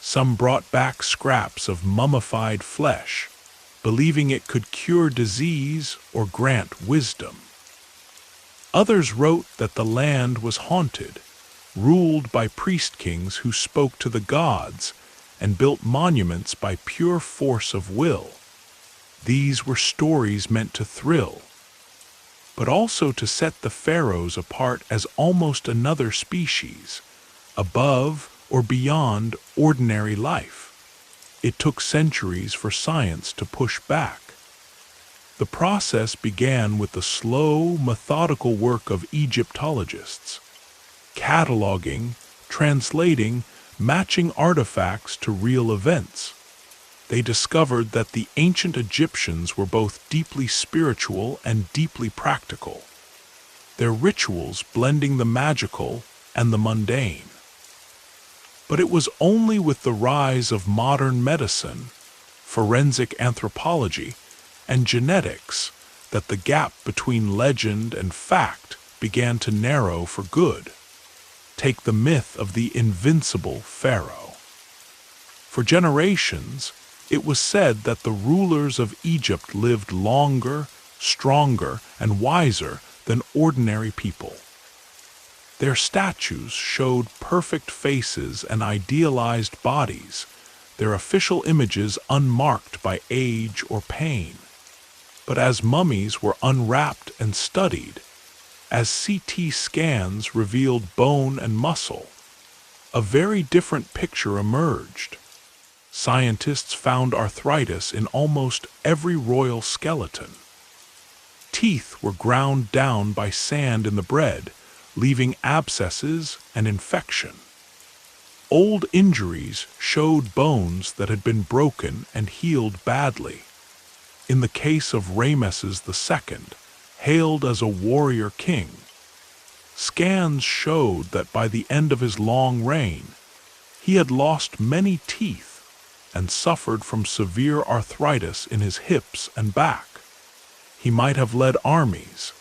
Some brought back scraps of mummified flesh, believing it could cure disease or grant wisdom. Others wrote that the land was haunted, ruled by priest-kings who spoke to the gods and built monuments by pure force of will. These were stories meant to thrill, but also to set the pharaohs apart as almost another species, above or beyond ordinary life. It took centuries for science to push back. The process began with the slow, methodical work of Egyptologists, cataloging, translating, matching artifacts to real events. They discovered that the ancient Egyptians were both deeply spiritual and deeply practical, their rituals blending the magical and the mundane. But it was only with the rise of modern medicine, forensic anthropology, and genetics that the gap between legend and fact began to narrow for good. Take the myth of the invincible pharaoh. For generations, it was said that the rulers of Egypt lived longer, stronger, and wiser than ordinary people. Their statues showed perfect faces and idealized bodies, their official images unmarked by age or pain. But as mummies were unwrapped and studied, as CT scans revealed bone and muscle, a very different picture emerged. Scientists found arthritis in almost every royal skeleton. Teeth were ground down by sand in the bread, leaving abscesses and infection. Old injuries showed bones that had been broken and healed badly. In the case of Ramesses II, hailed as a warrior king, scans showed that by the end of his long reign, he had lost many teeth and suffered from severe arthritis in his hips and back. He might have led armies,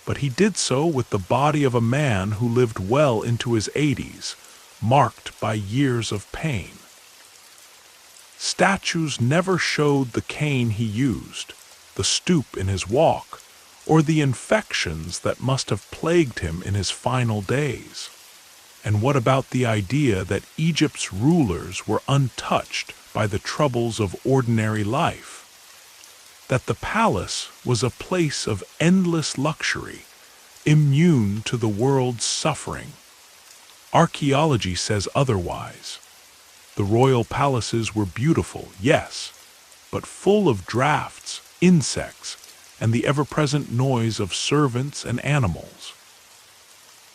but he did so with the body of a man who lived well into his 80s, marked by years of pain. Statues never showed the cane he used, the stoop in his walk, or the infections that must have plagued him in his final days. And what about the idea that Egypt's rulers were untouched by the troubles of ordinary life? That the palace was a place of endless luxury, immune to the world's suffering? Archaeology says otherwise. The royal palaces were beautiful, yes, but full of drafts, insects, and the ever-present noise of servants and animals.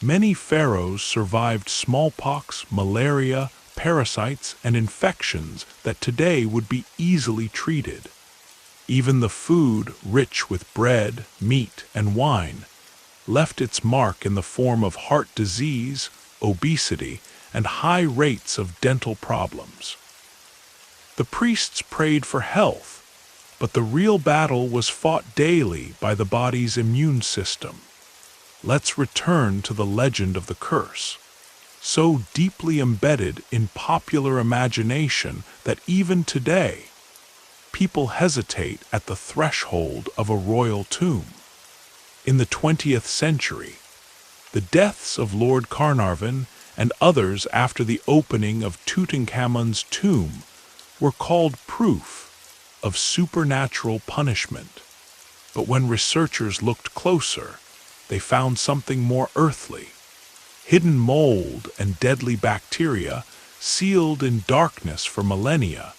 Many pharaohs survived smallpox, malaria, parasites, and infections that today would be easily treated. Even the food, rich with bread, meat, and wine, left its mark in the form of heart disease, obesity, and high rates of dental problems. The priests prayed for health, but the real battle was fought daily by the body's immune system. Let's return to the legend of the curse, so deeply embedded in popular imagination that even today, people hesitate at the threshold of a royal tomb. In the 20th century, the deaths of Lord Carnarvon and others after the opening of Tutankhamun's tomb were called proof of supernatural punishment. But when researchers looked closer, they found something more earthly. Hidden mold and deadly bacteria sealed in darkness for millennia,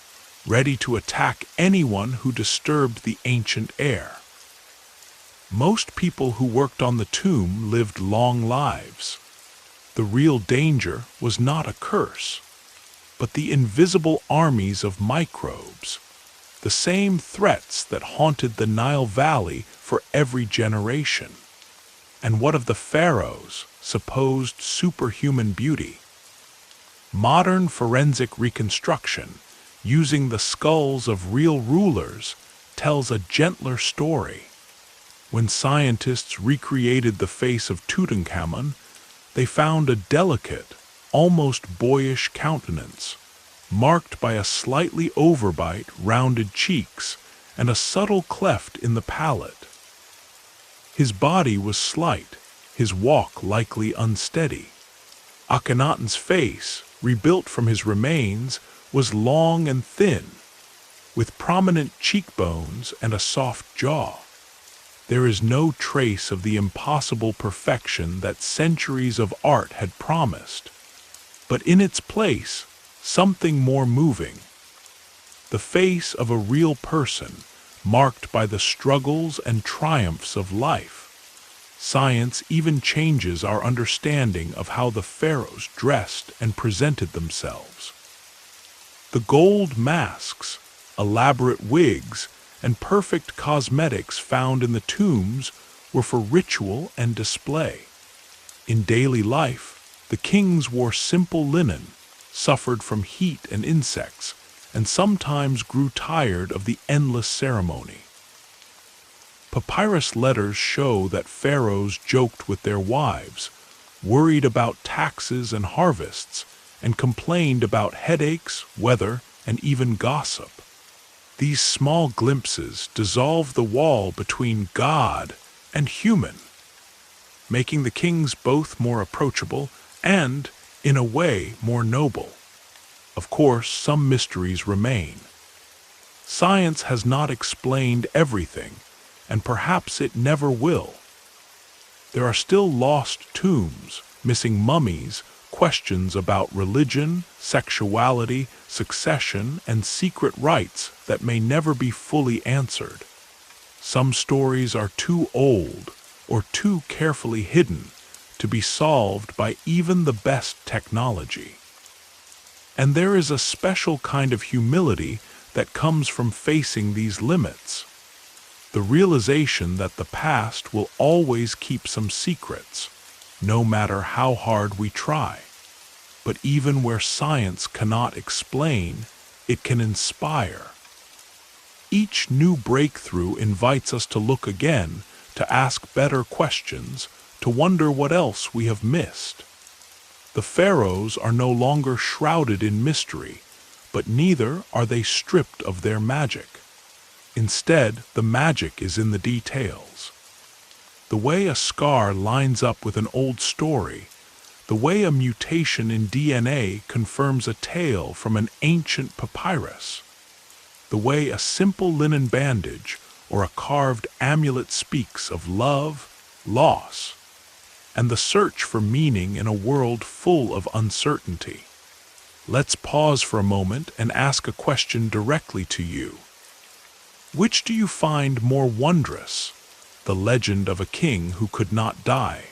ready to attack anyone who disturbed the ancient air. Most people who worked on the tomb lived long lives. The real danger was not a curse, but the invisible armies of microbes, the same threats that haunted the Nile Valley for every generation. And what of the pharaohs' supposed superhuman beauty? Modern forensic reconstruction, using the skulls of real rulers, tells a gentler story. When scientists recreated the face of Tutankhamun, they found a delicate, almost boyish countenance, marked by a slightly overbite, rounded cheeks, and a subtle cleft in the palate. His body was slight, his walk likely unsteady. Akhenaten's face, rebuilt from his remains, was long and thin, with prominent cheekbones and a soft jaw. There is no trace of the impossible perfection that centuries of art had promised, but in its place, something more moving. The face of a real person, marked by the struggles and triumphs of life. Science even changes our understanding of how the pharaohs dressed and presented themselves. The gold masks, elaborate wigs, and perfect cosmetics found in the tombs were for ritual and display. In daily life, the kings wore simple linen, suffered from heat and insects, and sometimes grew tired of the endless ceremony. Papyrus letters show that pharaohs joked with their wives, worried about taxes and harvests, and complained about headaches, weather, and even gossip. These small glimpses dissolve the wall between God and human, making the kings both more approachable and, in a way, more noble. Of course, some mysteries remain. Science has not explained everything, and perhaps it never will. There are still lost tombs, missing mummies, questions about religion, sexuality, succession, and secret rites that may never be fully answered. Some stories are too old or too carefully hidden to be solved by even the best technology. And there is a special kind of humility that comes from facing these limits. The realization that the past will always keep some secrets, no matter how hard we try. But even where science cannot explain, it can inspire. Each new breakthrough invites us to look again, to ask better questions, to wonder what else we have missed. The pharaohs are no longer shrouded in mystery, but neither are they stripped of their magic. Instead, the magic is in the details. The way a scar lines up with an old story, the way a mutation in DNA confirms a tale from an ancient papyrus, the way a simple linen bandage or a carved amulet speaks of love, loss, and the search for meaning in a world full of uncertainty. Let's pause for a moment and ask a question directly to you. Which do you find more wondrous, the legend of a king who could not die,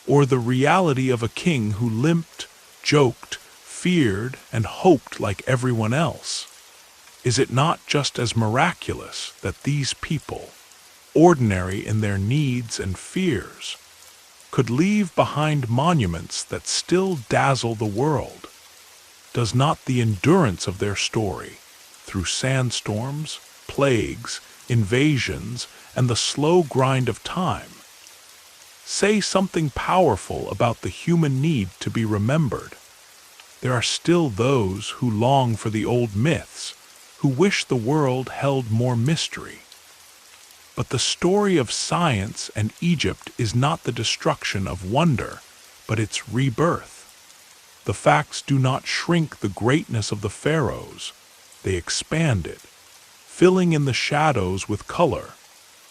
or the reality of a king who limped, joked, feared, and hoped like everyone else? Is it not just as miraculous that these people, ordinary in their needs and fears, could leave behind monuments that still dazzle the world? Does not the endurance of their story, through sandstorms, plagues, invasions, and the slow grind of time, say something powerful about the human need to be remembered? There are still those who long for the old myths, who wish the world held more mystery. But the story of science and Egypt is not the destruction of wonder, but its rebirth. The facts do not shrink the greatness of the pharaohs, they expand it, filling in the shadows with color,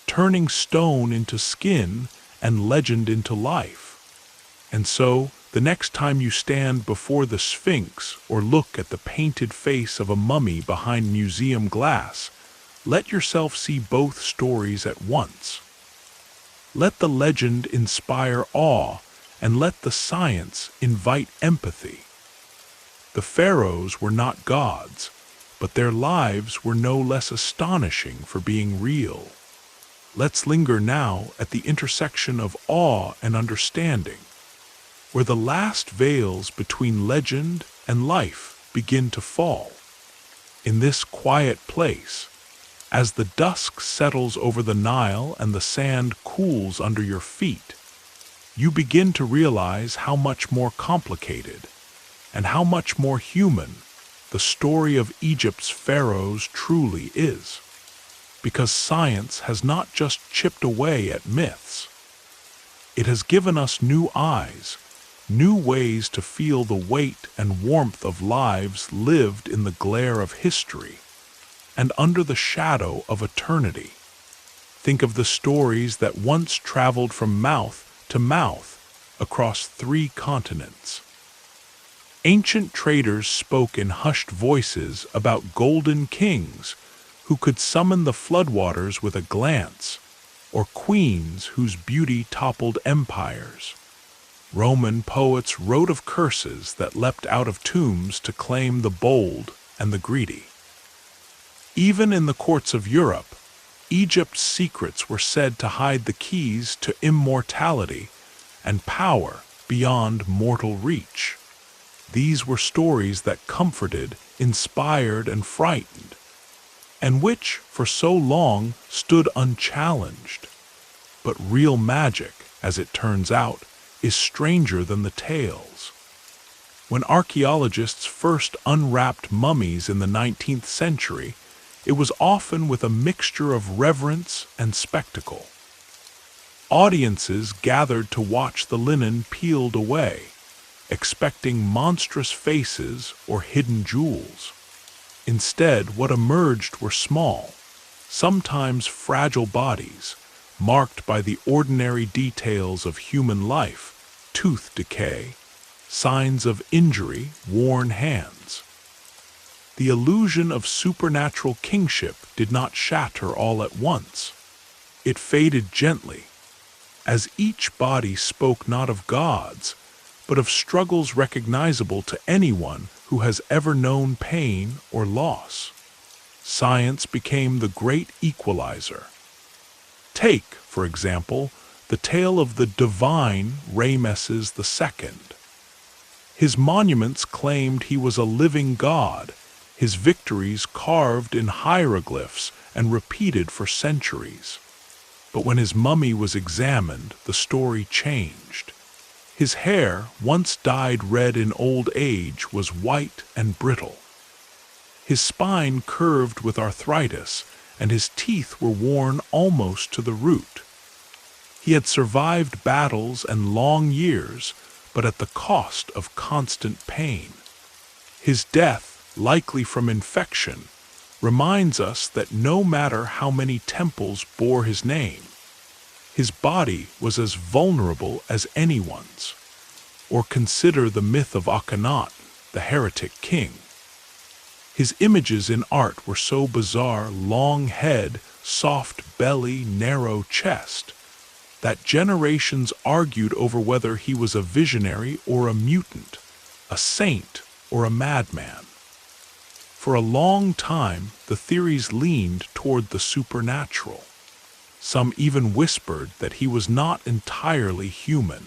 turning stone into skin and legend into life. And so, the next time you stand before the Sphinx or look at the painted face of a mummy behind museum glass, let yourself see both stories at once. Let the legend inspire awe, and let the science invite empathy. The pharaohs were not gods, but their lives were no less astonishing for being real. Let's linger now at the intersection of awe and understanding, where the last veils between legend and life begin to fall. In this quiet place, as the dusk settles over the Nile and the sand cools under your feet, you begin to realize how much more complicated and how much more human the story of Egypt's pharaohs truly is. Because science has not just chipped away at myths. It has given us new eyes, new ways to feel the weight and warmth of lives lived in the glare of history and under the shadow of eternity. Think of the stories that once traveled from mouth to mouth across 3 continents. Ancient traders spoke in hushed voices about golden kings who could summon the floodwaters with a glance, or queens whose beauty toppled empires. Roman poets wrote of curses that leapt out of tombs to claim the bold and the greedy. Even in the courts of Europe, Egypt's secrets were said to hide the keys to immortality and power beyond mortal reach. These were stories that comforted, inspired, and frightened, and which, for so long, stood unchallenged. But real magic, as it turns out, is stranger than the tales. When archaeologists first unwrapped mummies in the 19th century, it was often with a mixture of reverence and spectacle. Audiences gathered to watch the linen peeled away, expecting monstrous faces or hidden jewels. Instead, what emerged were small, sometimes fragile bodies, marked by the ordinary details of human life, tooth decay, signs of injury, worn hands. The illusion of supernatural kingship did not shatter all at once. It faded gently, as each body spoke not of gods, but of struggles recognizable to anyone who has ever known pain or loss. Science became the great equalizer. Take, for example, the tale of the divine Ramesses II. His monuments claimed he was a living god, his victories carved in hieroglyphs and repeated for centuries. But when his mummy was examined, the story changed. His hair, once dyed red in old age, was white and brittle. His spine curved with arthritis, and his teeth were worn almost to the root. He had survived battles and long years, but at the cost of constant pain. His death, likely from infection, reminds us that no matter how many temples bore his name, his body was as vulnerable as anyone's. Or consider the myth of Akhenaten, the heretic king. His images in art were so bizarre: long head, soft belly, narrow chest, that generations argued over whether he was a visionary or a mutant, a saint or a madman. For a long time, the theories leaned toward the supernatural. Some even whispered that he was not entirely human.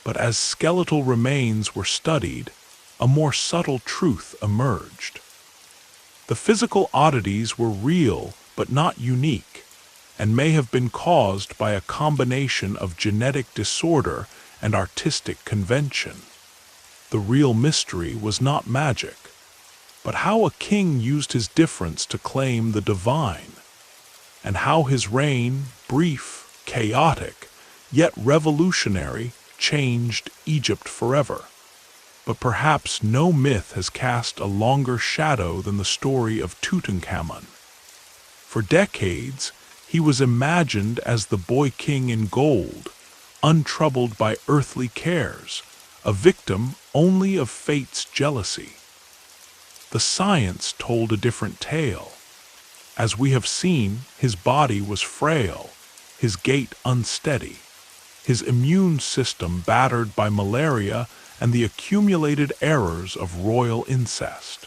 But as skeletal remains were studied, a more subtle truth emerged. The physical oddities were real but not unique, and may have been caused by a combination of genetic disorder and artistic convention. The real mystery was not magic, but how a king used his difference to claim the divine, and how his reign, brief, chaotic, yet revolutionary, changed Egypt forever. But perhaps no myth has cast a longer shadow than the story of Tutankhamun. For decades, he was imagined as the boy king in gold, untroubled by earthly cares, a victim only of fate's jealousy. The science told a different tale. As we have seen, his body was frail, his gait unsteady, his immune system battered by malaria and the accumulated errors of royal incest.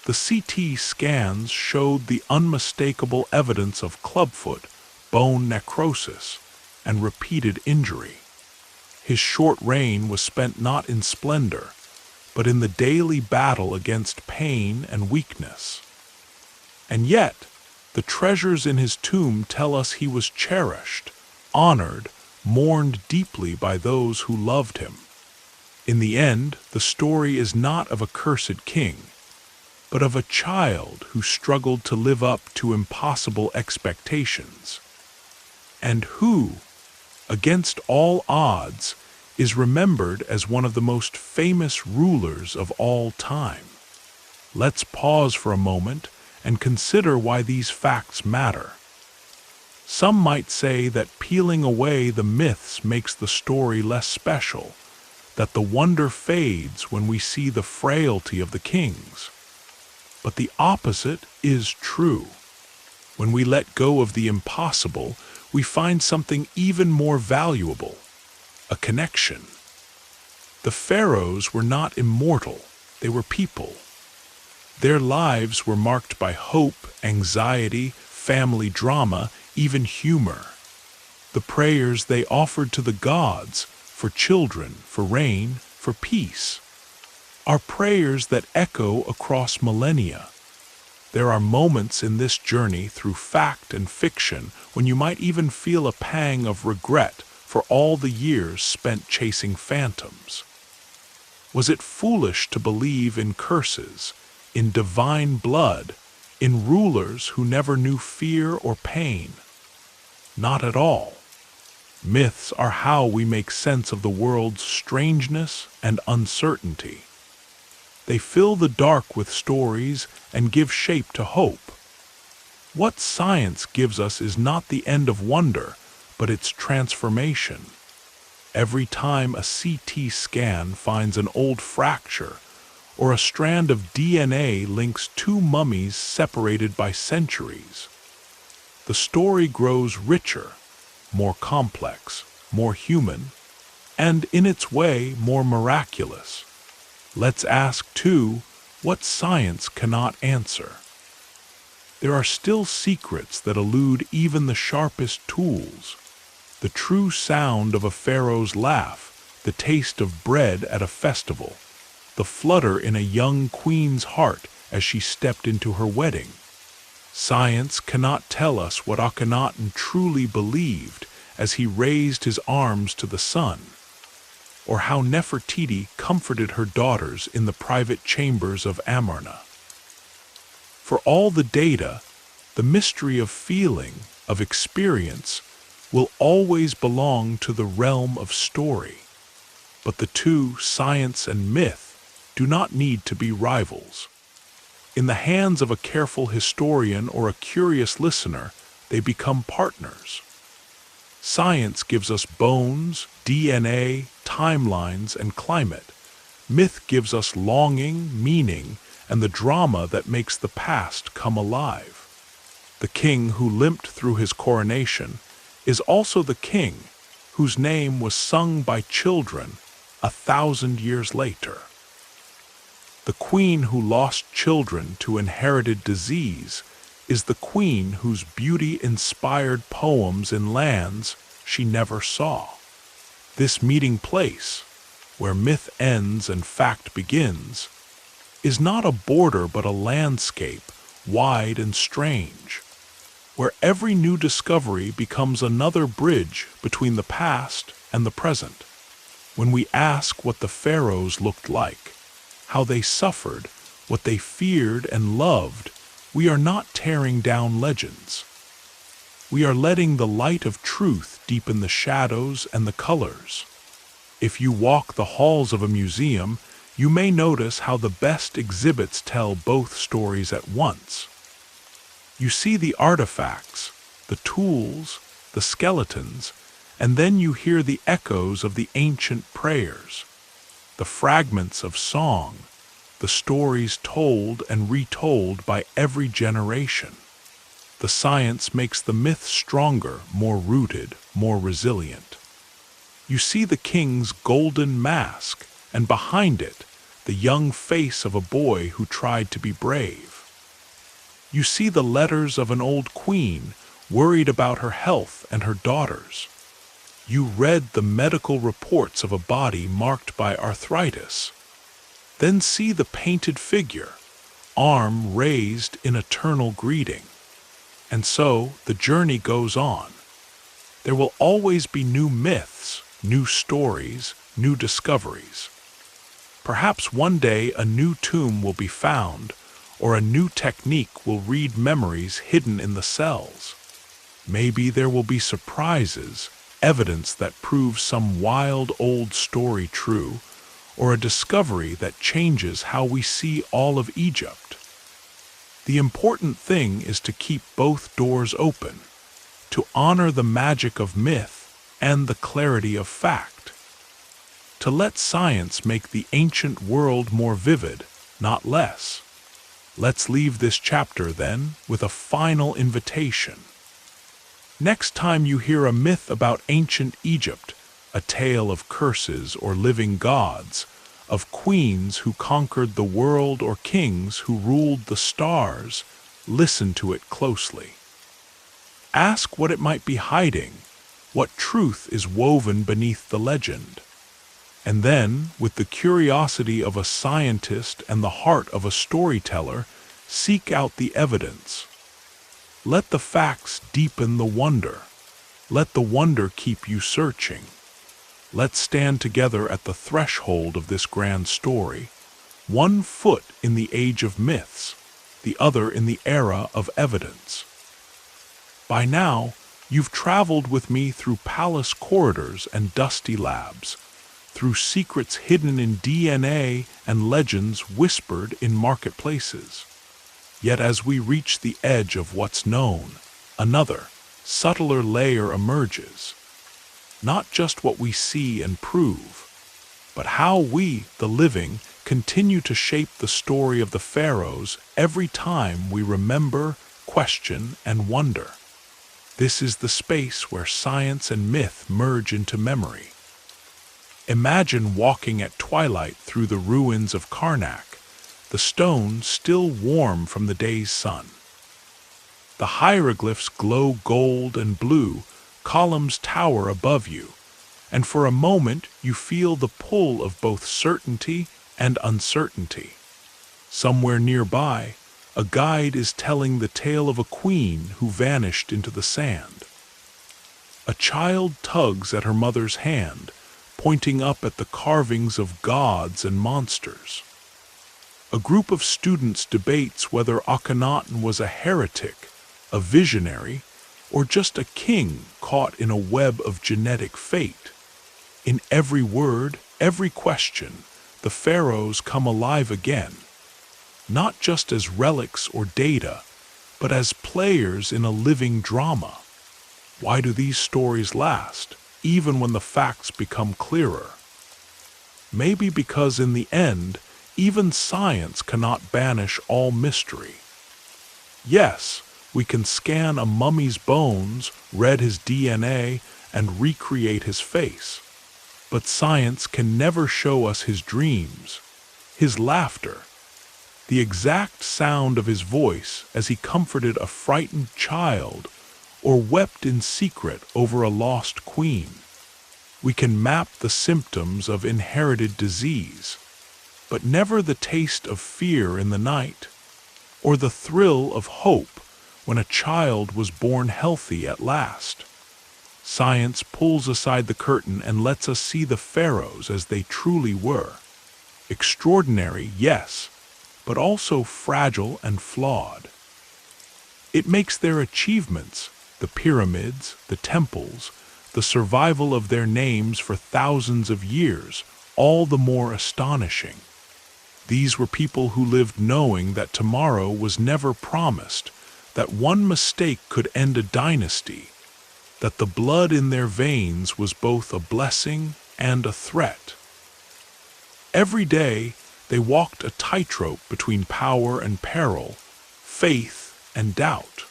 The CT scans showed the unmistakable evidence of clubfoot, bone necrosis, and repeated injury. His short reign was spent not in splendor, but in the daily battle against pain and weakness. And yet, the treasures in his tomb tell us he was cherished, honored, mourned deeply by those who loved him. In the end, the story is not of a cursed king, but of a child who struggled to live up to impossible expectations, and who, against all odds, is remembered as one of the most famous rulers of all time. Let's pause for a moment and consider why these facts matter. Some might say that peeling away the myths makes the story less special, that the wonder fades when we see the frailty of the kings. But the opposite is true. When we let go of the impossible, we find something even more valuable: a connection. The pharaohs were not immortal, they were people. Their lives were marked by hope, anxiety, family drama, even humor. The prayers they offered to the gods, for children, for rain, for peace, are prayers that echo across millennia. There are moments in this journey through fact and fiction when you might even feel a pang of regret for all the years spent chasing phantoms. Was it foolish to believe in curses, in divine blood, in rulers who never knew fear or pain? Not at all. Myths are how we make sense of the world's strangeness and uncertainty. They fill the dark with stories and give shape to hope. What science gives us is not the end of wonder, but its transformation. Every time a CT scan finds an old fracture, or a strand of DNA links two mummies separated by centuries, the story grows richer, more complex, more human, and in its way more miraculous. Let's ask, too, what science cannot answer. There are still secrets that elude even the sharpest tools. The true sound of a pharaoh's laugh, the taste of bread at a festival, the flutter in a young queen's heart as she stepped into her wedding. Science cannot tell us what Akhenaten truly believed as he raised his arms to the sun, or how Nefertiti comforted her daughters in the private chambers of Amarna. For all the data, the mystery of feeling, of experience, will always belong to the realm of story. But the two, science and myth, do not need to be rivals. In the hands of a careful historian or a curious listener, they become partners. Science gives us bones, DNA, timelines, and climate. Myth gives us longing, meaning, and the drama that makes the past come alive. The king who limped through his coronation is also the king whose name was sung by children 1,000 years later. The queen who lost children to inherited disease is the queen whose beauty inspired poems in lands she never saw. This meeting place, where myth ends and fact begins, is not a border but a landscape wide and strange, where every new discovery becomes another bridge between the past and the present. When we ask what the pharaohs looked like, how they suffered, what they feared and loved, we are not tearing down legends. We are letting the light of truth deepen the shadows and the colors. If you walk the halls of a museum, you may notice how the best exhibits tell both stories at once. You see the artifacts, the tools, the skeletons, and then you hear the echoes of the ancient prayers, the fragments of song, the stories told and retold by every generation. The science makes the myth stronger, more rooted, more resilient. You see the king's golden mask, and behind it, the young face of a boy who tried to be brave. You see the letters of an old queen, worried about her health and her daughters. You read the medical reports of a body marked by arthritis. Then see the painted figure, arm raised in eternal greeting. And so the journey goes on. There will always be new myths, new stories, new discoveries. Perhaps one day a new tomb will be found, or a new technique will read memories hidden in the cells. Maybe there will be surprises, evidence that proves some wild old story true, or a discovery that changes how we see all of Egypt. The important thing is to keep both doors open, to honor the magic of myth and the clarity of fact, to let science make the ancient world more vivid, not less. Let's leave this chapter, then, with a final invitation. Next time you hear a myth about ancient Egypt, a tale of curses or living gods, of queens who conquered the world or kings who ruled the stars, listen to it closely. Ask what it might be hiding, what truth is woven beneath the legend. And then, with the curiosity of a scientist and the heart of a storyteller, seek out the evidence. Let the facts deepen the wonder. Let the wonder keep you searching. Let's stand together at the threshold of this grand story, one foot in the age of myths, the other in the era of evidence. By now, you've traveled with me through palace corridors and dusty labs, through secrets hidden in DNA and legends whispered in marketplaces. Yet as we reach the edge of what's known, another, subtler layer emerges. Not just what we see and prove, but how we, the living, continue to shape the story of the pharaohs every time we remember, question, and wonder. This is the space where science and myth merge into memory. Imagine walking at twilight through the ruins of Karnak, the stone still warm from the day's sun. The hieroglyphs glow gold and blue, columns tower above you, and for a moment you feel the pull of both certainty and uncertainty. Somewhere nearby, a guide is telling the tale of a queen who vanished into the sand. A child tugs at her mother's hand, pointing up at the carvings of gods and monsters. A group of students debates whether Akhenaten was a heretic, a visionary, or just a king caught in a web of genetic fate. In every word, every question, the pharaohs come alive again, not just as relics or data, but as players in a living drama. Why do these stories last, even when the facts become clearer? Maybe because in the end, even science cannot banish all mystery. Yes, we can scan a mummy's bones, read his DNA, and recreate his face. But science can never show us his dreams, his laughter, the exact sound of his voice as he comforted a frightened child or wept in secret over a lost queen. We can map the symptoms of inherited disease, but never the taste of fear in the night, or the thrill of hope when a child was born healthy at last. Science pulls aside the curtain and lets us see the pharaohs as they truly were. Extraordinary, yes, but also fragile and flawed. It makes their achievements, the pyramids, the temples, the survival of their names for thousands of years, all the more astonishing. These were people who lived knowing that tomorrow was never promised, that one mistake could end a dynasty, that the blood in their veins was both a blessing and a threat. Every day, they walked a tightrope between power and peril, faith and doubt.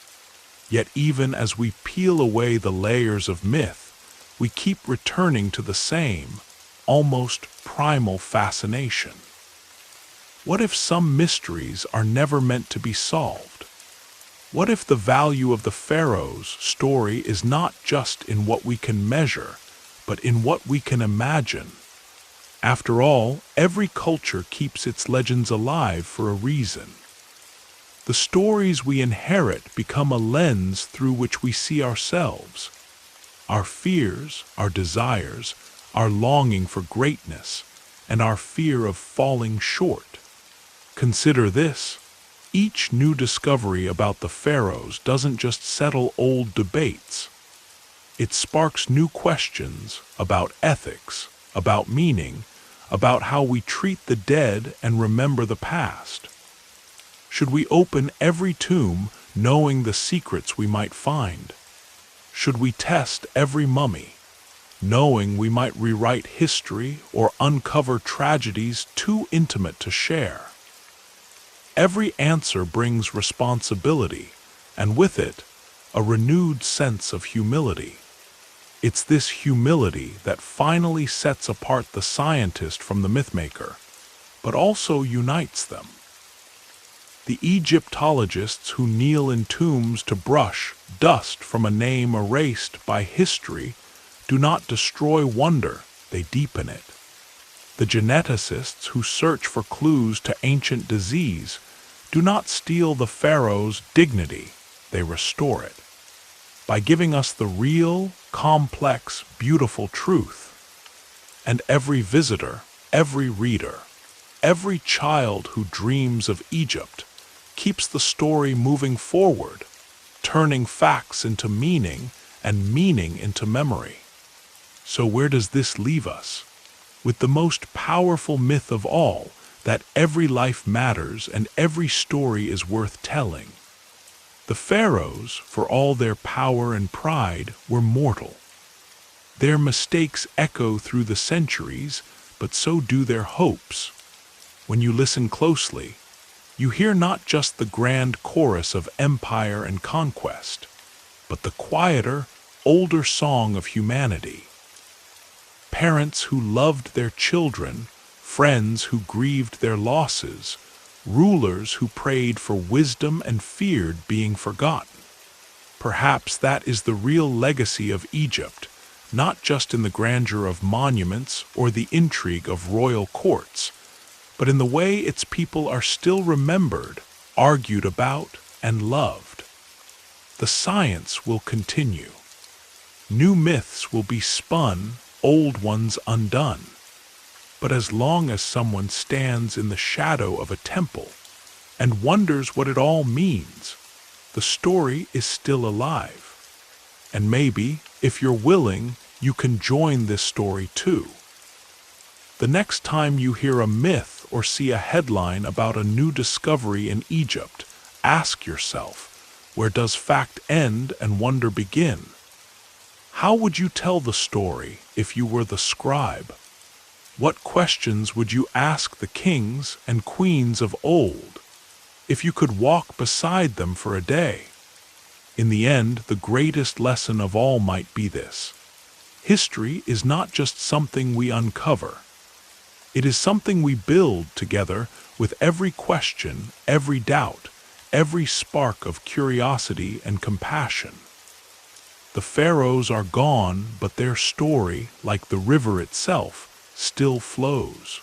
Yet even as we peel away the layers of myth, we keep returning to the same, almost primal fascination. What if some mysteries are never meant to be solved? What if the value of the pharaohs' story is not just in what we can measure, but in what we can imagine? After all, every culture keeps its legends alive for a reason. The stories we inherit become a lens through which we see ourselves. Our fears, our desires, our longing for greatness, and our fear of falling short. Consider this. Each new discovery about the pharaohs doesn't just settle old debates. It sparks new questions about ethics, about meaning, about how we treat the dead and remember the past. Should we open every tomb knowing the secrets we might find? Should we test every mummy, knowing we might rewrite history or uncover tragedies too intimate to share? Every answer brings responsibility, and with it, a renewed sense of humility. It's this humility that finally sets apart the scientist from the mythmaker, but also unites them. The Egyptologists who kneel in tombs to brush dust from a name erased by history do not destroy wonder, they deepen it. The geneticists who search for clues to ancient disease do not steal the pharaoh's dignity, they restore it. By giving us the real, complex, beautiful truth. And every visitor, every reader, every child who dreams of Egypt keeps the story moving forward, turning facts into meaning and meaning into memory. So where does this leave us? With the most powerful myth of all, that every life matters and every story is worth telling. The pharaohs, for all their power and pride, were mortal. Their mistakes echo through the centuries, but so do their hopes. When you listen closely, you hear not just the grand chorus of empire and conquest, but the quieter, older song of humanity. Parents who loved their children, friends who grieved their losses, rulers who prayed for wisdom and feared being forgotten. Perhaps that is the real legacy of Egypt, not just in the grandeur of monuments or the intrigue of royal courts, but in the way its people are still remembered, argued about, and loved. The science will continue. New myths will be spun, old ones undone. But as long as someone stands in the shadow of a temple and wonders what it all means, the story is still alive. And maybe, if you're willing, you can join this story too. The next time you hear a myth or see a headline about a new discovery in Egypt, ask yourself, where does fact end and wonder begin? How would you tell the story if you were the scribe? What questions would you ask the kings and queens of old if you could walk beside them for a day? In the end, the greatest lesson of all might be this: history is not just something we uncover. It is something we build together with every question, every doubt, every spark of curiosity and compassion. The pharaohs are gone, but their story, like the river itself, still flows.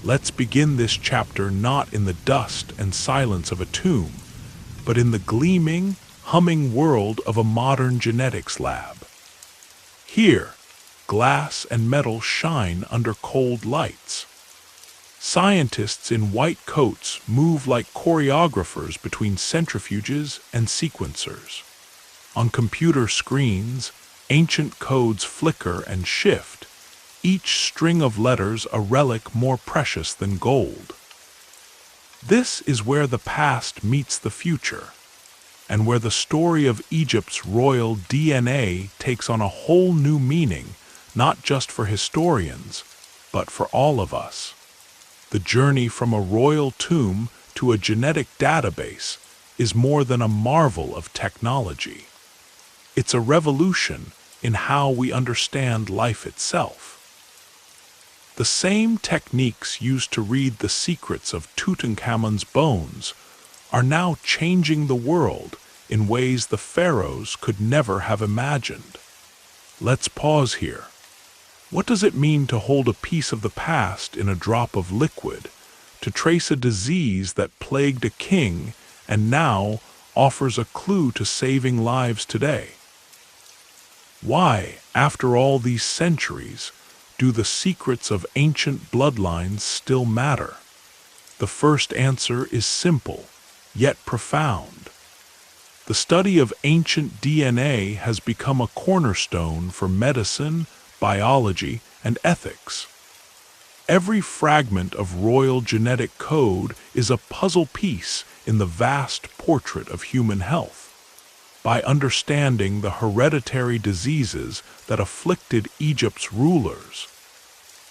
Let's begin this chapter not in the dust and silence of a tomb, but in the gleaming, humming world of a modern genetics lab. Here, glass and metal shine under cold lights. Scientists in white coats move like choreographers between centrifuges and sequencers. On computer screens, ancient codes flicker and shift, each string of letters a relic more precious than gold. This is where the past meets the future, and where the story of Egypt's royal DNA takes on a whole new meaning, not just for historians, but for all of us. The journey from a royal tomb to a genetic database is more than a marvel of technology. It's a revolution in how we understand life itself. The same techniques used to read the secrets of Tutankhamun's bones are now changing the world in ways the pharaohs could never have imagined. Let's pause here. What does it mean to hold a piece of the past in a drop of liquid, to trace a disease that plagued a king and now offers a clue to saving lives today? Why, after all these centuries, do the secrets of ancient bloodlines still matter? The first answer is simple, yet profound. The study of ancient DNA has become a cornerstone for medicine, biology, and ethics. Every fragment of royal genetic code is a puzzle piece in the vast portrait of human health. By understanding the hereditary diseases that afflicted Egypt's rulers,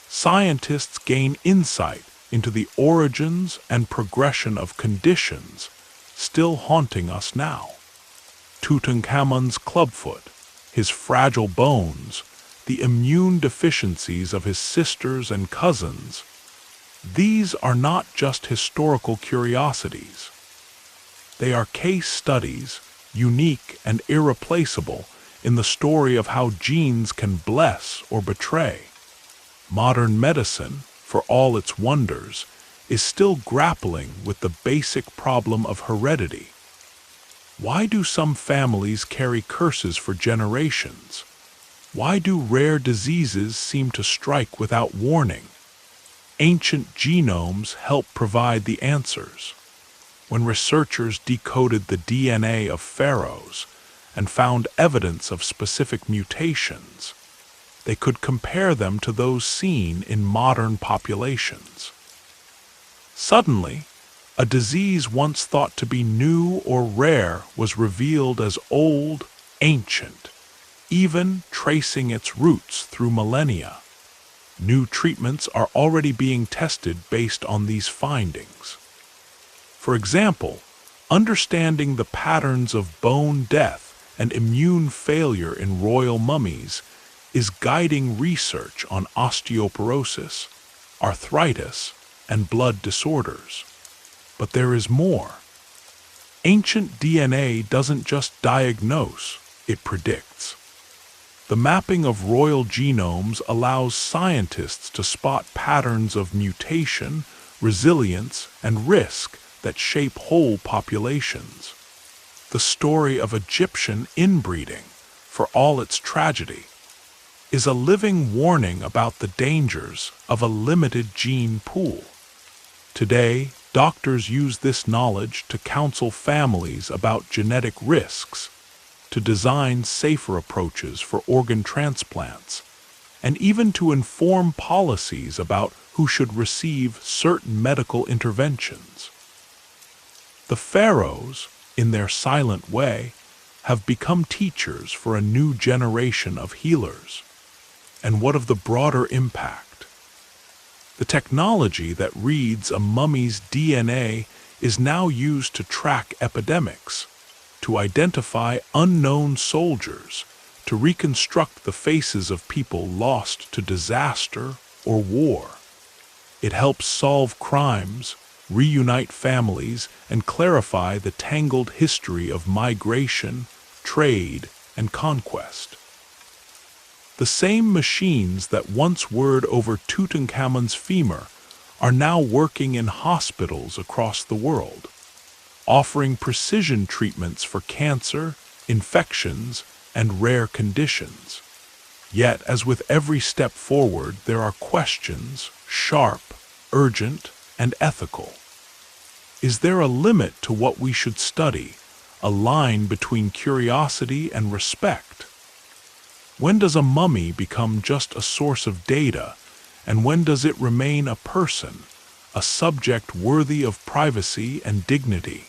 scientists gain insight into the origins and progression of conditions still haunting us now. Tutankhamun's clubfoot, his fragile bones, the immune deficiencies of his sisters and cousins, these are not just historical curiosities. They are case studies, unique and irreplaceable, in the story of how genes can bless or betray. Modern medicine, for all its wonders, is still grappling with the basic problem of heredity. Why do some families carry curses for generations? Why do rare diseases seem to strike without warning? Ancient genomes help provide the answers. When researchers decoded the DNA of pharaohs and found evidence of specific mutations, they could compare them to those seen in modern populations. Suddenly, a disease once thought to be new or rare was revealed as old, ancient, even tracing its roots through millennia. New treatments are already being tested based on these findings. For example, understanding the patterns of bone death and immune failure in royal mummies is guiding research on osteoporosis, arthritis, and blood disorders. But there is more. Ancient DNA doesn't just diagnose, it predicts. The mapping of royal genomes allows scientists to spot patterns of mutation, resilience, and risk that shape whole populations. The story of Egyptian inbreeding, for all its tragedy, is a living warning about the dangers of a limited gene pool. Today, doctors use this knowledge to counsel families about genetic risks, to design safer approaches for organ transplants, and even to inform policies about who should receive certain medical interventions. The Pharaohs, in their silent way, have become teachers for a new generation of healers. And what of the broader impact? The technology that reads a mummy's DNA is now used to track epidemics, to identify unknown soldiers, to reconstruct the faces of people lost to disaster or war. It helps solve crimes, reunite families, and clarify the tangled history of migration, trade, and conquest. The same machines that once whirred over Tutankhamun's femur are now working in hospitals across the world, offering precision treatments for cancer, infections, and rare conditions. Yet, as with every step forward, there are questions, sharp, urgent, and ethical. Is there a limit to what we should study, a line between curiosity and respect? When does a mummy become just a source of data, and when does it remain a person, a subject worthy of privacy and dignity?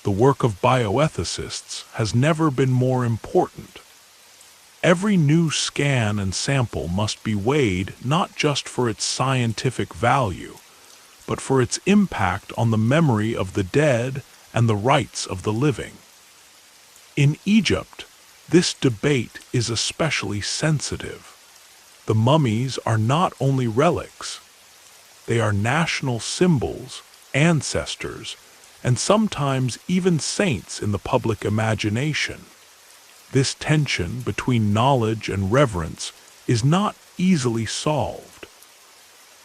The work of bioethicists has never been more important. Every new scan and sample must be weighed not just for its scientific value, but for its impact on the memory of the dead and the rights of the living. In Egypt, this debate is especially sensitive. The mummies are not only relics, they are national symbols, ancestors, and sometimes even saints in the public imagination. This tension between knowledge and reverence is not easily solved.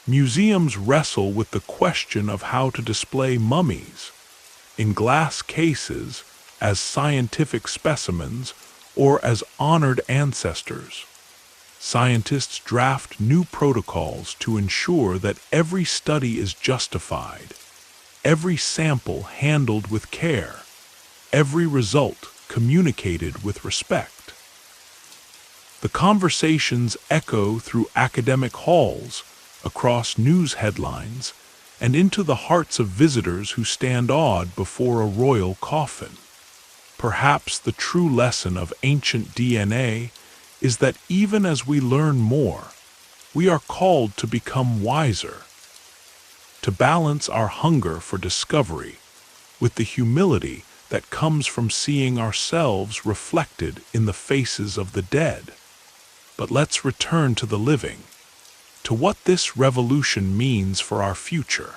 Museums wrestle with the question of how to display mummies, in glass cases, as scientific specimens, or as honored ancestors. Scientists draft new protocols to ensure that every study is justified, every sample handled with care, every result communicated with respect. The conversations echo through academic halls, across news headlines, and into the hearts of visitors who stand awed before a royal coffin. Perhaps the true lesson of ancient DNA is that even as we learn more, we are called to become wiser, to balance our hunger for discovery with the humility that comes from seeing ourselves reflected in the faces of the dead. But let's return to the living, to what this revolution means for our future.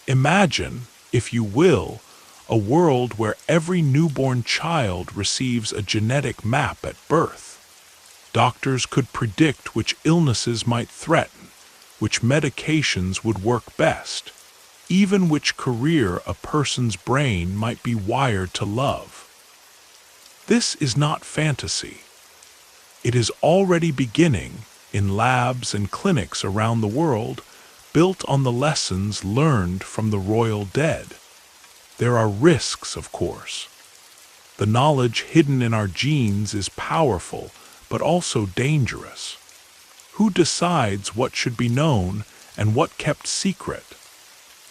Imagine, if you will, a world where every newborn child receives a genetic map at birth. Doctors could predict which illnesses might threaten, which medications would work best, even which career a person's brain might be wired to love. This is not fantasy. It is already beginning in labs and clinics around the world, built on the lessons learned from the royal dead. There are risks, of course. The knowledge hidden in our genes is powerful, but also dangerous. Who decides what should be known and what kept secret?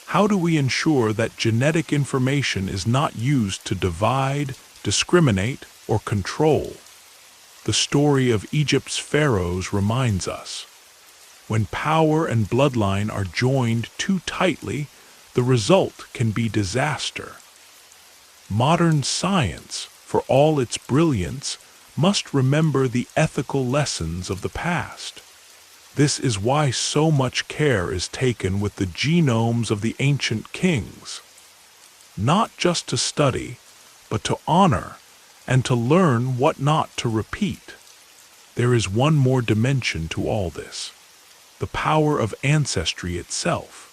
How do we ensure that genetic information is not used to divide, discriminate, or control? The story of Egypt's pharaohs reminds us. When power and bloodline are joined too tightly, the result can be disaster. Modern science, for all its brilliance, must remember the ethical lessons of the past. This is why so much care is taken with the genomes of the ancient kings. Not just to study, but to honor and to learn what not to repeat. There is one more dimension to all this: the power of ancestry itself.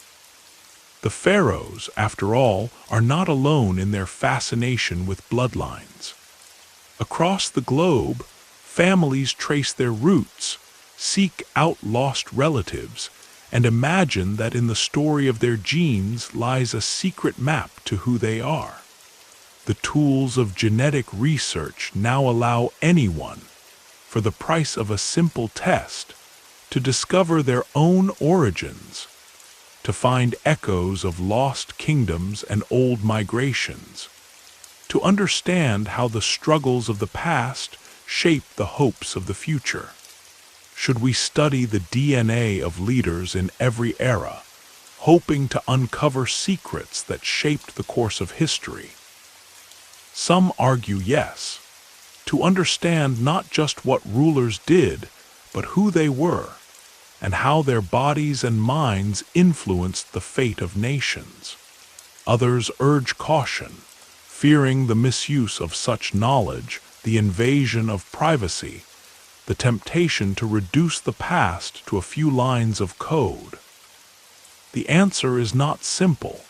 The pharaohs, after all, are not alone in their fascination with bloodlines. Across the globe, families trace their roots, seek out lost relatives, and imagine that in the story of their genes lies a secret map to who they are. The tools of genetic research now allow anyone, for the price of a simple test, to discover their own origins, to find echoes of lost kingdoms and old migrations, to understand how the struggles of the past shape the hopes of the future. Should we study the DNA of leaders in every era, hoping to uncover secrets that shaped the course of history? Some argue yes, to understand not just what rulers did, but who they were, and how their bodies and minds influenced the fate of nations. Others urge caution, fearing the misuse of such knowledge, the invasion of privacy, the temptation to reduce the past to a few lines of code. The answer is not simple.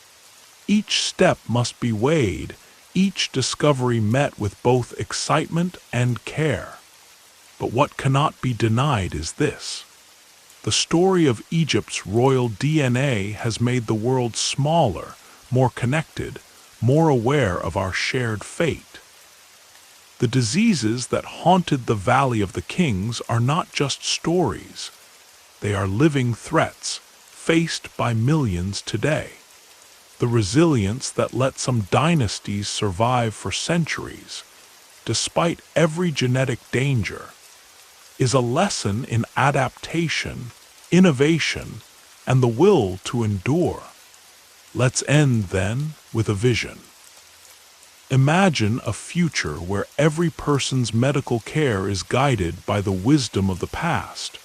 Each step must be weighed, each discovery met with both excitement and care. But what cannot be denied is this: the story of Egypt's royal DNA has made the world smaller, more connected, more aware of our shared fate. The diseases that haunted the Valley of the Kings are not just stories. They are living threats, faced by millions today. The resilience that let some dynasties survive for centuries, despite every genetic danger, is a lesson in adaptation, innovation, and the will to endure. Let's end, then, with a vision. Imagine a future where every person's medical care is guided by the wisdom of the past,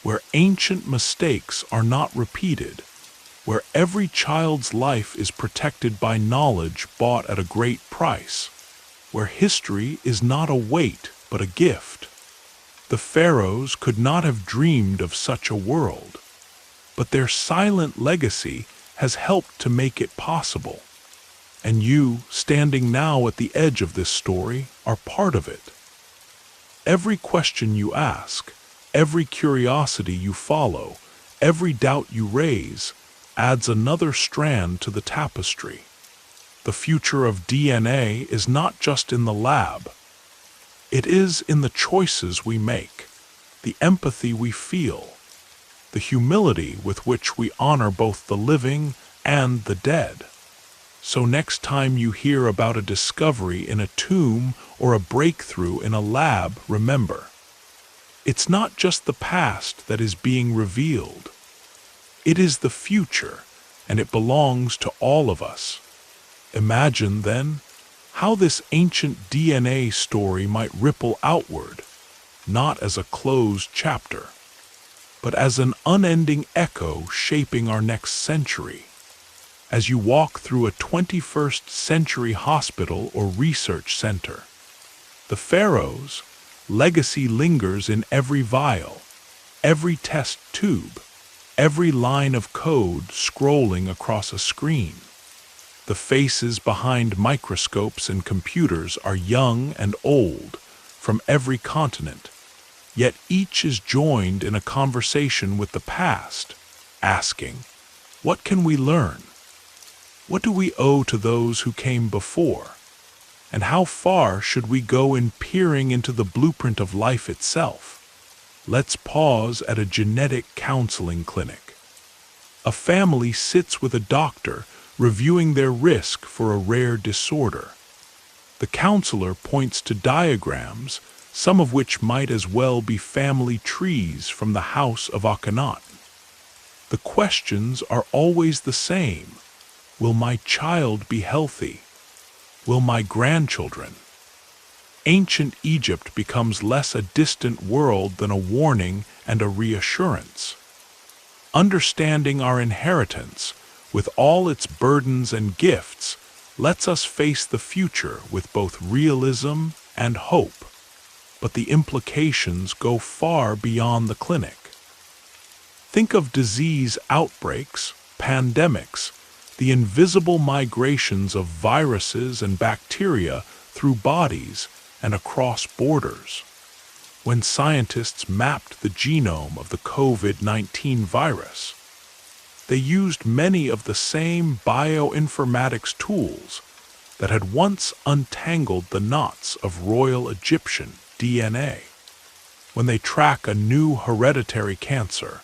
where ancient mistakes are not repeated, where every child's life is protected by knowledge bought at a great price, where history is not a weight but a gift. The pharaohs could not have dreamed of such a world, but their silent legacy has helped to make it possible. And you, standing now at the edge of this story, are part of it. Every question you ask, every curiosity you follow, every doubt you raise, adds another strand to the tapestry. The future of DNA is not just in the lab. It is in the choices we make, the empathy we feel, the humility with which we honor both the living and the dead. So next time you hear about a discovery in a tomb or a breakthrough in a lab, remember, it's not just the past that is being revealed. It is the future, and it belongs to all of us. Imagine, then, how this ancient DNA story might ripple outward, not as a closed chapter, but as an unending echo shaping our next century. As you walk through a 21st century hospital or research center, the pharaohs' legacy lingers in every vial, every test tube, every line of code scrolling across a screen. The faces behind microscopes and computers are young and old, from every continent, yet each is joined in a conversation with the past, asking, what can we learn? What do we owe to those who came before? And how far should we go in peering into the blueprint of life itself? Let's pause at a genetic counseling clinic. A family sits with a doctor reviewing their risk for a rare disorder. The counselor points to diagrams, some of which might as well be family trees from the house of Akhenaten. The questions are always the same. Will my child be healthy? Will my grandchildren? Ancient Egypt becomes less a distant world than a warning and a reassurance. Understanding our inheritance, with all its burdens and gifts, lets us face the future with both realism and hope. but the implications go far beyond the clinic. Think of disease outbreaks, pandemics, the invisible migrations of viruses and bacteria through bodies and across borders. When scientists mapped the genome of the COVID-19 virus, they used many of the same bioinformatics tools that had once untangled the knots of royal Egyptian DNA. When they track a new hereditary cancer,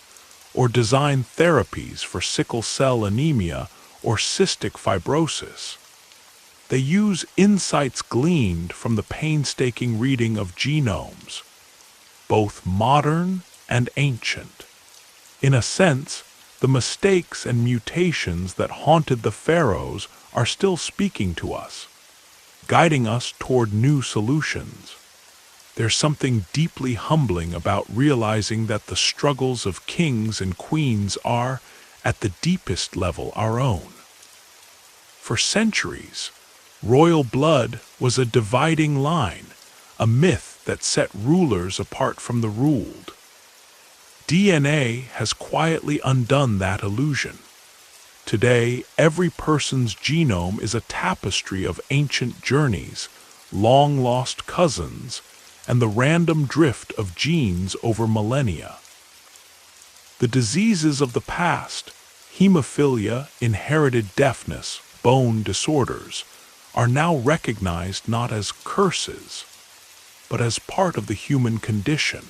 or design therapies for sickle cell anemia or cystic fibrosis, they use insights gleaned from the painstaking reading of genomes, both modern and ancient. In a sense, the mistakes and mutations that haunted the pharaohs are still speaking to us, guiding us toward new solutions. There's something deeply humbling about realizing that the struggles of kings and queens are, at the deepest level, our own. For centuries, royal blood was a dividing line, a myth that set rulers apart from the ruled. DNA has quietly undone that illusion. Today, every person's genome is a tapestry of ancient journeys, long-lost cousins, and the random drift of genes over millennia. The diseases of the past, hemophilia, inherited deafness, bone disorders, are now recognized not as curses, but as part of the human condition.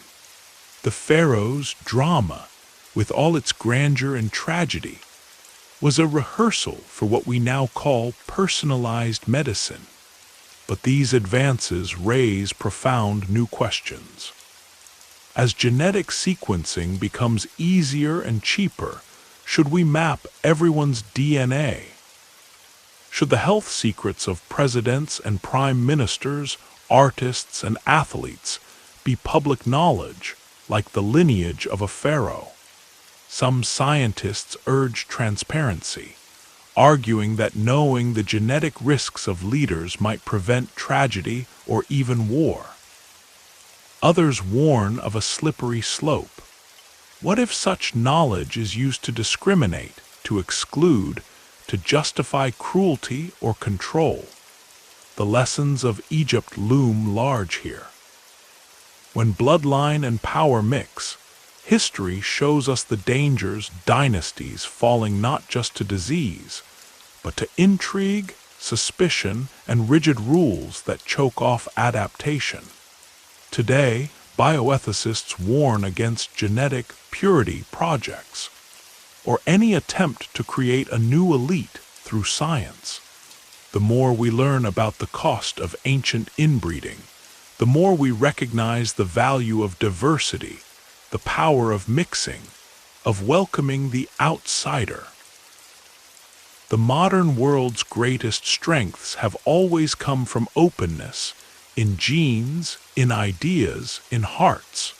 The Pharaohs' drama, with all its grandeur and tragedy, was a rehearsal for what we now call personalized medicine. But these advances raise profound new questions. As genetic sequencing becomes easier and cheaper, should we map everyone's DNA? Should the health secrets of presidents and prime ministers, artists and athletes be public knowledge, like the lineage of a pharaoh? Some scientists urge transparency, arguing that knowing the genetic risks of leaders might prevent tragedy or even war. Others warn of a slippery slope. What if such knowledge is used to discriminate, to exclude, to justify cruelty or control? The lessons of Egypt loom large here. When bloodline and power mix, history shows us the dangers dynasties falling not just to disease, but to intrigue, suspicion, and rigid rules that choke off adaptation. Today, bioethicists warn against genetic purity projects, or any attempt to create a new elite through science. The more we learn about the cost of ancient inbreeding, the more we recognize the value of diversity, the power of mixing, of welcoming the outsider. The modern world's greatest strengths have always come from openness, in genes, in ideas, in hearts.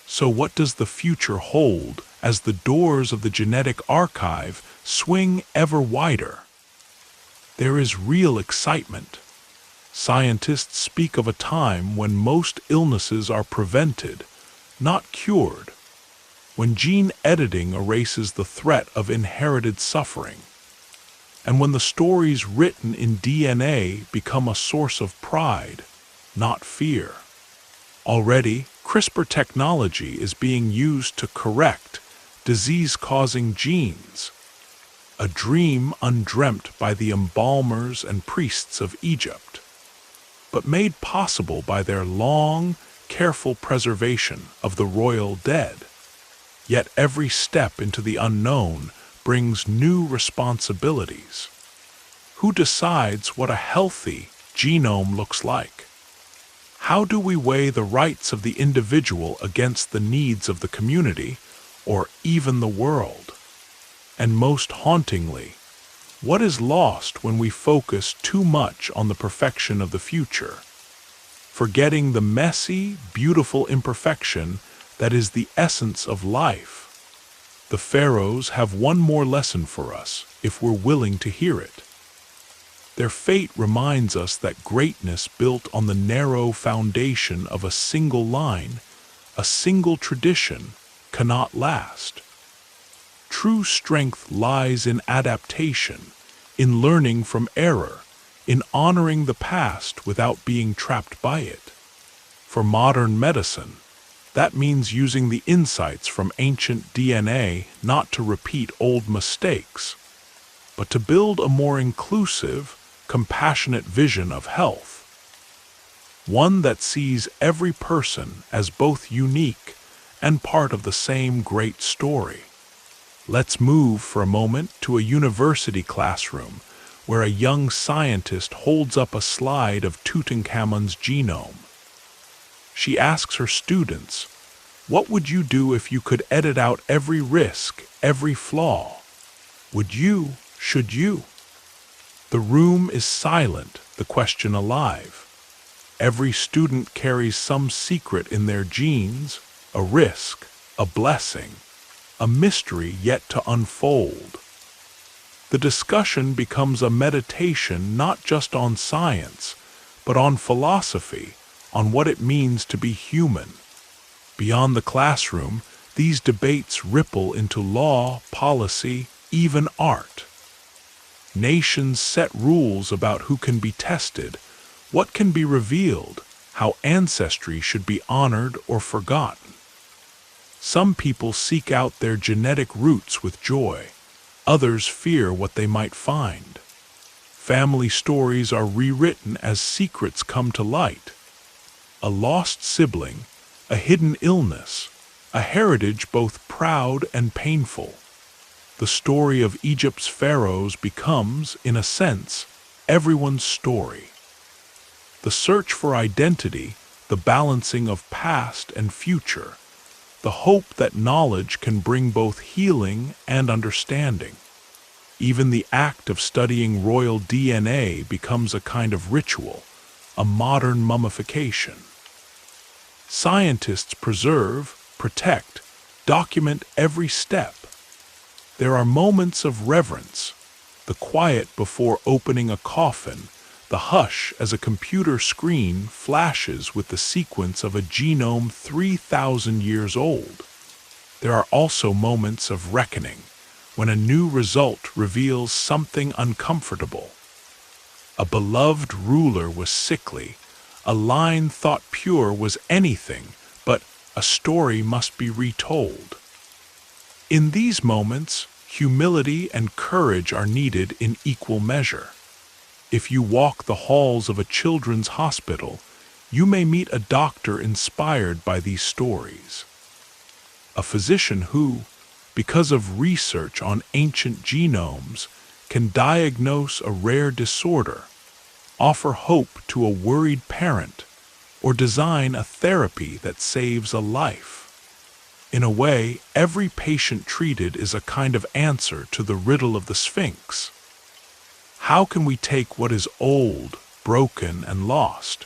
So what does the future hold as the doors of the genetic archive swing ever wider? There is real excitement. Scientists speak of a time when most illnesses are prevented, not cured, when gene editing erases the threat of inherited suffering, and when the stories written in DNA become a source of pride, not fear. Already, CRISPR technology is being used to correct disease-causing genes, a dream undreamt by the embalmers and priests of Egypt, but made possible by their long, careful preservation of the royal dead. Yet every step into the unknown brings new responsibilities. Who decides what a healthy genome looks like? How do we weigh the rights of the individual against the needs of the community, or even the world? And most hauntingly, what is lost when we focus too much on the perfection of the future, forgetting the messy, beautiful imperfection that is the essence of life? The Pharaohs have one more lesson for us, if we're willing to hear it. Their fate reminds us that greatness built on the narrow foundation of a single line, a single tradition, cannot last. True strength lies in adaptation, in learning from error, in honoring the past without being trapped by it. For modern medicine, that means using the insights from ancient DNA not to repeat old mistakes, but to build a more inclusive, compassionate vision of health. One that sees every person as both unique and part of the same great story. Let's move for a moment to a university classroom where a young scientist holds up a slide of Tutankhamun's genome. She asks her students, "What would you do if you could edit out every risk, every flaw? Would you? Should you?" The room is silent, the question alive. Every student carries some secret in their genes, a risk, a blessing, a mystery yet to unfold. The discussion becomes a meditation not just on science, but on philosophy, on what it means to be human. Beyond the classroom, these debates ripple into law, policy, even art. Nations set rules about who can be tested, what can be revealed, how ancestry should be honored or forgotten. Some people seek out their genetic roots with joy, others fear what they might find. Family stories are rewritten as secrets come to light. A lost sibling, a hidden illness, a heritage both proud and painful. The story of Egypt's pharaohs becomes, in a sense, everyone's story. The search for identity, the balancing of past and future, the hope that knowledge can bring both healing and understanding. Even the act of studying royal DNA becomes a kind of ritual, a modern mummification. Scientists preserve, protect, document every step. There are moments of reverence, the quiet before opening a coffin, the hush as a computer screen flashes with the sequence of a genome 3,000 years old. There are also moments of reckoning, when a new result reveals something uncomfortable. A beloved ruler was sickly, a line thought pure was anything, but a story must be retold. In these moments, humility and courage are needed in equal measure. If you walk the halls of a children's hospital, you may meet a doctor inspired by these stories. A physician who, because of research on ancient genomes, can diagnose a rare disorder, offer hope to a worried parent, or design a therapy that saves a life. In a way, every patient treated is a kind of answer to the riddle of the Sphinx. How can we take what is old, broken, and lost,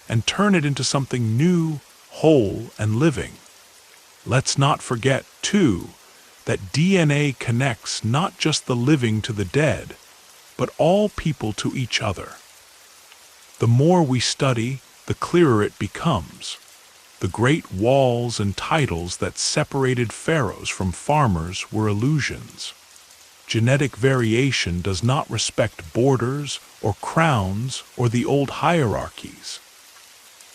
and turn it into something new, whole, and living? Let's not forget, too, that DNA connects not just the living to the dead, but all people to each other. The more we study, the clearer it becomes. The great walls and titles that separated pharaohs from farmers were illusions. Genetic variation does not respect borders or crowns or the old hierarchies.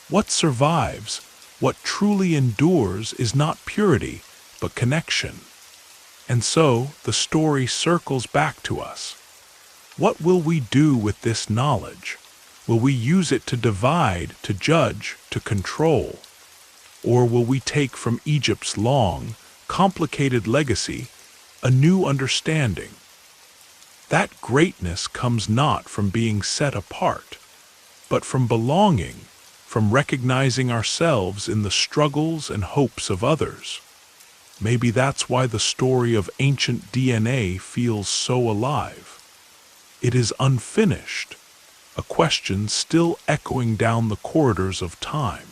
What survives, what truly endures, is not purity, but connection. And so the story circles back to us. What will we do with this knowledge? Will we use it to divide, to judge, to control? Or will we take from Egypt's long, complicated legacy a new understanding? That greatness comes not from being set apart, but from belonging, from recognizing ourselves in the struggles and hopes of others. Maybe that's why the story of ancient DNA feels so alive. It is unfinished, a question still echoing down the corridors of time.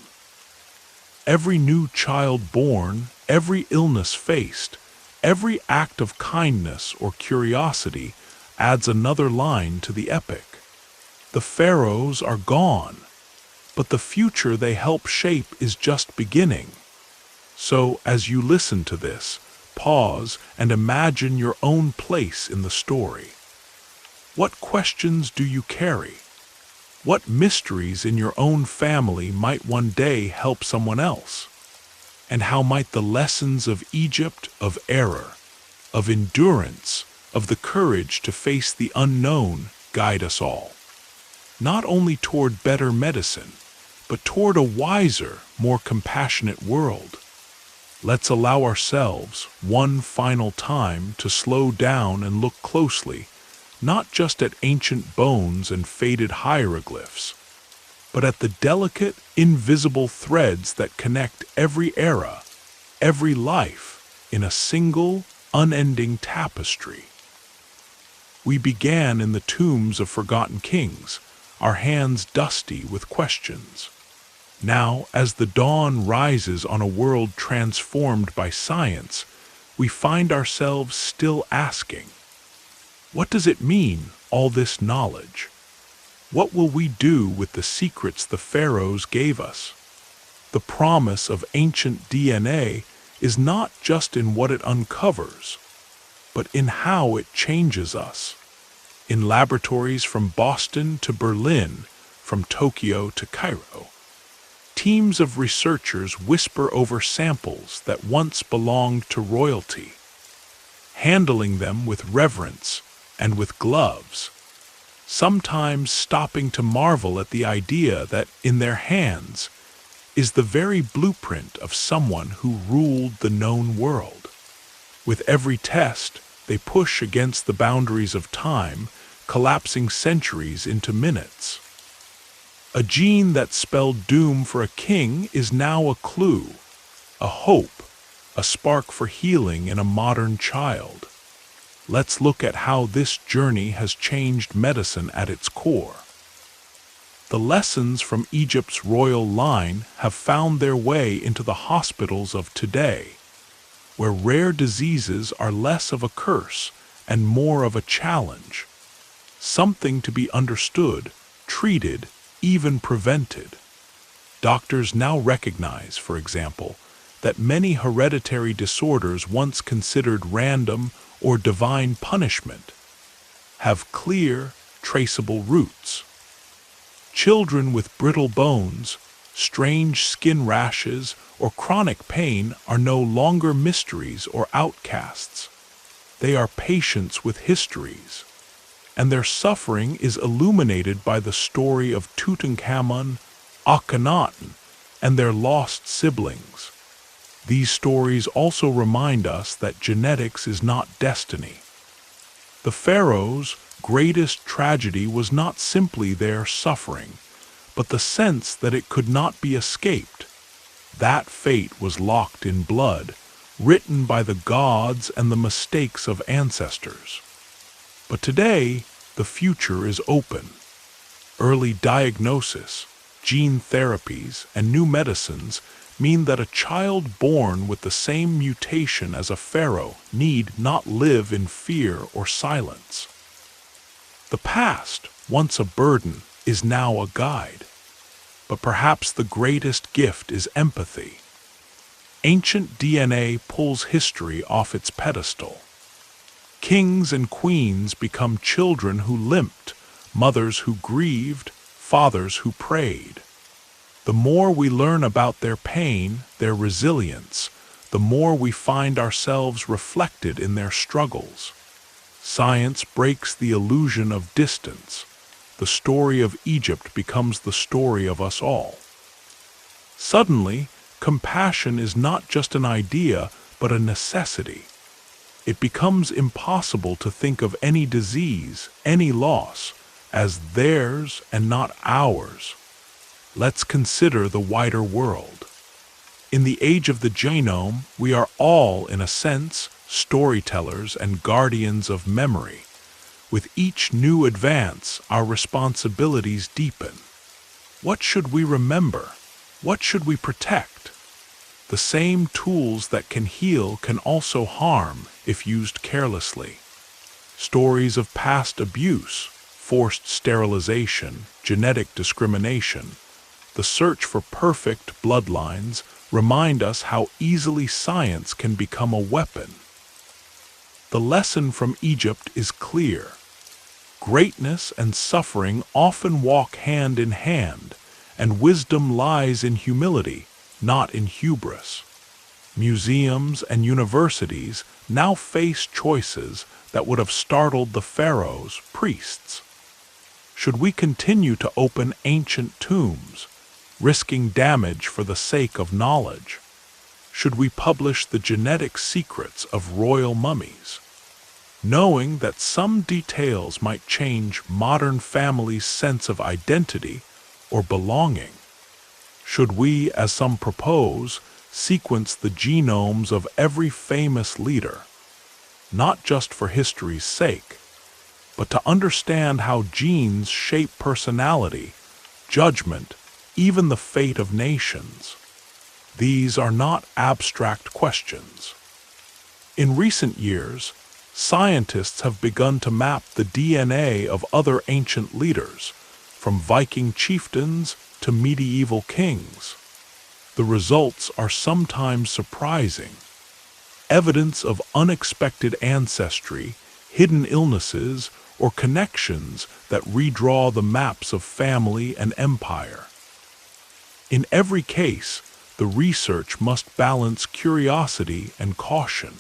Every new child born, every illness faced, every act of kindness or curiosity adds another line to the epic. The pharaohs are gone, but the future they help shape is just beginning. So, as you listen to this, pause and imagine your own place in the story. What questions do you carry? What mysteries in your own family might one day help someone else? And how might the lessons of Egypt, of error, of endurance, of the courage to face the unknown guide us all? Not only toward better medicine, but toward a wiser, more compassionate world. Let's allow ourselves, one final time, to slow down and look closely, not just at ancient bones and faded hieroglyphs, but at the delicate, invisible threads that connect every era, every life, in a single, unending tapestry. We began in the tombs of forgotten kings, our hands dusty with questions. Now, as the dawn rises on a world transformed by science, we find ourselves still asking, what does it mean, all this knowledge? What will we do with the secrets the pharaohs gave us? The promise of ancient DNA is not just in what it uncovers, but in how it changes us. In laboratories from Boston to Berlin, from Tokyo to Cairo, teams of researchers whisper over samples that once belonged to royalty, handling them with reverence and with gloves, sometimes stopping to marvel at the idea that in their hands is the very blueprint of someone who ruled the known world. With every test, they push against the boundaries of time, collapsing centuries into minutes. A gene that spelled doom for a king is now a clue, a hope, a spark for healing in a modern child. Let's look at how this journey has changed medicine at its core. The lessons from Egypt's royal line have found their way into the hospitals of today, where rare diseases are less of a curse and more of a challenge, something to be understood, treated, even prevented. Doctors now recognize, for example, that many hereditary disorders once considered random or divine punishment have clear, traceable roots. Children with brittle bones, strange skin rashes, or chronic pain are no longer mysteries or outcasts. They are patients with histories, and their suffering is illuminated by the story of Tutankhamun, Akhenaten, and their lost siblings. These stories also remind us that genetics is not destiny. The pharaohs' greatest tragedy was not simply their suffering, but the sense that it could not be escaped. That fate was locked in blood, written by the gods and the mistakes of ancestors. But today, the future is open. Early diagnosis, gene therapies, and new medicines mean that a child born with the same mutation as a pharaoh need not live in fear or silence. The past, once a burden, is now a guide. But perhaps the greatest gift is empathy. Ancient DNA pulls history off its pedestal. Kings and queens become children who limped, mothers who grieved, fathers who prayed. The more we learn about their pain, their resilience, the more we find ourselves reflected in their struggles. Science breaks the illusion of distance. The story of Egypt becomes the story of us all. Suddenly, compassion is not just an idea, but a necessity. It becomes impossible to think of any disease, any loss, as theirs and not ours. Let's consider the wider world. In the age of the genome, we are all, in a sense, storytellers and guardians of memory. With each new advance, our responsibilities deepen. What should we remember? What should we protect? The same tools that can heal can also harm if used carelessly. Stories of past abuse, forced sterilization, genetic discrimination, the search for perfect bloodlines remind us how easily science can become a weapon. The lesson from Egypt is clear. Greatness and suffering often walk hand in hand, and wisdom lies in humility, not in hubris. Museums and universities now face choices that would have startled the pharaohs, priests. Should we continue to open ancient tombs, risking damage for the sake of knowledge? Should we publish the genetic secrets of royal mummies, knowing that some details might change modern families' sense of identity or belonging? Should we, as some propose, sequence the genomes of every famous leader, not just for history's sake, but to understand how genes shape personality, judgment, even the fate of nations? These are not abstract questions. In recent years, scientists have begun to map the DNA of other ancient leaders, from Viking chieftains to medieval kings. The results are sometimes surprising. Evidence of unexpected ancestry, hidden illnesses, or connections that redraw the maps of family and empire. In every case, the research must balance curiosity and caution.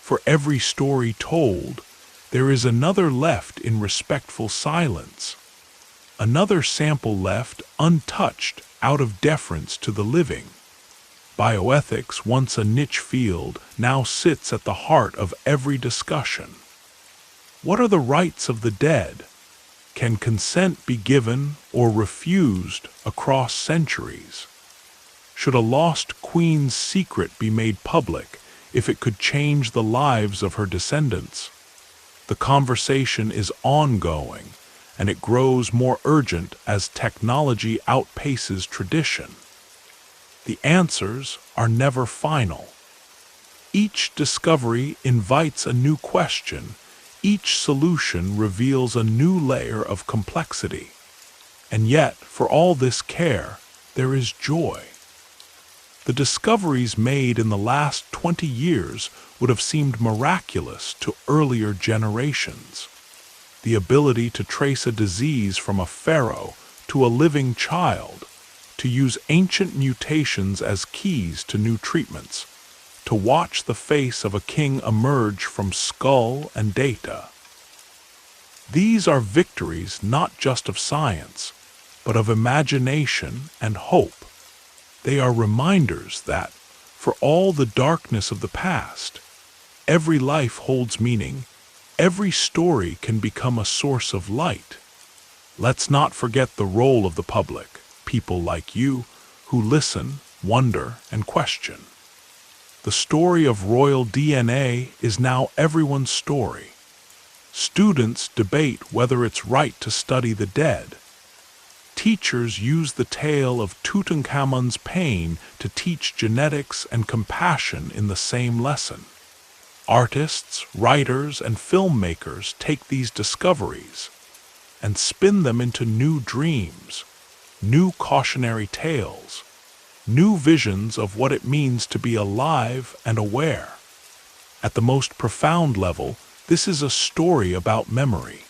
For every story told, there is another left in respectful silence, another sample left untouched out of deference to the living. Bioethics, once a niche field, now sits at the heart of every discussion. What are the rights of the dead? Can consent be given or refused across centuries? Should a lost queen's secret be made public if it could change the lives of her descendants? The conversation is ongoing, and it grows more urgent as technology outpaces tradition. The answers are never final. Each discovery invites a new question. Each solution reveals a new layer of complexity. And yet, for all this care, there is joy. The discoveries made in the last 20 years would have seemed miraculous to earlier generations. The ability to trace a disease from a pharaoh to a living child, to use ancient mutations as keys to new treatments, to watch the face of a king emerge from skull and data. These are victories not just of science, but of imagination and hope. They are reminders that, for all the darkness of the past, every life holds meaning, every story can become a source of light. Let's not forget the role of the public, people like you, who listen, wonder, and question. The story of royal DNA is now everyone's story. Students debate whether it's right to study the dead. Teachers use the tale of Tutankhamun's pain to teach genetics and compassion in the same lesson. Artists, writers, and filmmakers take these discoveries and spin them into new dreams, new cautionary tales, new visions of what it means to be alive and aware. At the most profound level, this is a story about memory.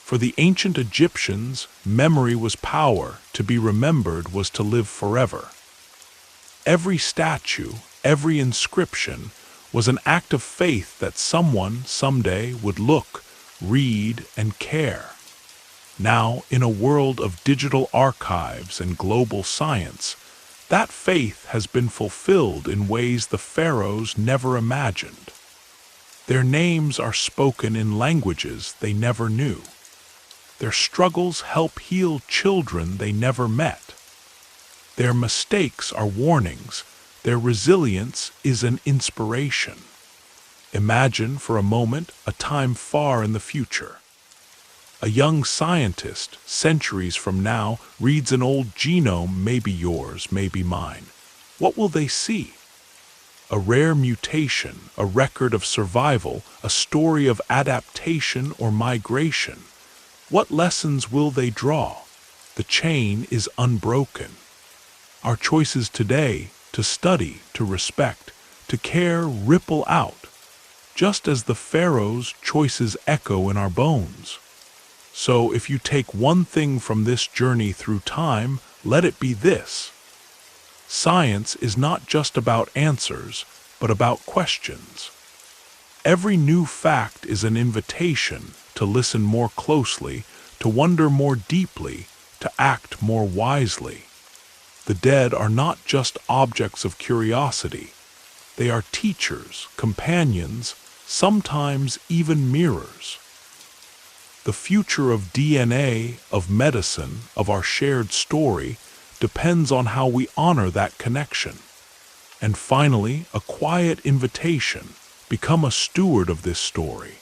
For the ancient Egyptians, memory was power. To be remembered was to live forever. Every statue, every inscription, was an act of faith that someone, someday, would look, read, and care. Now, in a world of digital archives and global science, that faith has been fulfilled in ways the pharaohs never imagined. Their names are spoken in languages they never knew. Their struggles help heal children they never met. Their mistakes are warnings. Their resilience is an inspiration. Imagine for a moment a time far in the future. A young scientist, centuries from now, reads an old genome, maybe yours, maybe mine. What will they see? A rare mutation, a record of survival, a story of adaptation or migration. What lessons will they draw? The chain is unbroken. Our choices today, to study, to respect, to care, ripple out, just as the Pharaohs' choices echo in our bones. So if you take one thing from this journey through time, let it be this. Science is not just about answers, but about questions. Every new fact is an invitation to listen more closely, to wonder more deeply, to act more wisely. The dead are not just objects of curiosity. They are teachers, companions, sometimes even mirrors. The future of DNA, of medicine, of our shared story, depends on how we honor that connection. And finally, a quiet invitation: become a steward of this story.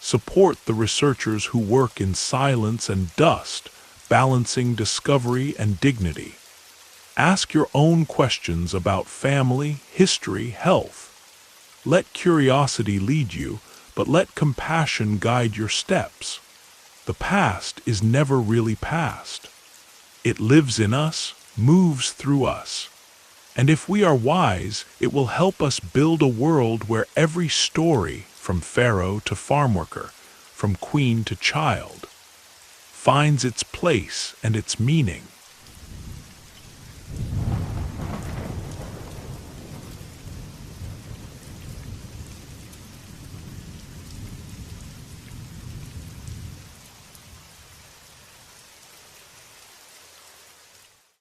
Support the researchers who work in silence and dust, balancing discovery and dignity. Ask your own questions about family, history, health. Let curiosity lead you, but let compassion guide your steps. The past is never really past. It lives in us, moves through us. And if we are wise, it will help us build a world where every story, from pharaoh to farm worker, from queen to child, finds its place and its meaning.